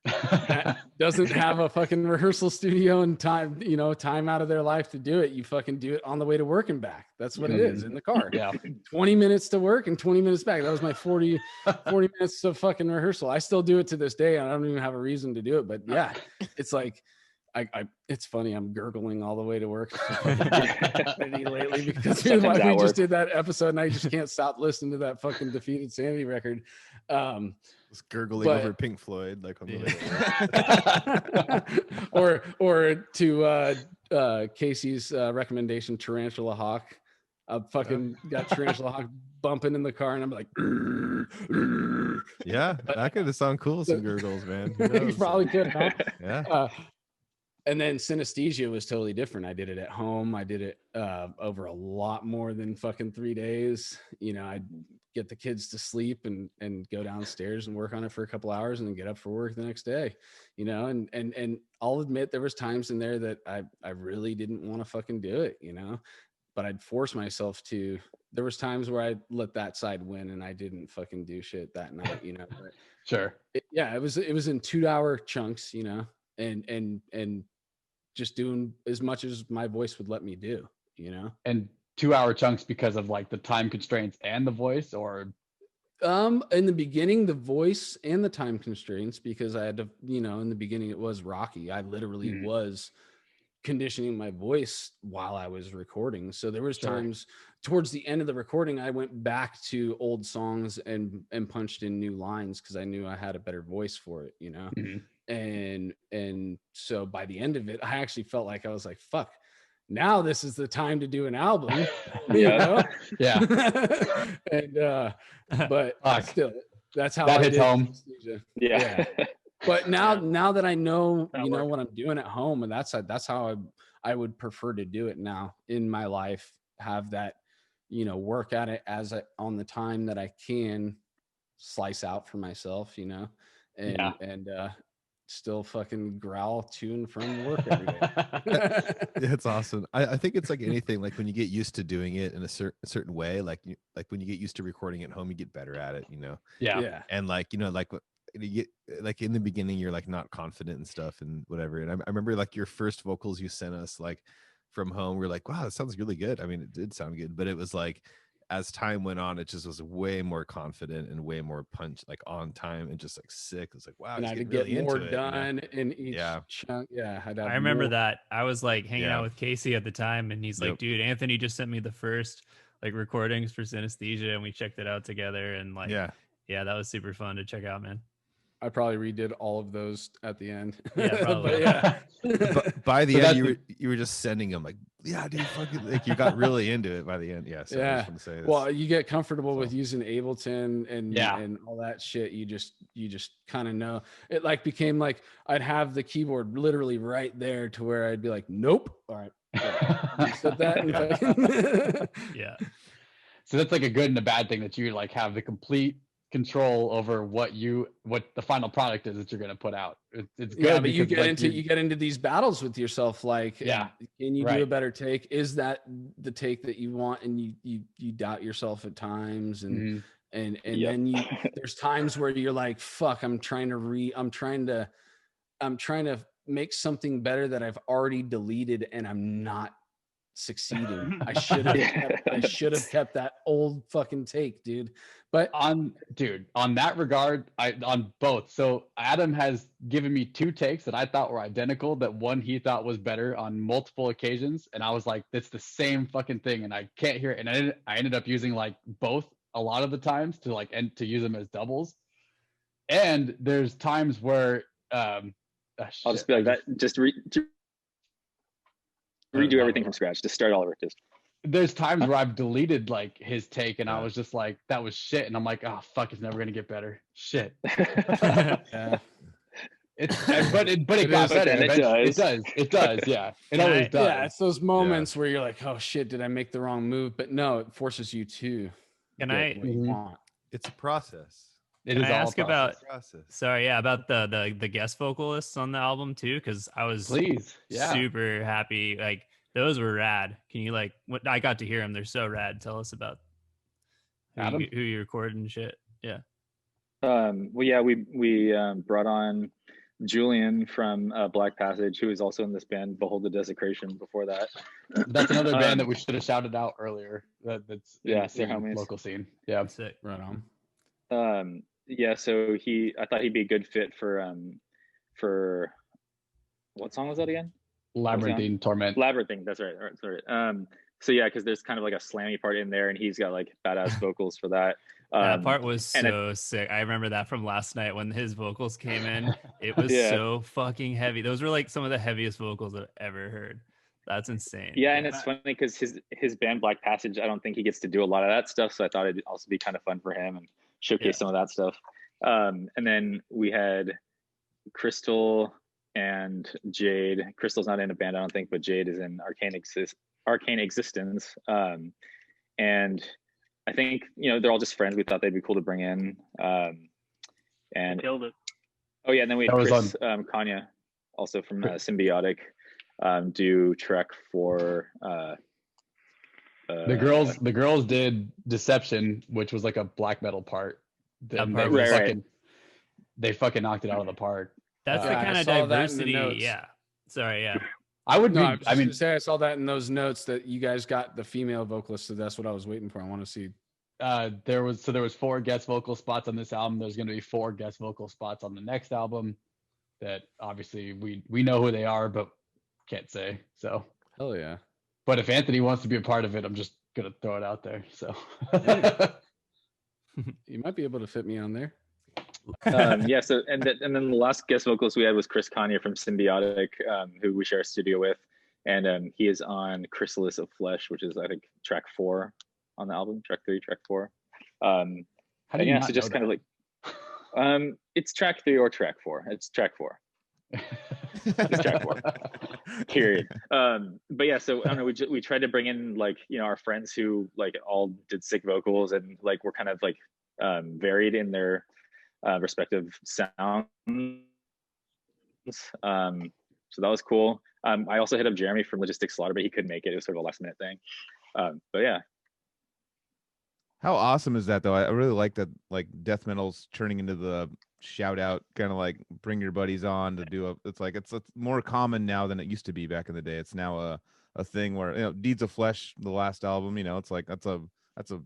that doesn't have a fucking rehearsal studio and time, you know, time out of their life to do it. You fucking do it on the way to work and back. That's what it is, in the car. 20 minutes to work and 20 minutes back. That was my 40 minutes of fucking rehearsal. I still do it to this day. And I don't even have a reason to do it, but yeah, it's like, it's funny. I'm gurgling all the way to work lately because we just did that episode and I just can't stop listening to that fucking Defeated Sanity record. Was gurgling over Pink Floyd, like on the way. or to Casey's recommendation, Tarantula Hawk. I fucking got Tarantula Hawk bumping in the car, and I'm like, yeah, that could have sounded cool. Some gurgles, man. You probably could, huh? Yeah. And then Synesthesia was totally different. I did it at home. I did it over a lot more than fucking 3 days. You know, I'd get the kids to sleep and go downstairs and work on it for a couple hours and then get up for work the next day, you know, and I'll admit there was times in there that I really didn't want to fucking do it, you know, but I'd force myself to. There was times where I let that side win and I didn't fucking do shit that night, you know. But sure. It was in 2-hour chunks, you know, and just doing as much as my voice would let me do, you know. And 2-hour chunks because of like the time constraints and the voice, or in the beginning the voice and the time constraints, because I had to, you know, in the beginning it was rocky. I literally was conditioning my voice while I was recording. So there was times towards the end of the recording I went back to old songs and punched in new lines because I knew I had a better voice for it, you know. And so by the end of it, I actually felt like I was like, fuck, now this is the time to do an album. You know? And but still, that's how that I hits did home. Yeah. But now that I know, know what I'm doing at home, and that's how I would prefer to do it now in my life. Have that, work at it on the time that I can slice out for myself, and still fucking growl to and from work every day. That's awesome. I think it's like anything, like when you get used to doing it in a certain way, like when you get used to recording at home, you get better at it, Yeah. And like, like you get, like in the beginning, you're like not confident and stuff and whatever. And I remember like your first vocals you sent us like from home, we are like, wow, that sounds really good. I mean, it did sound good, but it was like, as time went on, it just was way more confident and way more punch, like on time and just like sick. It's like, wow, and I had to really get more into done in each chunk. Yeah, I remember that. I was like hanging out with Casey at the time, and he's like, dude, Anthony just sent me the first like recordings for Synesthesia, and we checked it out together, and like, yeah, that was super fun to check out, man. I probably redid all of those at the end. Yeah, probably. But by the end, you were just sending them like, yeah, dude, fucking, like you got really into it by the end. Yeah. So I just want to say this. Well, you get comfortable with using Ableton and all that shit. You just kind of know it. Like became like I'd have the keyboard literally right there to where I'd be like, nope. All right. Set that. Yeah. So that's like a good and a bad thing that you like have the complete control over what the final product is that you're going to put out. It's good. Yeah, but you get into these battles with yourself. Like, can you do a better take? Is that the take that you want? And you doubt yourself at times, and and then there's times where you're like, fuck, I'm trying to make something better that I've already deleted, and I'm not succeeding. I should have kept that old fucking take, dude. But on that regard, on both. So Adam has given me 2 takes that I thought were identical, that one he thought was better on multiple occasions, and I was like, it's the same fucking thing, and I can't hear it. And I ended up using like both a lot of the times to use them as doubles. And there's times where I'll just be like that. Just redo everything from scratch. Just start all over. There's times where I've deleted like his take, and I was just like, that was shit. And I'm like, oh fuck, it's never gonna get better. Shit. But it got better. It does. Yeah. It always does. Yeah. It's those moments where you're like, oh shit, did I make the wrong move? But no, it forces you to. It's a process. Can I ask about the guest vocalists on the album too? Because I was super happy. Like those were rad. Can you I got to hear them. They're so rad. Tell us about who you recorded and shit. Yeah. We brought on Julian from Black Passage, who was also in this band Behold the Desecration before that. That's another band that we should have shouted out earlier. That's in the local scene. Yeah. That's it. Right on. So I thought he'd be a good fit for what song was that again? Labyrinthine Torment. Labyrinthine, that's right. All right, sorry. Because there's kind of like a slammy part in there, and he's got like badass vocals for that. That part was so sick. I remember that from last night when his vocals came in. It was so fucking heavy. Those were like some of the heaviest vocals I've ever heard. That's insane. Yeah, and it's funny because his band Black Passage, I don't think he gets to do a lot of that stuff, so I thought it'd also be kind of fun for him and showcase some of that stuff. And then we had Crystal and Jade. Crystal's not in a band, I don't think, but Jade is in Arcane Existence. And I think, they're all just friends. We thought they'd be cool to bring in. And killed it. Oh yeah, and then we had Chris Kanya, also from Symbiotic, do track for the girls did Deception, which was like a black metal part. They fucking knocked it out of the park. That's the kind of diversity. Yeah. Sorry. Yeah. I saw that in those notes that you guys got the female vocalist. So that's what I was waiting for. I want to see. There was 4 guest vocal spots on this album. There's going to be 4 guest vocal spots on the next album that obviously we know who they are, but can't say. So hell yeah. But if Anthony wants to be a part of it, I'm just going to throw it out there. So you might be able to fit me on there. So and then the last guest vocalist we had was Chris Kanye from Symbiotic, who we share a studio with, and he is on Chrysalis of Flesh, which is I think track 4 on the album, track 3, track 4. How do you just kind of like It's track 3 or track 4. It's track 4. It's track 4. Period. But yeah, so I don't know. We tried to bring in like, you know, our friends who like all did sick vocals and like were kind of like varied in their respective sounds. So that was cool. I also hit up Jeremy from Logistics Slaughter, but he couldn't make it. It was sort of a last minute thing. But yeah. How awesome is that though? I really like that, like death metal's turning into the shout out kind of like bring your buddies on to do it's more common now than it used to be back in the day. It's now a thing where, you know, Deeds of Flesh, the last album, you know, it's like that's a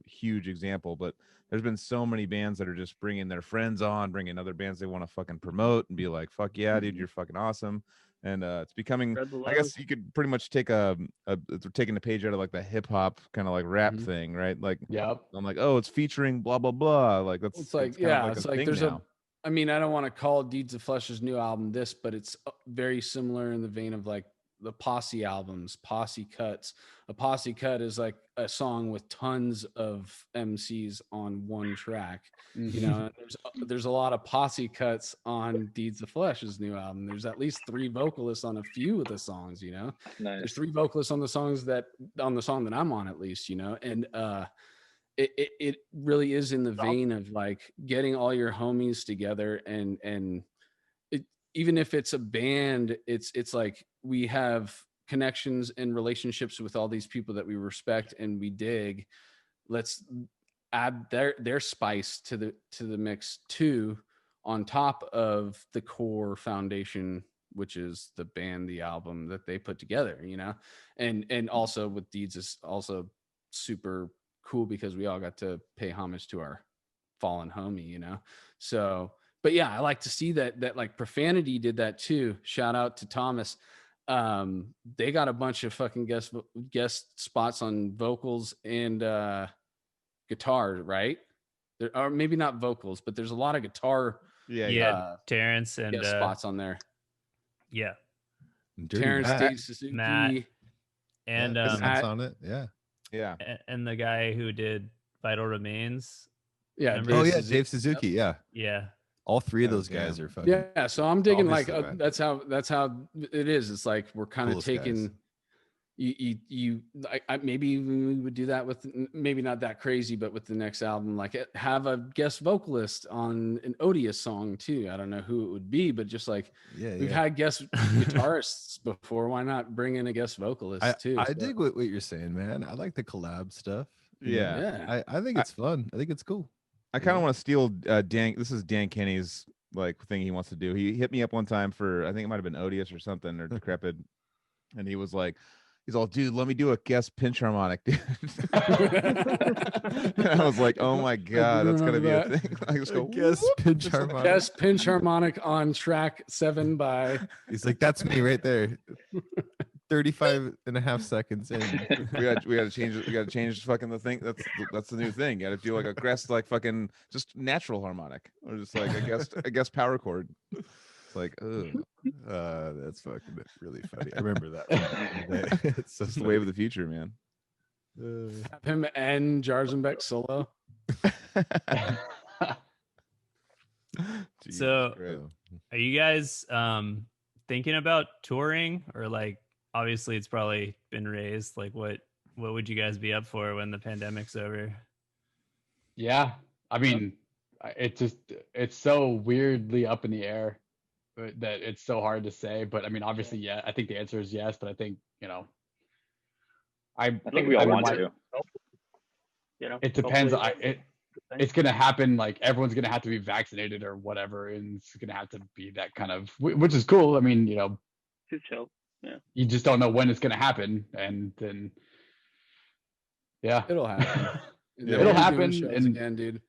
huge example, but there's been so many bands that are just bringing their friends on, bringing other bands they want to fucking promote and be like, fuck yeah, dude, you're fucking awesome. And it's becoming, I guess you could pretty much take taking a page out of like the hip hop kind of like rap thing, right? Like, yep. I'm like, oh, it's featuring blah blah blah. Like that's it's like, it's like there's now. I mean, I don't want to call Deeds of Flesh's new album this, but it's very similar in the vein of like the Posse albums, Posse Cuts. A Posse Cut is like a song with tons of MCs on one track. You know, there's a lot of Posse Cuts on Deeds of Flesh's new album. There's at least 3 vocalists on a few of the songs, you know. Nice. There's 3 vocalists on the song that I'm on, at least, you know. And it really is in the vein of like getting all your homies together and even if it's a band, it's like we have connections and relationships with all these people that we respect and we dig. Let's add their spice to the mix too, on top of the core foundation, which is the band, the album that they put together, you know. And also with Deeds is also super cool because we all got to pay homage to our fallen homie, you know. So but yeah, I like to see that like Profanity did that too. Shout out to Thomas. They got a bunch of fucking guest spots on vocals and guitar, right? There are maybe not vocals, but there's a lot of guitar. Yeah, Terrence and spots on there. Yeah, Terrence, Dave Suzuki, Matt, and Matt's on it. Yeah, and the guy who did Vital Remains. Yeah. Dave Suzuki. Yeah. All 3 of those guys are fucking. Yeah, so I'm digging like that's how it is. It's like we're kind of taking maybe we would do that with, maybe not that crazy, but with the next album, like have a guest vocalist on an Odious song too. I don't know who it would be, but just like we've had guest guitarists before. Why not bring in a guest vocalist too? I dig what you're saying, man. I like the collab stuff. Yeah. I think it's fun. I think it's cool. I kind of want to steal Dan. This is Dan Kenny's like thing he wants to do. He hit me up one time for, I think it might have been Odious or something, or Decrepit, and he was like, he's all, dude, let me do a guest pinch harmonic, dude. And I was like, oh my god, that's gonna be a thing. I just go, guest pinch harmonic. Guest pinch harmonic on track 7 by. He's like, that's me right there. 35.5 seconds in. we got to change it. We got to change fucking the thing. That's the new thing. You got to do like a guest, like fucking just natural harmonic, or just like a guest power chord. It's like, that's fucking really funny. I remember that. It's just the wave of the future, man. Have him and Jarzenbeck solo. So, are you guys thinking about touring, or like? Obviously it's probably been raised. Like what would you guys be up for when the pandemic's over? Yeah. I mean, it's so weirdly up in the air that it's so hard to say, but I mean, obviously, yeah, I think the answer is yes, but I think, you know, I think we all want to, you know, it depends. It's going to happen. Like everyone's going to have to be vaccinated or whatever. And it's going to have to be that kind of, which is cool. I mean, you know, too chill. Yeah. You just don't know when it's going to happen, and then it'll happen. It'll happen, and again, dude.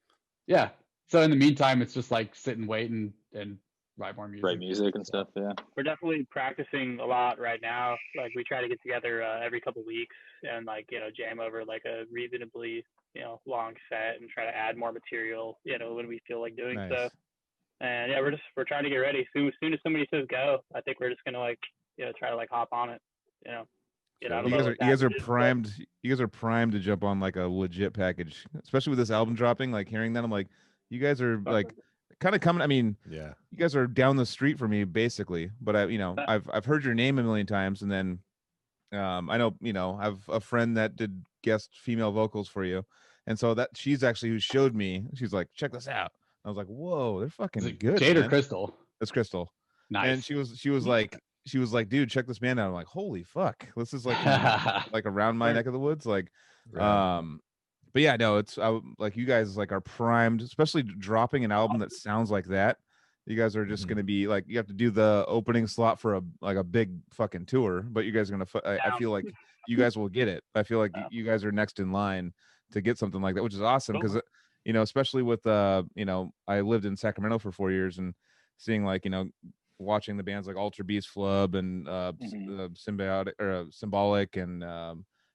Yeah. So in the meantime, it's just like sit and wait and write more music. Write music and stuff. Yeah. We're definitely practicing a lot right now. Like we try to get together every couple weeks and like, you know, jam over like a reasonably, you know, long set and try to add more material, you know, when we feel like doing so. And yeah, we're trying to get ready. As soon as somebody says go, I think we're just gonna like, you know, try to like hop on it, you know. You guys are primed. You guys are primed to jump on like a legit package, especially with this album dropping. Like hearing that, I'm like, you guys are like, kind of coming. I mean, Yeah. you guys are down the street from me basically, but I've heard your name a million times, and then I know, I have a friend that did guest female vocals for you, and so that she's actually who showed me. She's like, check this out. I was like, whoa, they're fucking good. Jade man. or Crystal? That's Crystal. Nice. And she was like, dude, check this band out. I'm like, holy fuck, this is like like around my neck of the woods, like, Right. but yeah, no, it's like you guys like are primed, especially dropping an album that sounds like that. You guys are just gonna be like, you have to do the opening slot for a big fucking tour, but you guys are gonna. I feel like you guys will get it. I feel like you guys are next in line to get something like that, which is awesome because especially with I lived in Sacramento for 4 years and seeing like watching the bands like Alter Beast Flub and Symbolic and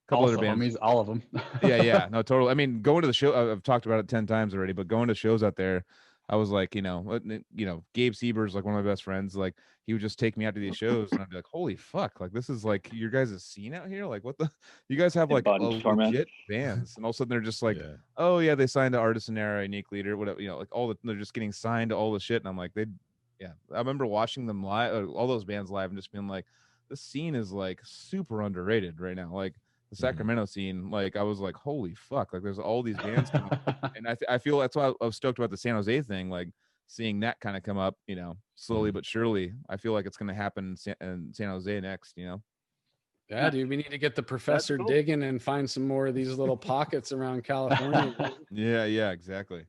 couple also, other bands. Homies, all of them. yeah, no, totally. I mean, going to the show, I've talked about it 10 times already, but going to shows out there, I was like, Gabe Sieber's like one of my best friends. Like he would just take me out to these shows and I'd be like, holy fuck, like this is like your guys' scene out here. Like what you guys have like legit bands, and all of a sudden they're just like, oh yeah, they signed to Artisan Era, Unique Leader, whatever, like they're just getting signed to all the shit. And I'm like, I remember watching them live, all those bands live, and just being like, this scene is like super underrated right now. Like the Sacramento scene, like I was like, holy fuck, like there's all these bands coming up. And I feel that's why I was stoked about the San Jose thing, like seeing that kind of come up, slowly but surely. I feel like it's going to happen in San Jose next, Yeah, dude, we need to get the professor digging and find some more of these little pockets around California. Yeah, exactly.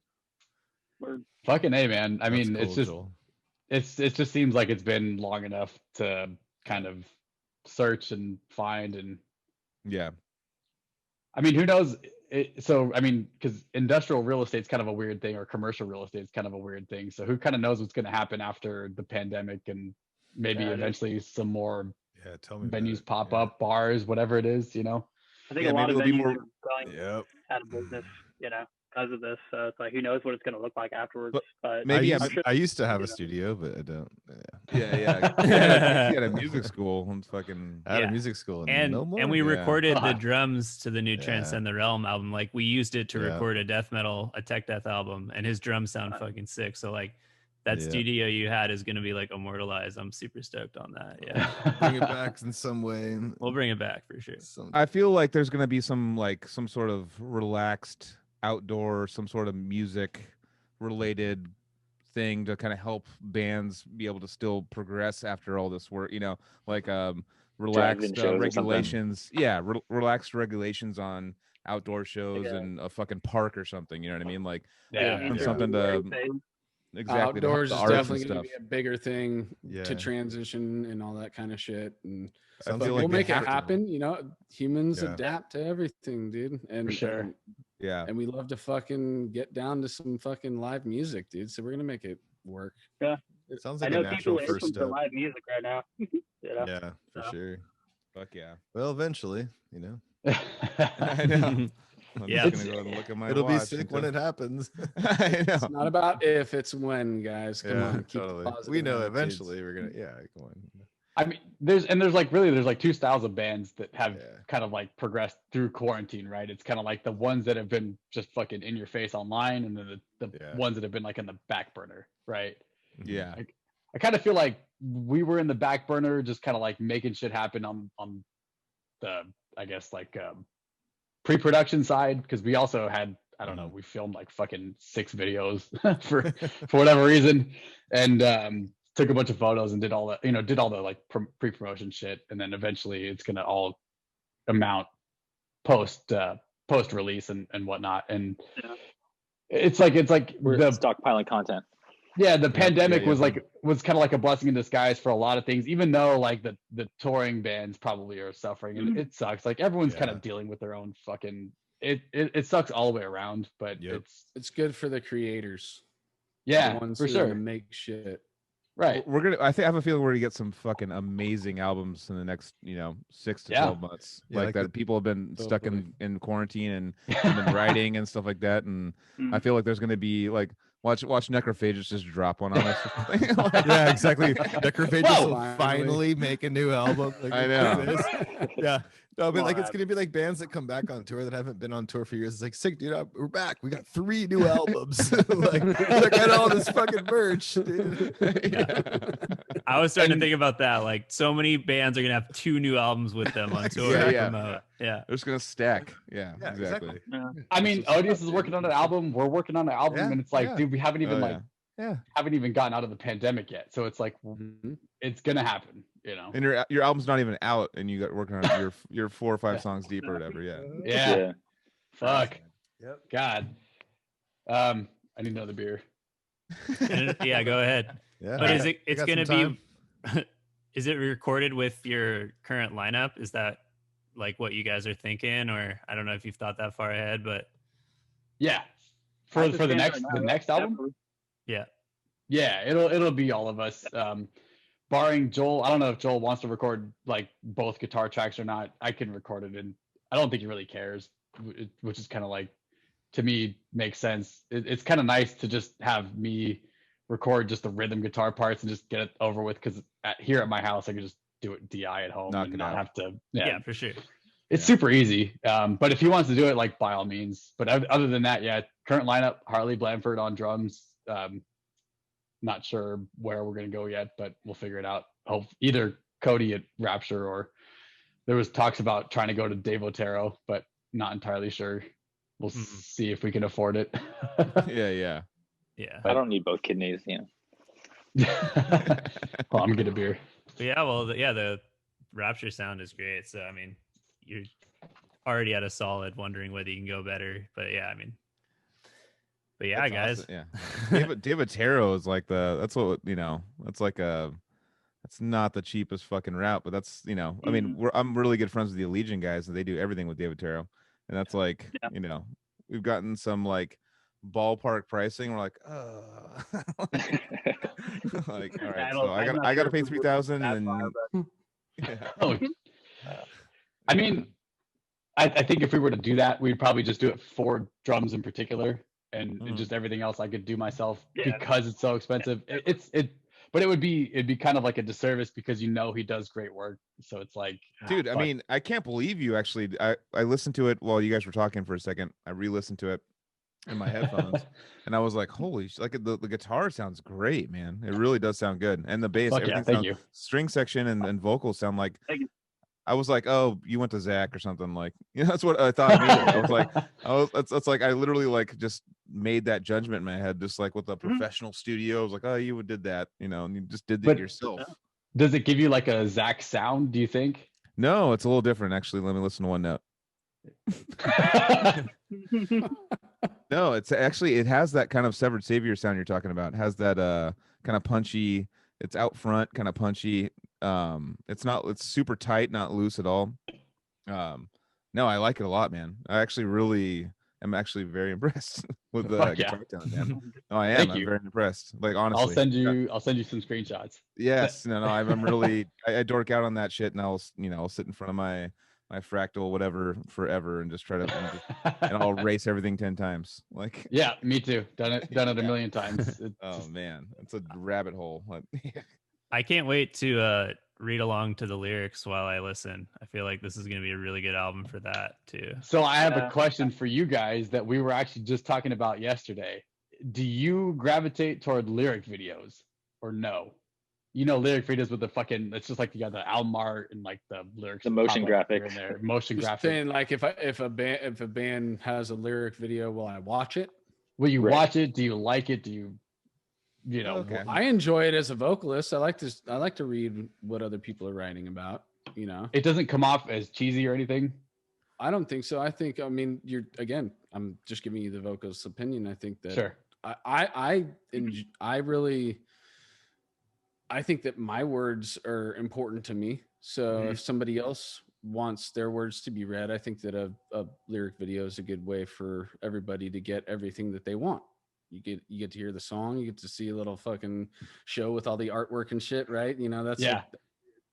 Fucking A, man. I mean, That's it's cool, just it just seems like it's been long enough to kind of search and find. And yeah, I mean, who knows? So I mean, because industrial real estate's kind of a weird thing, or commercial real estate's kind of a weird thing. So who kind of knows what's going to happen after the pandemic, and maybe eventually some more tell me venues pop up, bars, whatever it is. I think a lot of venues are going out of business, because of this. So it's like, who knows what it's going to look like afterwards. But maybe I used to have a studio, but I don't. Yeah. You had a music school and fucking. I had a music school, and no more. And we recorded the drums to the new Transcend the Realm album. Like we used it to record a tech death album, and his drums sound fucking sick. So like that studio you had is going to be like immortalized. I'm super stoked on that. Yeah. Bring it back in some way. We'll bring it back for sure. I feel like there's going to be some sort of relaxed outdoor, some sort of music related thing to kind of help bands be able to still progress after all this work, relaxed regulations. Relaxed regulations on outdoor shows and a fucking park or something, you know what I mean? Like something to exactly outdoors is definitely going to be a bigger thing Yeah. to transition and all that kind of shit. And Sounds but like we'll they make it have to. happen. You know, humans Yeah. adapt to everything, dude. And For sure. Yeah. and we love to fucking get down to some fucking live music, dude. So we're gonna make it work. It sounds I like a know natural people first listen step. to live music right now. Yeah, for So. sure. Fuck yeah. Well, eventually, you know, I know. I'm Yeah. just gonna go and look at my it'll be watch sick and when stuff. it happens. I know. It's not about if, it's when, guys. Come Yeah, on, keep the totally. positive We know attitudes. eventually we're gonna. Yeah, come on. I mean, there's like two styles of bands that have kind of like progressed through quarantine, right? It's kind of like the ones that have been just fucking in your face online, and then the ones that have been like in the back burner, right? Yeah. I kind of feel like we were in the back burner, just kind of like making shit happen on the, I guess, like pre-production side, because we also had, I don't know, we filmed like fucking 6 videos for whatever reason, and took a bunch of photos and did all the like pre-promotion shit, and then eventually it's gonna all amount post release and whatnot, and it's like We're the stockpiling content. yeah, the pandemic was kind of like a blessing in disguise for a lot of things, even though like the touring bands probably are suffering, and it sucks. Like everyone's kind of dealing with their own fucking it sucks all the way around, but It's good for the creators. yeah, The ones for who are gonna sure. make shit. Right. I have a feeling we're gonna get some fucking amazing albums in the next 6 to 12 months. Yeah, like like that the- people have been stuck Totally. in quarantine and been writing and stuff like that. And I feel like there's gonna be like watch Necrophagus just drop one on us. or something. Yeah, exactly. Necrophagus will Finally. finally make a new album. Like, I know. this. Yeah, No, but like it's gonna be like bands that come back on tour that haven't been on tour for years. It's like, sick, dude. We're back. We got 3 new albums. like I got all this fucking merch, dude. Yeah. I was starting to think about that. Like, so many bands are gonna have 2 new albums with them on tour. Yeah. Yeah. They're just gonna stack. Yeah, exactly. I mean, Odious is working on an album. We're working on an album, and it's like, dude, we haven't even haven't even gotten out of the pandemic yet. So it's like, it's gonna happen. You know, And your album's not even out, and you got working on your 4 or 5 songs deep or whatever. Yeah. Fuck. Yep. God. I need another beer. Yeah, go ahead. Yeah. But is it? It's got gonna some be. Is it recorded with your current lineup? Is that like what you guys are thinking, or I don't know if you've thought that far ahead, but Yeah. For the next album. Yeah. Yeah, it'll be all of us. Barring Joel, I don't know if Joel wants to record like both guitar tracks or not. I can record it, and I don't think he really cares, which is kind of like, to me, makes sense. It's kind of nice to just have me record just the rhythm guitar parts and just get it over with, because here at my house I can just do it DI at home and not have to. Yeah, for sure. It's super easy. But if he wants to do it, like, by all means. But other than that, yeah, current lineup: Harley Blanford on drums. Not sure where we're going to go yet, but we'll figure it out. Either Cody at Rapture, or there was talks about trying to go to Dave Otero, but not entirely sure. We'll see if we can afford it. Yeah. I don't need both kidneys, Well, I'm gonna get a beer. But yeah, well, the Rapture sound is great. So I mean, you're already at a solid, wondering whether you can go better. But yeah, I mean. But yeah, That's guys. Awesome. Yeah. David Tarot is like that's not the cheapest fucking route, but that's, I mean, I'm really good friends with the Allegiant guys, and they do everything with David Tarot. And that's like, we've gotten some like ballpark pricing. We're like, like, all right, so I gotta pay 3,000 and I mean, I think if we were to do that, we'd probably just do it for drums in particular. And just everything else I could do myself, because it's so expensive. But it'd be kind of like a disservice, because he does great work. So it's like, dude, I mean, I can't believe you actually. I listened to it while you guys were talking for a second. I re-listened to it in my headphones, and I was like, holy, like the guitar sounds great, man. It really does sound good, and the bass, string section and vocals sound like. I was like, oh, you went to Zach or something, like, that's what I thought. I was like, it's like I literally like just made that judgment in my head, just like with a professional studio. I was like, oh, you did that, and you just did that yourself. Does it give you like a Zach sound, do you think? No, it's a little different, actually. Let me listen to one note. No, it's actually, it has that kind of Severed Savior sound you're talking about. It has that kind of punchy, it's out front, kind of punchy. It's super tight, not loose at all. No, I like it a lot, man. I'm actually very impressed with the guitar talent, man. No, I am. I'm very impressed. Like, honestly, I'll send you some screenshots. Yes, no, I'm really, I dork out on that shit, and I'll sit in front of my fractal whatever forever and just try to and I'll race everything 10 times. Like, yeah, me too. Done it a million times. Oh man, it's a rabbit hole. I can't wait to read along to the lyrics while I listen. I feel like this is going to be a really good album for that too. So I have a question for you guys that we were actually just talking about yesterday. Do you gravitate toward lyric videos or no? Lyric videos with the fucking, it's just like you got the album art and like the lyrics, the motion graphics, motion graphics. Saying like if a band has a lyric video, will I watch it? Will you watch it? Do you like it? Do you? Okay. I enjoy it as a vocalist. I like to read what other people are writing about. It doesn't come off as cheesy or anything. I don't think so. I'm just giving you the vocalist's opinion. I think that sure. I think that my words are important to me. So if somebody else wants their words to be read, I think that a lyric video is a good way for everybody to get everything that they want. You get to hear the song, you get to see a little fucking show with all the artwork and shit, right? That's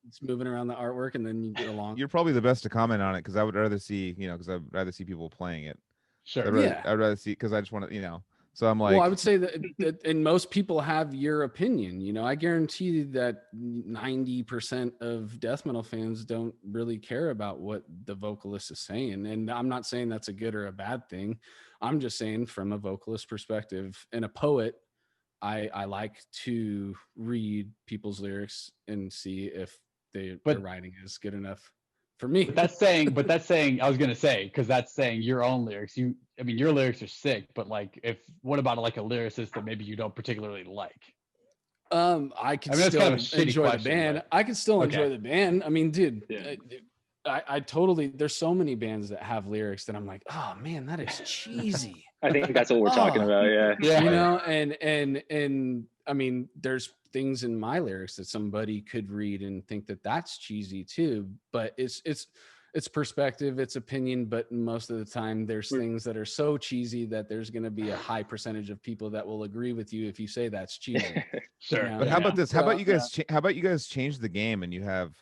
it's moving around the artwork, and then you get along. You're probably the best to comment on it, because I would rather see, because I'd rather see people playing it. Sure. I'd rather see, because I just want to, So I'm like, well, I would say that and most people have your opinion. You know, I guarantee that 90% of death metal fans don't really care about what the vocalist is saying. And I'm not saying that's a good or a bad thing. I'm just saying from a vocalist perspective and a poet, I like to read people's lyrics and see if their writing is good enough for me. But that's saying, I was gonna say, because that's saying your own lyrics. I mean, your lyrics are sick, but like, what about like a lyricist that maybe you don't particularly like? I can still kind of enjoy question, the band. but... I can still enjoy the band. I mean, dude, Yeah. I totally. There's so many bands that have lyrics that I'm like, oh man, that is cheesy. I think that's what we're talking about. Yeah. You know, and I mean, there's things in my lyrics that somebody could read and think that that's cheesy too. But it's perspective, it's opinion. But most of the time, there's things that are so cheesy that there's going to be a high percentage of people that will agree with you if you say that's cheesy. Sure. You know? but how about this? How about you guys? How about you guys change the game and you have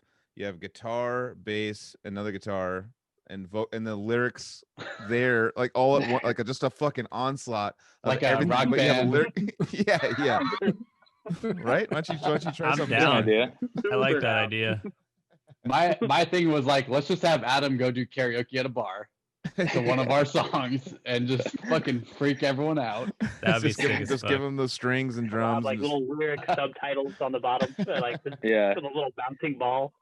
guitar, bass, another guitar, and the lyrics there, like all at once, like just a fucking onslaught, like a rock band. Yeah. Right? Why don't you try I'm something? down. Idea. I like that idea. My thing was like, let's just have Adam go do karaoke at a bar to one of our songs and just fucking freak everyone out. That'd be Just sick. just give them the strings and drums. like and just- little lyric subtitles on the bottom, like the little bouncing ball,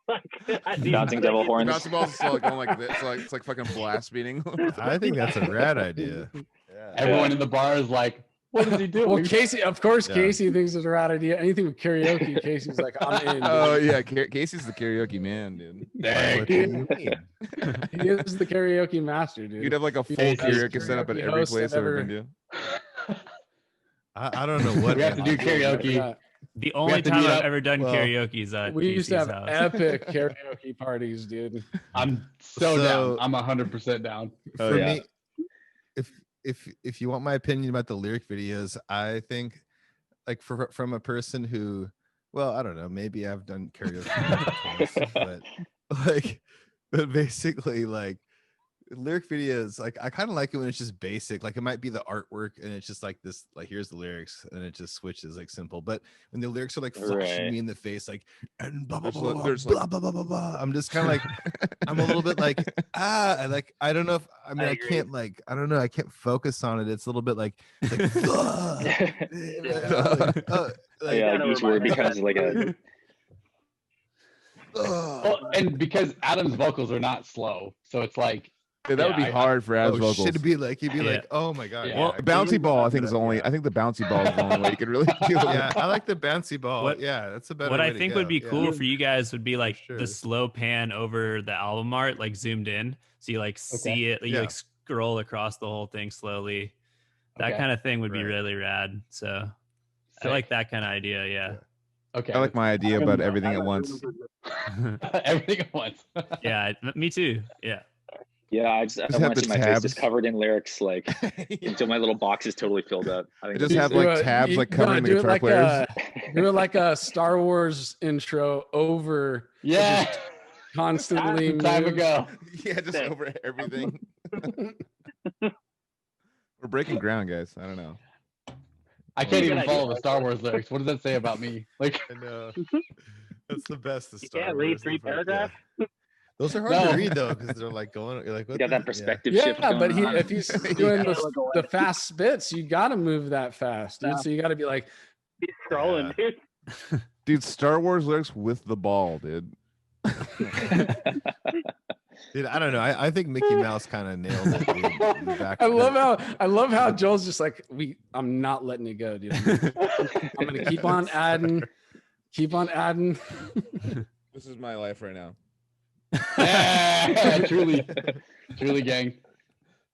Bouncing devil The horns. bouncy balls is still like going like this, it's like fucking blast beating. I think that's a rad idea. Yeah. Everyone in the bar is like, what is he doing? Well, Casey, of course, Yeah. Casey thinks it's a rad idea. Anything with karaoke, Casey's like, I'm in. Oh yeah, Casey's the karaoke man, dude. What do you mean? He is the karaoke master, dude. You'd have like a full He's the karaoke setup at karaoke every host place I've I've ever ever- been to. I don't know what We have to do karaoke. Yeah. The only have to time meet I've up. ever done Well, karaoke is at We used to Casey's have house. epic karaoke parties, dude. I'm so So- down. I'm 100% down. Oh, For yeah. me, if you want my opinion about the lyric videos, I think like from a person who, well, I don't know, maybe I've done karaoke twice, but basically like lyric videos, like I kind of like it when it's just basic. Like it might be the artwork and it's just like this, like here's the lyrics and it just switches like simple. But when the lyrics are like flashing Right. me in the face, like and blah blah There's blah like- blah, there's blah, like- blah, blah, blah, blah, I'm just kind of like I'm a little bit like I don't know if I mean I I agree. can't like I don't know, I can't focus on it. It's a little bit like Yeah, like each word becomes like a Well, and because Adam's vocals are not slow, so it's like Yeah, that would be hard for Adam's vocals. Shit, it'd be like he'd be Yeah. like, oh my god. Yeah. Well, I bouncy can't- ball, I think is the only. Yeah. I think the bouncy ball is the only way you could really feel Yeah, it. I like the bouncy ball. What- Yeah, that's a better. What way I to think go. would be Yeah. cool for you guys would be like Sure. the slow pan over the album art, like zoomed in, so you like see it, you Yeah. like scroll across the whole thing slowly. That Okay. kind of thing would be Right. really rad. So I sick. like that kind of idea. Yeah. Okay. I like my idea about everything at once. everything at once. Yeah. Me too. Yeah. yeah. I just I have want the to see my face just tabs. covered in lyrics, like until my little box is totally filled up. I think Just that's- have like tabs like covering the do it guitar like players. do it like a Star Wars intro over Yeah. constantly. Time move. ago. Yeah, just over everything. We're breaking ground, guys. I don't know. I can't Good even idea. follow the Star Wars lyrics. What does that say about me? Like, I know. That's the best. The You Star can't read Wars, 3 the fuck, yeah. paragraphs. Those are hard No. to read though, because they're like going. You're like, you what got the- that perspective Yeah, shift. Going but on. if he's doing the fast spits, you got to move that fast, dude. Yeah. So you got to be like, He's scrolling, dude. Dude, Star Wars lyrics with the ball, dude. Dude, I don't know. I think Mickey Mouse kind of nailed it. Dude. Back I love how Joel's just like, I'm not letting it go, dude. I'm gonna keep on adding. This is my life right now. yeah, truly, gang.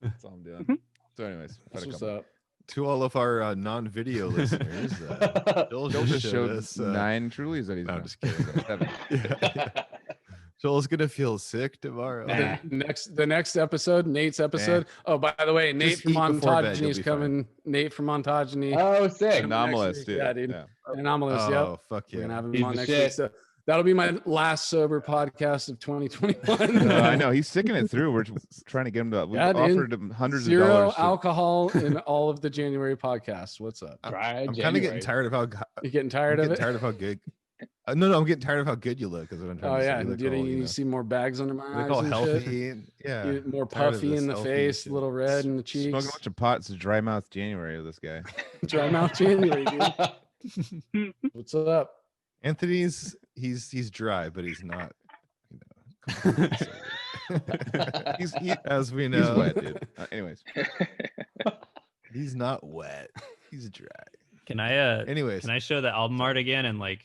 That's all I'm doing. So, anyways, had That's a what's couple. up. To all of our non-video listeners, Joel Joel just just showed showed us. 9 Trulies that he's No, I'm done. just kidding. 7. Yeah. Joel's gonna feel sick tomorrow. Nah. The next episode, Nate's episode. Oh, by the way, Nate Just from eat before bed, Ontogeny you'll is be fine. coming. Nate from Ontogeny. Oh, sick. Next Anomalous, week, dude. yeah, dude. Yeah. Anomalous. Oh Yep. fuck We're gonna yeah! have him He's on the next shit. week. So That'll be my last sober podcast of 2021. I know he's sticking it through. We're trying to get him to. We've offered him hundreds of Zero dollars. alcohol in all of the January podcasts. What's up? I'm kind of getting tired of how. You getting tired of it? Tired of how good. No, I'm getting tired of how good you look. Is what I'm trying to say. Oh yeah, you see more bags under my eyes. Look all and healthy. Shit. Yeah, more puffy in the face, a little red in the cheeks. Smoking a bunch of pots. Dry mouth January with this guy. Dry mouth January, dude. What's up? Anthony's he's dry, but he's not. As we know, he's wet, dude. Anyways, he's not wet. He's dry. Can I anyways, can I show the album art again and like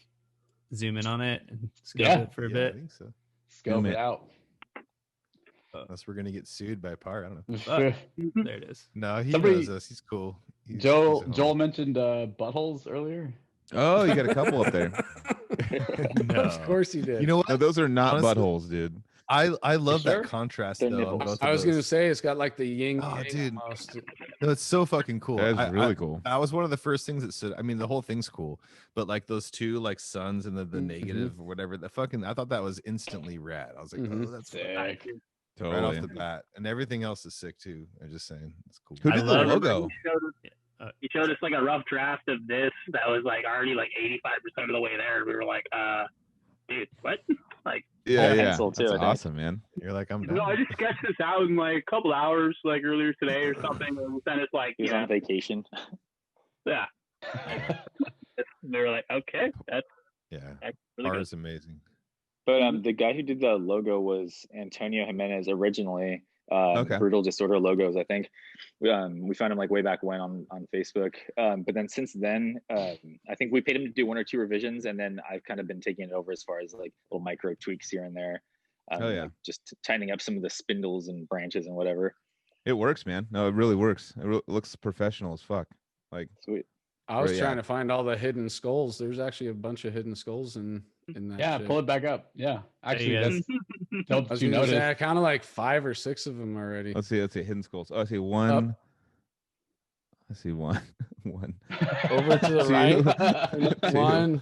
zoom in on it and scope it for a bit? I think so. Scope it out. Unless we're gonna get sued by Par, I don't know. There it is. No, he knows us. He's cool. Joel mentioned buttholes earlier. Oh, you got a couple up there. No. Of course he did. You know what? No, those are not Honestly, buttholes, dude. I love sure? that contrast They're though. On nipples. both I of was those. gonna say it's got like the yin. Oh, yang dude. almost. No, it's so fucking cool. That's really cool. That was one of the first things that stood. I mean, the whole thing's cool, but like those two like suns and the negative or whatever. The fucking I thought that was instantly rad. I was like, oh, that's sick. Totally. right off the bat, and everything else is sick too. I'm just saying, it's cool. Who I did the love- logo? He showed us like a rough draft of this that was like already like 85% of the way there. We were like, dude, what? Like, Yeah, yeah. pencil, too, That's I think. awesome, man. You're like, I'm no, I done. just sketched this out in like a couple hours, like earlier today or something. And then it's like, He was on vacation. yeah. They were like, okay, that's Yeah, really Par good. is amazing. But the guy who did the logo was Antonio Jimenez originally. Okay. Brutal Disorder logos, I think. We found him like way back when on Facebook. But then since then, I think we paid him to do 1 or 2 revisions, and then I've kind of been taking it over as far as like little micro tweaks here and there. Oh, yeah. Like just tightening up some of the spindles and branches and whatever. It works, man. No, it really works. It looks professional as fuck. Like, Sweet. I was Right, trying yeah. to find all the hidden skulls. There's actually a bunch of hidden skulls in that. Yeah, shit. pull it back up. Yeah, actually, Hey, that's I dope was that you gonna say, noticed. I counted like 5 or 6 of them already. let's see hidden skulls. Oh, I see one. I see one. One. Over to the Two. right. Two. 1,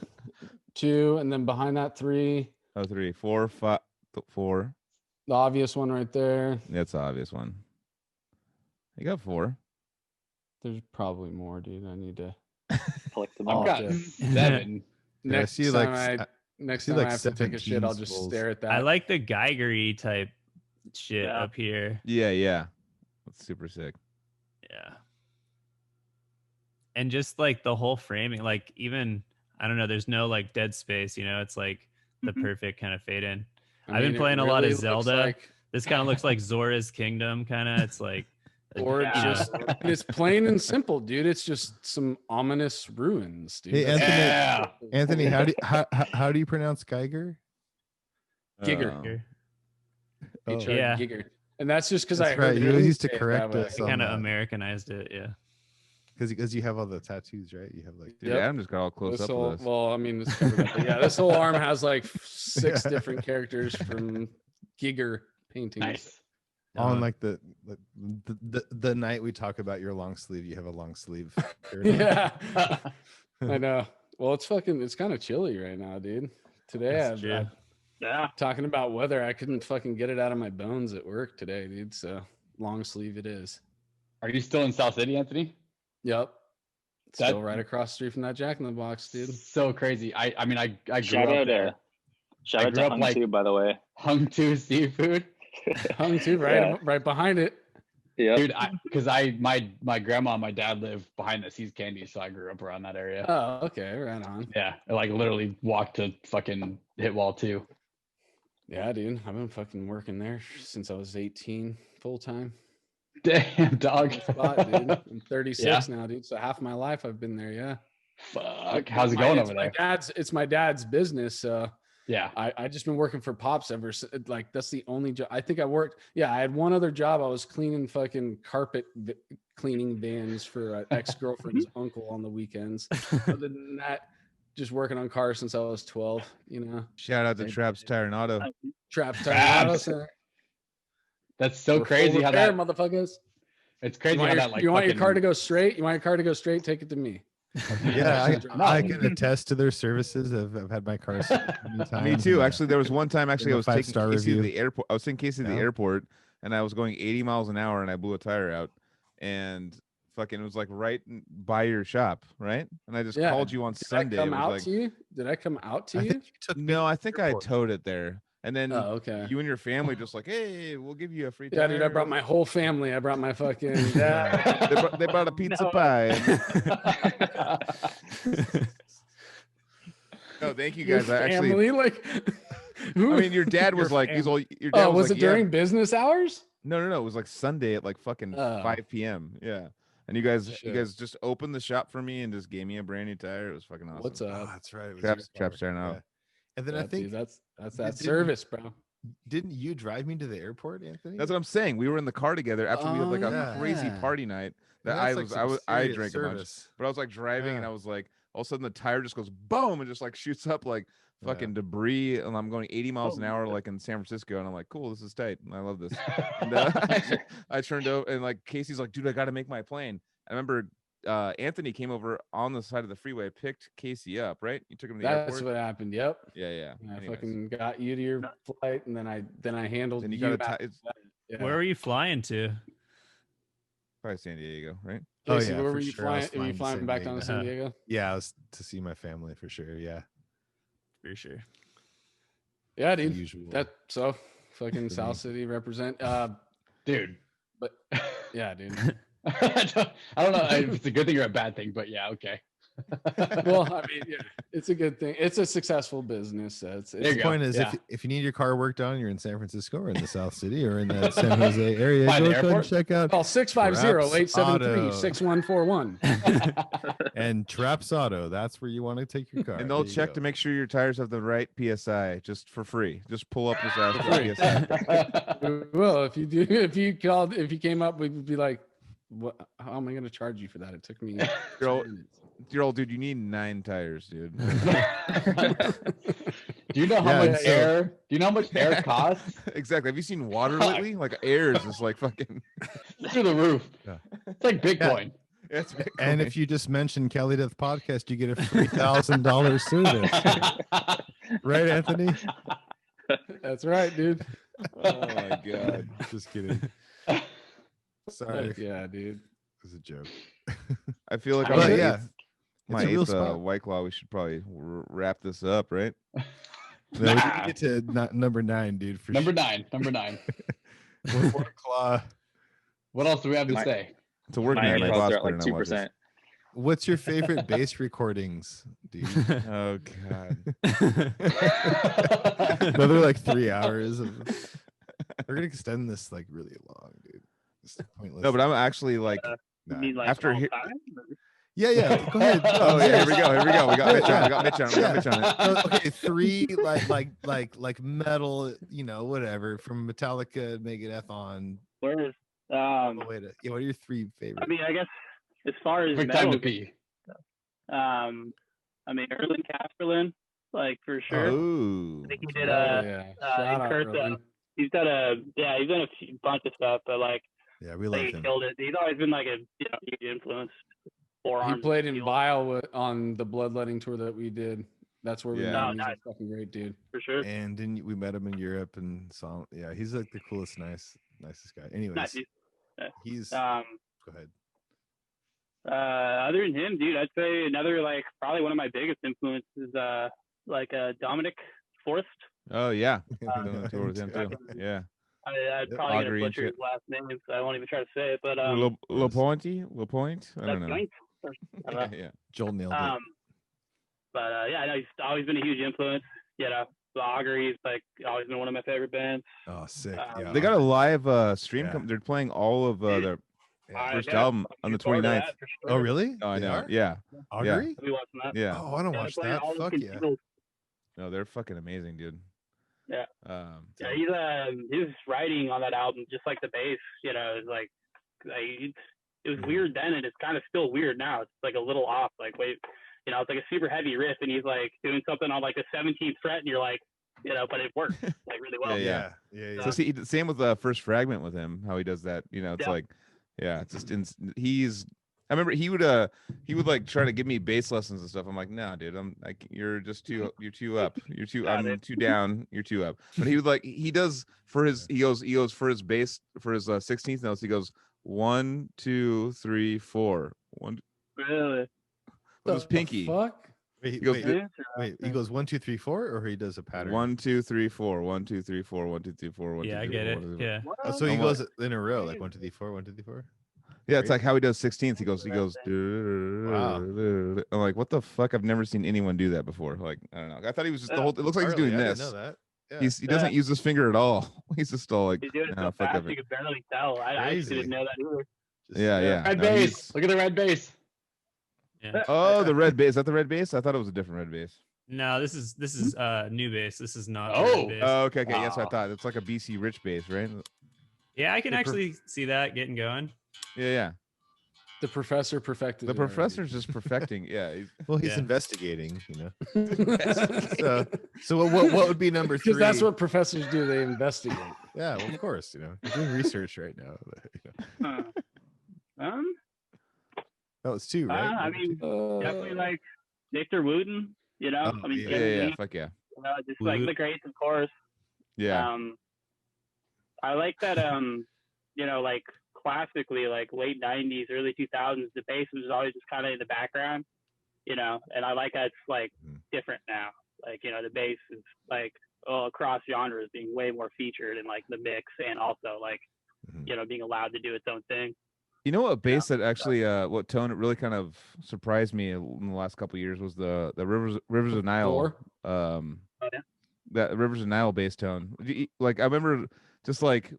2, and then behind that 3. Oh, 3, 4, 5, 4. The obvious one right there. That's the obvious one. You got 4. There's probably more, dude. I need to. Collect them Oh, all. I've got yeah. 7. Yeah, I Next see, time like, I next see, time like, I have to take a shit, 17 I'll just skulls. stare at that. I like the Geiger-y type shit Yeah. up here. Yeah, yeah. That's super sick. Yeah. And just like the whole framing, like even I don't know, there's no like dead space, you know, it's like the perfect kind of fade in. I've been it playing a lot of really looks Zelda. like- This kind of looks like Zora's Kingdom, kind of. It's like, or it's Yeah. just it's plain and simple, dude. It's just some ominous ruins, dude. Hey, That's- Yeah. Anthony, how do you pronounce Geiger? Gigger. Oh, HR Yeah. Gigger. And that's just because I That's heard right. You him always used to say it correct that way. us. I kind of Americanized it. Yeah. because you have all the tattoos, right? You have like Dude, Yep. Adam just got all close This up whole, with us. well, I mean, it's covered up, but yeah, this whole arm has like 6 different characters from Giger paintings. Nice. on like the night we talk about your long sleeve, you have a long sleeve. shirt on. Yeah, I know. Well, it's kind of chilly right now, dude. Today, That's true. Yeah. talking about weather, I couldn't fucking get it out of my bones at work today, dude. So long sleeve it is. Are you still in South City, Anthony? Yep. That- Still right across the street from that Jack in the Box, dude. So crazy. I mean, I grew Shout up out there. shout I out grew to up Hung like- too, by the way. Hung to seafood. Hung too, right behind it. Yeah. Dude, because my grandma and my dad live behind the Seas Candy, so I grew up around that area. Oh, okay, right on. Yeah, I like literally walked to fucking Hit Wall 2. Yeah, dude. I've been fucking working there since I was 18, full time. Damn, dog. Spot, dude. I'm 36 now, dude. So half my life I've been there. Yeah. Fuck. How's it going over there? It's my dad's business. So Yeah. I just been working for Pops ever since. Like that's the only job. I think I worked. Yeah, I had one other job. I was cleaning fucking cleaning vans for an ex-girlfriend's uncle on the weekends. Other than that, just working on cars since I was 12. You know, Shout out to Traps Tire and Auto. Traps. Traps. That's so crazy how that. motherfuckers. It's crazy You how want, that like. you want your car to fucking- go straight? You want your car to go straight? Take it to me. Yeah, No. I can attest to their services. I've had my car many times. Me too. Actually, there was one time actually I was taking 5-star Casey to review. the airport. I was taking Casey to the Yeah. airport, and I was going 80 miles an hour, and I blew a tire out, and fucking it was like right by your shop, right? And I just called you on Sunday. Did I come It was out like, to you? Did I come out to I you? think you took me no, to I the think I airport. towed it there, and then Oh, okay. you and your family just like, hey, we'll give you a free. Yeah, dude, I tire. brought my whole family. I brought my fucking dad. They brought a pizza No. pie. No, thank you Your guys. I actually, family, like, I mean, your dad was Your like, he's all. Your dad oh, was like, it during business hours? No. It was like Sunday at like fucking Oh. 5 p.m. Yeah. And you guys Shit. just opened the shop for me and just gave me a brand new tire. It was fucking awesome. What's Oh, up? that's right. It was Traps your car. tire now. Yeah. And then Yeah, I think dude, that's that didn't- service, bro. didn't you drive me to the airport, Anthony? That's what I'm saying. We were in the car together after we had like Oh, a crazy yeah. party night that And I that's, like, was some I serious drank a bunch. service. But I was like driving and Yeah. I was like, all of a sudden the tire just goes boom and just like shoots up like fucking debris, and I'm going 80 miles an hour like in San Francisco, and I'm like, cool, this is tight. I love this. And I turned over and like Casey's like, dude, I got to make my plane. I remember Anthony came over on the side of the freeway, picked Casey up, right? You took him to the That's airport. what happened. Yep. Yeah. I Anyways. fucking got you to your flight, and then I handled Then you you. got after that. Yeah. Where were you flying to? probably San Diego, right? Oh, Casey, yeah, where for were you sure. I was flying? Were you flying to flying San back down to San Diego. Diego? Yeah, I was to see my family for sure. Yeah. For sure. Yeah, The dude. usual. That so fucking For me. South City represent. Dude. But yeah, dude. I don't know if it's a good thing or a bad thing, but yeah, okay. Well, I mean, yeah, it's a good thing. It's a successful business. It's There you The go. point is, Yeah. if you need your car worked on, you're in San Francisco or in the South City or in the San Jose area, By go the ahead and airport? check out call 650-873-6141. and Traps Auto. That's where you want to take your car. And they'll There you check go. to make sure your tires have the right PSI just for free. Just pull up this ass for free. PSI. Well, if you came up, we'd be like, "What? How am I going to charge you for that?" It took me. You're all- 2 minutes. Dear old dude, you need 9 tires, dude. Do you know how Yeah, much so- air? Do you know how much air costs? Exactly. Have you seen water lately? Like air is just like fucking. Through the roof. Yeah. It's like Bitcoin. It's And if you just mention Cali Death Podcast, you get a $3,000 service. Right, Anthony? That's right, dude. oh my god. Just kidding. Sorry. Yeah, dude. It was a joke. I feel like But on my yeah, eighth, my it's a real eighth spot. White Claw, we should probably wrap this up, right? No, we need Nah. to get to number 9, dude. For Number sure. 9. Number 9. One claw. What else do we have to My- say? To work My on my AirPods boss are at player like and I watch 2%. What's your favorite bass recordings, dude? this. Oh god. Another like 3 hours. We're gonna extend this like really long, dude. It's pointless. No, but I'm actually like. You Nah. mean like After all he- time? Yeah. Go ahead. Oh yeah, here we go. We got Mitch on. We got Mitch on. We got Yeah. Mitch on it. Okay, 3 like metal, whatever from Metallica, Megadeth on. Where's Oh, wait, what are your 3 favorites? I mean, I guess as far as Perfect time to metal, pee. I mean, Erlen Kasperlin, like for sure. Oh. I think he did Oh, a. yeah. uh, Shout out, Kurt, Roland. He's done a bunch of stuff, but like Yeah, we love he him. killed it. He's always been like a huge influence. He Forearms, played in heels, Bile on the bloodletting tour that we did. That's where we Yeah. met Oh, him. He's nice. a fucking great dude. for sure. And then we met him in Europe and saw him. Yeah, he's like the coolest, nicest guy. Anyways, Nice. he's Um, go ahead. other than him, dude, I'd say another like probably one of my biggest influences is Dominic Forrest. Oh yeah. Uh, Done the tour with him too. Yeah. I'd Yep, probably gonna Augury and butcher his shit. last name, so I won't even try to say it. But Le Pointe? I don't know. Joint? I don't know. Yeah. Joel nailed it. Yeah, I know he's always been a huge influence. The Augury's like always been one of my favorite bands. Oh, sick. um, Yeah. They got a live stream. Yeah. They're playing all of their Yeah. first Yeah, album on the looking forward to 29th. that for Oh, sure. really? Oh, I They know. are? Yeah. Augury? I'll be watching that. Yeah. Oh, I want to Yeah, watch they're playing that. all Fuck those yeah. singles. No, they're fucking amazing, dude. Yeah. So- Yeah, his writing on that album, just like the bass, is like it was weird then, and it's kind of still weird now. It's like a little off. Like wait, it's like a super heavy riff, and he's like doing something on like the 17th fret, and you're like, but it works like really well. Yeah. Yeah. So see, same with the first fragment with him, how he does that. It's Yeah. like, yeah, it's just he's I remember he would like try to give me bass lessons and stuff. I'm like, no, dude, I'm like, you're too up. I'm too down. You're too up. But he would like, he does for his, he goes for his bass, for his 16th notes. He goes 1, 2, 3, 4. Really? With his pinky. Fuck? Wait, goes, wait, he goes 1, 2, 3, 4, or he does a pattern? 1, 2, 3, 4. 1, 2, 3, 4. 1, 2, 3, 4. 1, 2, 3, 4. Yeah, I get it. Yeah. Oh, so he goes in a row, like 1, 2, 3, 4, 1, 2, 3, 4. Yeah, it's like how he does 16th. He goes. Wow. I'm like, what the fuck? I've never seen anyone do that before. Like, I don't know. I thought he was just the whole. It looks like he's doing this. I didn't know that. Yeah. He doesn't use his finger at all. He's just all like, He's doing it so fuck fast everything. you could barely tell. I actually didn't know that either. Yeah. Red No, bass. Look at the red bass. Yeah. Oh, the red bass. Is that the red bass? I thought it was a different red bass. No, this is new bass. This is not. Oh. red bass. Oh, okay. Yes, I thought it's like a BC Rich bass, right? Yeah, I can actually see that getting going. Yeah. The professor perfected. The it already. professor's just perfecting. Yeah. He's Yeah. investigating, So what would be number 3? Because that's what professors do. They investigate. Yeah, well, of course, you're doing research right now. That was 2, right? I mean, definitely like Victor Wooten, Oh, I mean, Yeah. Fuck yeah. just like the greats, of course. Yeah. I like that, like classically, like late 90s, early 2000s, the bass was always just kind of in the background, and I like that it's like different now. Like, the bass is like across genres being way more featured in like the mix, and also like, being allowed to do its own thing. You know what bass that actually what tone it really kind of surprised me in the last couple of years was the Rivers of Nile that Rivers of Nile bass tone. Like I remember just like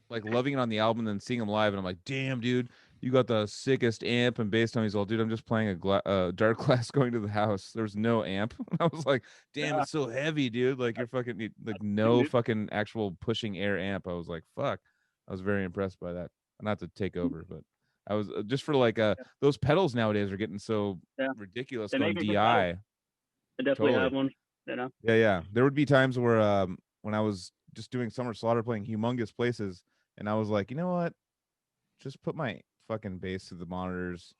loving it on the album and then seeing him live, and I'm like, damn, dude, you got the sickest amp and bass tone. He's all, dude, I'm just playing a dark glass going to the house. There's no amp. I was like, damn, it's so heavy, dude. Like you're fucking like no fucking actual pushing air amp. I was like, fuck. I was very impressed by that. Not to take over, but I was just for like those pedals nowadays are getting so ridiculous. They Going make DI. I definitely Totally. have one. Yeah. There would be times where when I was just doing Summer Slaughter, playing humongous places, and I was like, you know what? Just put my fucking bass to the monitors.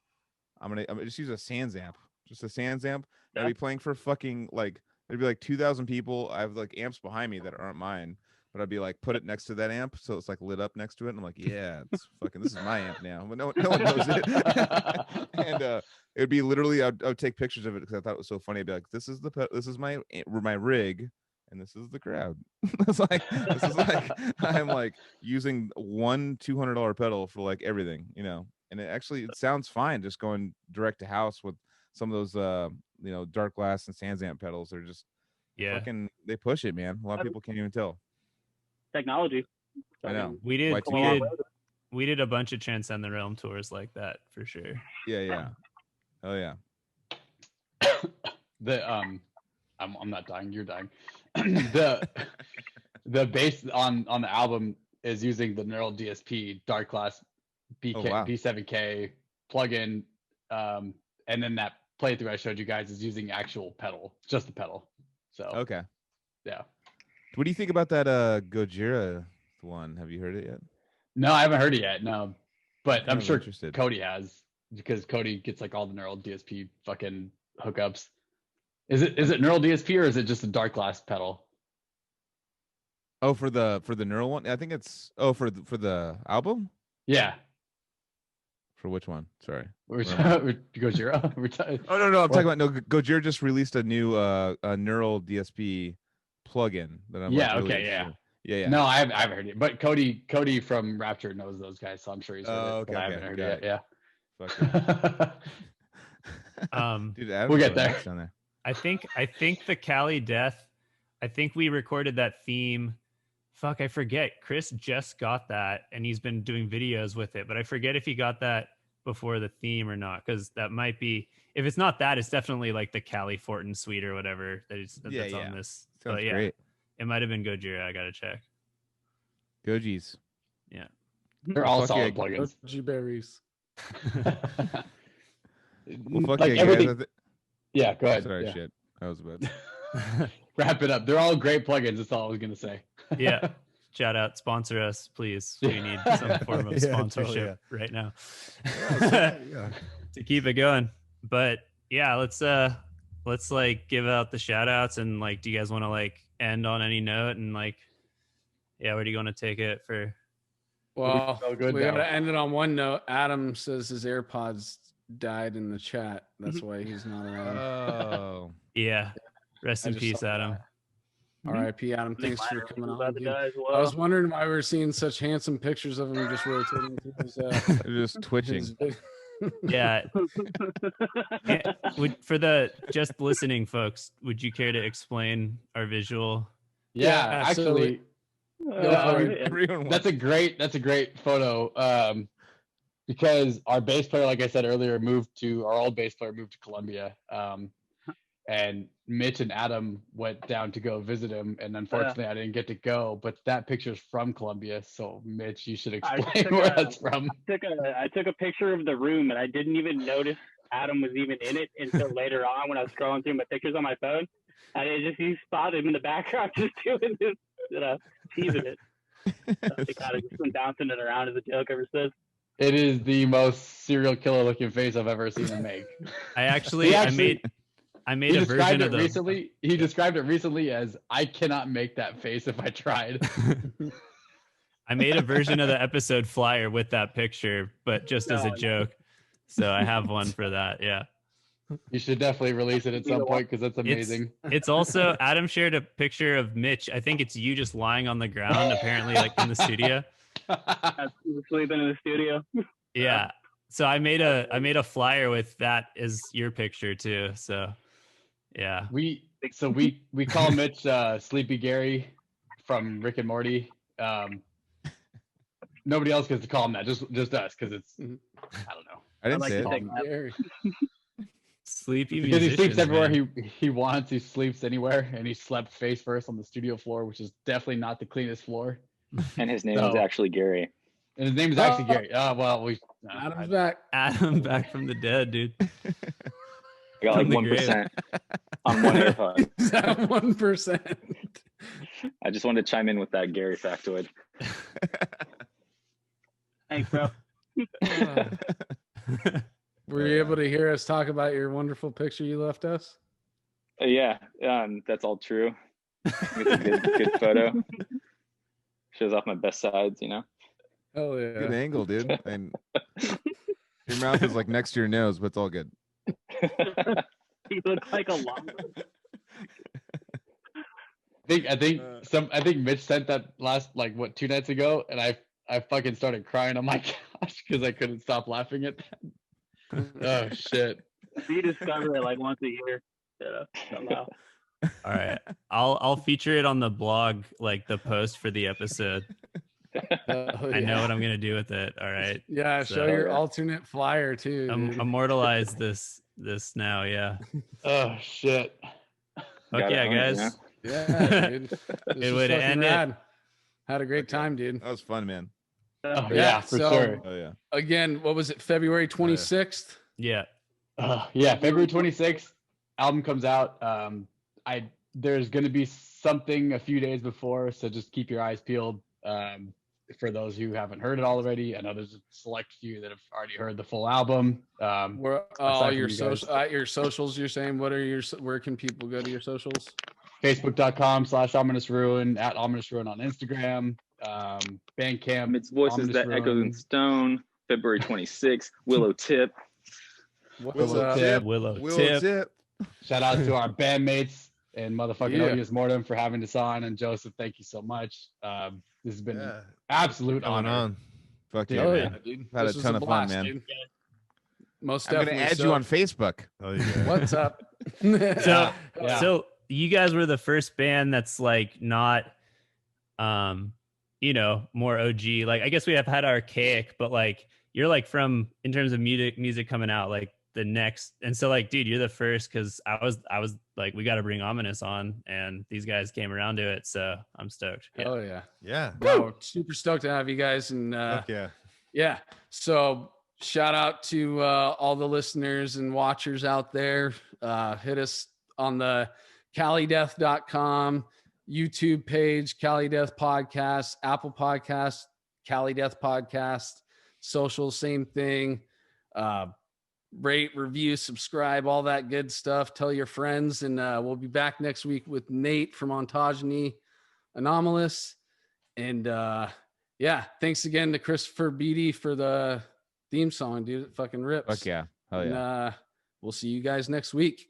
I'm gonna just use a Sans amp. Just a Sans amp. Yeah. I'd be playing for fucking like there'd be like 2,000 people. I have like amps behind me that aren't mine. But I'd be like, put it next to that amp, so it's like lit up next to it. And I'm like, yeah, it's fucking. This is my amp now. But no one knows it. And it would be literally, I would take pictures of it because I thought it was so funny. I'd be like, this is my rig, and this is the crowd. This is like I'm like using one $200 pedal for like everything, And it sounds fine just going direct to house with some of those dark glass and Sans amp pedals. They're just fucking. They push it, man. A lot of people can't even tell. Technology. I know. We did a bunch of Transcend the Realm tours like that for sure. Yeah. Oh yeah. I'm not dying. You're dying. the bass on the album is using the Neural DSP Dark Class B7K plugin, and then that playthrough I showed you guys is using actual pedal, just the pedal. So okay. Yeah. What do you think about that Gojira one? Have you heard it yet? No, I haven't heard it yet. No, but I'm sure interested. Cody has, because Cody gets like all the Neural DSP fucking hookups. Is it Neural DSP or is it just a dark glass pedal? Oh, for the Neural one, I think it's for the album. Yeah. For which one? Sorry. Gojira. Oh no, I'm talking about Gojira just released a new Neural DSP plugin that I'm yeah. No, I haven't heard it, but Cody from Rapture knows those guys, so I'm sure he's heard it. But I haven't heard it yet. Yeah. Dude, we'll get there. I think the Cali Death. I think we recorded that theme. Fuck, I forget. Chris just got that, and he's been doing videos with it, but I forget if he got that before the theme or not, because that might be. If it's not that, it's definitely like the Cali Fortin suite or whatever that's on this. Sounds great. It might have been Gojira. I gotta check. Gojis. Yeah. They're all solid plugins. Goji berries. Well, fuck like guys. Yeah, go ahead. Sorry, yeah. shit. I was about. Wrap it up. They're all great plugins. That's all I was gonna say. Yeah. shout out, sponsor us, please. We need some form of Yeah, sponsorship totally, right now Yeah. to keep it going. But yeah, let's like give out the shout outs, and like, do you guys want to like end on any note? And like, yeah, where do you want to take it for? Well, good we now. gotta end it on one note. Adam says his AirPods died in the chat. That's why he's not around. Oh, Yeah, rest I in just peace, saw that. Adam. R.I.P. Adam. think Thanks for mine coming was on. about to dude. die as I was well. wondering why we were seeing such handsome pictures of him just rotating through his, they're just twitching. his Yeah. For the just listening folks, would you care to explain our visual? Yeah, Yeah, so actually, Everyone that's a great photo. Because our bass player, like I said earlier, our old bass player moved to Colombia. And Mitch and Adam went down to go visit him, and unfortunately I didn't get to go. But that picture's from Colombia, so Mitch, you should explain where that's from. I took a picture of the room, and I didn't even notice Adam was even in it until later on when I was scrolling through my pictures on my phone. And you spotted him in the background just doing this, teasing it. They kind of just been bouncing it around as a joke ever since. It is the most serial killer looking face I've ever seen him make. I made a version of recently. He described it recently as, I cannot make that face if I tried. I made a version of the episode flyer with that picture, but just as a joke. So I have one for that. Yeah. You should definitely release it at some point because that's amazing. It's also, Adam shared a picture of Mitch. I think it's you just lying on the ground, apparently, like in the studio. Sleeping in the studio. Yeah. So I made a flyer with that as your picture too. So yeah. We call Mitch Sleepy Gary from Rick and Morty. Nobody else gets to call him that, just us, because it's, I don't know. I didn't like say to it. take Gary. Sleepy Because he sleeps everywhere man. he wants. He sleeps anywhere, and he slept face first on the studio floor, which is definitely not the cleanest floor. And his name is actually Gary. And his name is actually Gary. Adam's back. Adam back from the dead, dude. I got like 1% on one AirPod. Is that 1%? I just wanted to chime in with that Gary factoid. Thanks, bro. Were you able to hear us talk about your wonderful picture you left us? Yeah, that's all true. It's a good photo. Shows off my best sides, you know. Oh yeah. Good angle, dude. And your mouth is like next to your nose, but it's all good. You look like a llama. I think Mitch sent that last 2 nights ago, and I fucking started crying on my couch because I couldn't stop laughing at that. Oh shit. You discover it like once a year. Somehow. All right. I'll feature it on the blog, like the post for the episode. I know what I'm gonna do with it. All right. Yeah, show your alternate flyer too. Immortalize this now. Yeah. Oh shit. Okay, guys. Yeah, dude. Good way to end it. Had a great time, dude. That was fun, man. Oh, yeah, for sure. Oh yeah. Again, what was it? February 26th. Yeah. February 26th. Album comes out. There's gonna be something a few days before, so just keep your eyes peeled. For those who haven't heard it already, I know there's a select few that have already heard the full album. Where all your your socials? You're saying where can people go to your socials? Facebook.com/Ominous Ruin, @Ominous Ruin on Instagram. Bandcamp. It's Voices That Echoes in Stone. February 26th. Willowtip. Willowtip. Shout out to our bandmates and motherfucking Odious Mortem for having us on, and Joseph, thank you so much. This has been an absolute honor. Fuck yeah, man. Dude. Had a ton of fun, man. Dude. Most I'm definitely. gonna add you on Facebook. Oh yeah. What's up? So you guys were the first band that's like not, more OG. Like I guess we have had Archaic, but like you're like from in terms of music coming out like the next, and so like dude, you're the first because I was like we got to bring Ominous on, and these guys came around to it, so I'm stoked. Yeah. Oh yeah. Yeah. No, super stoked to have you guys, and yeah. So shout out to all the listeners and watchers out there. Hit us on the CaliDeath.com. YouTube page, Cali Death Podcast, Apple Podcast, Cali Death Podcast, social, same thing. Rate, review, subscribe, all that good stuff. Tell your friends, and we'll be back next week with Nate from Ontogeny Anomalous. And yeah, thanks again to Christopher Beatty for the theme song, dude. It fucking rips. Fuck yeah. Hell yeah. And we'll see you guys next week.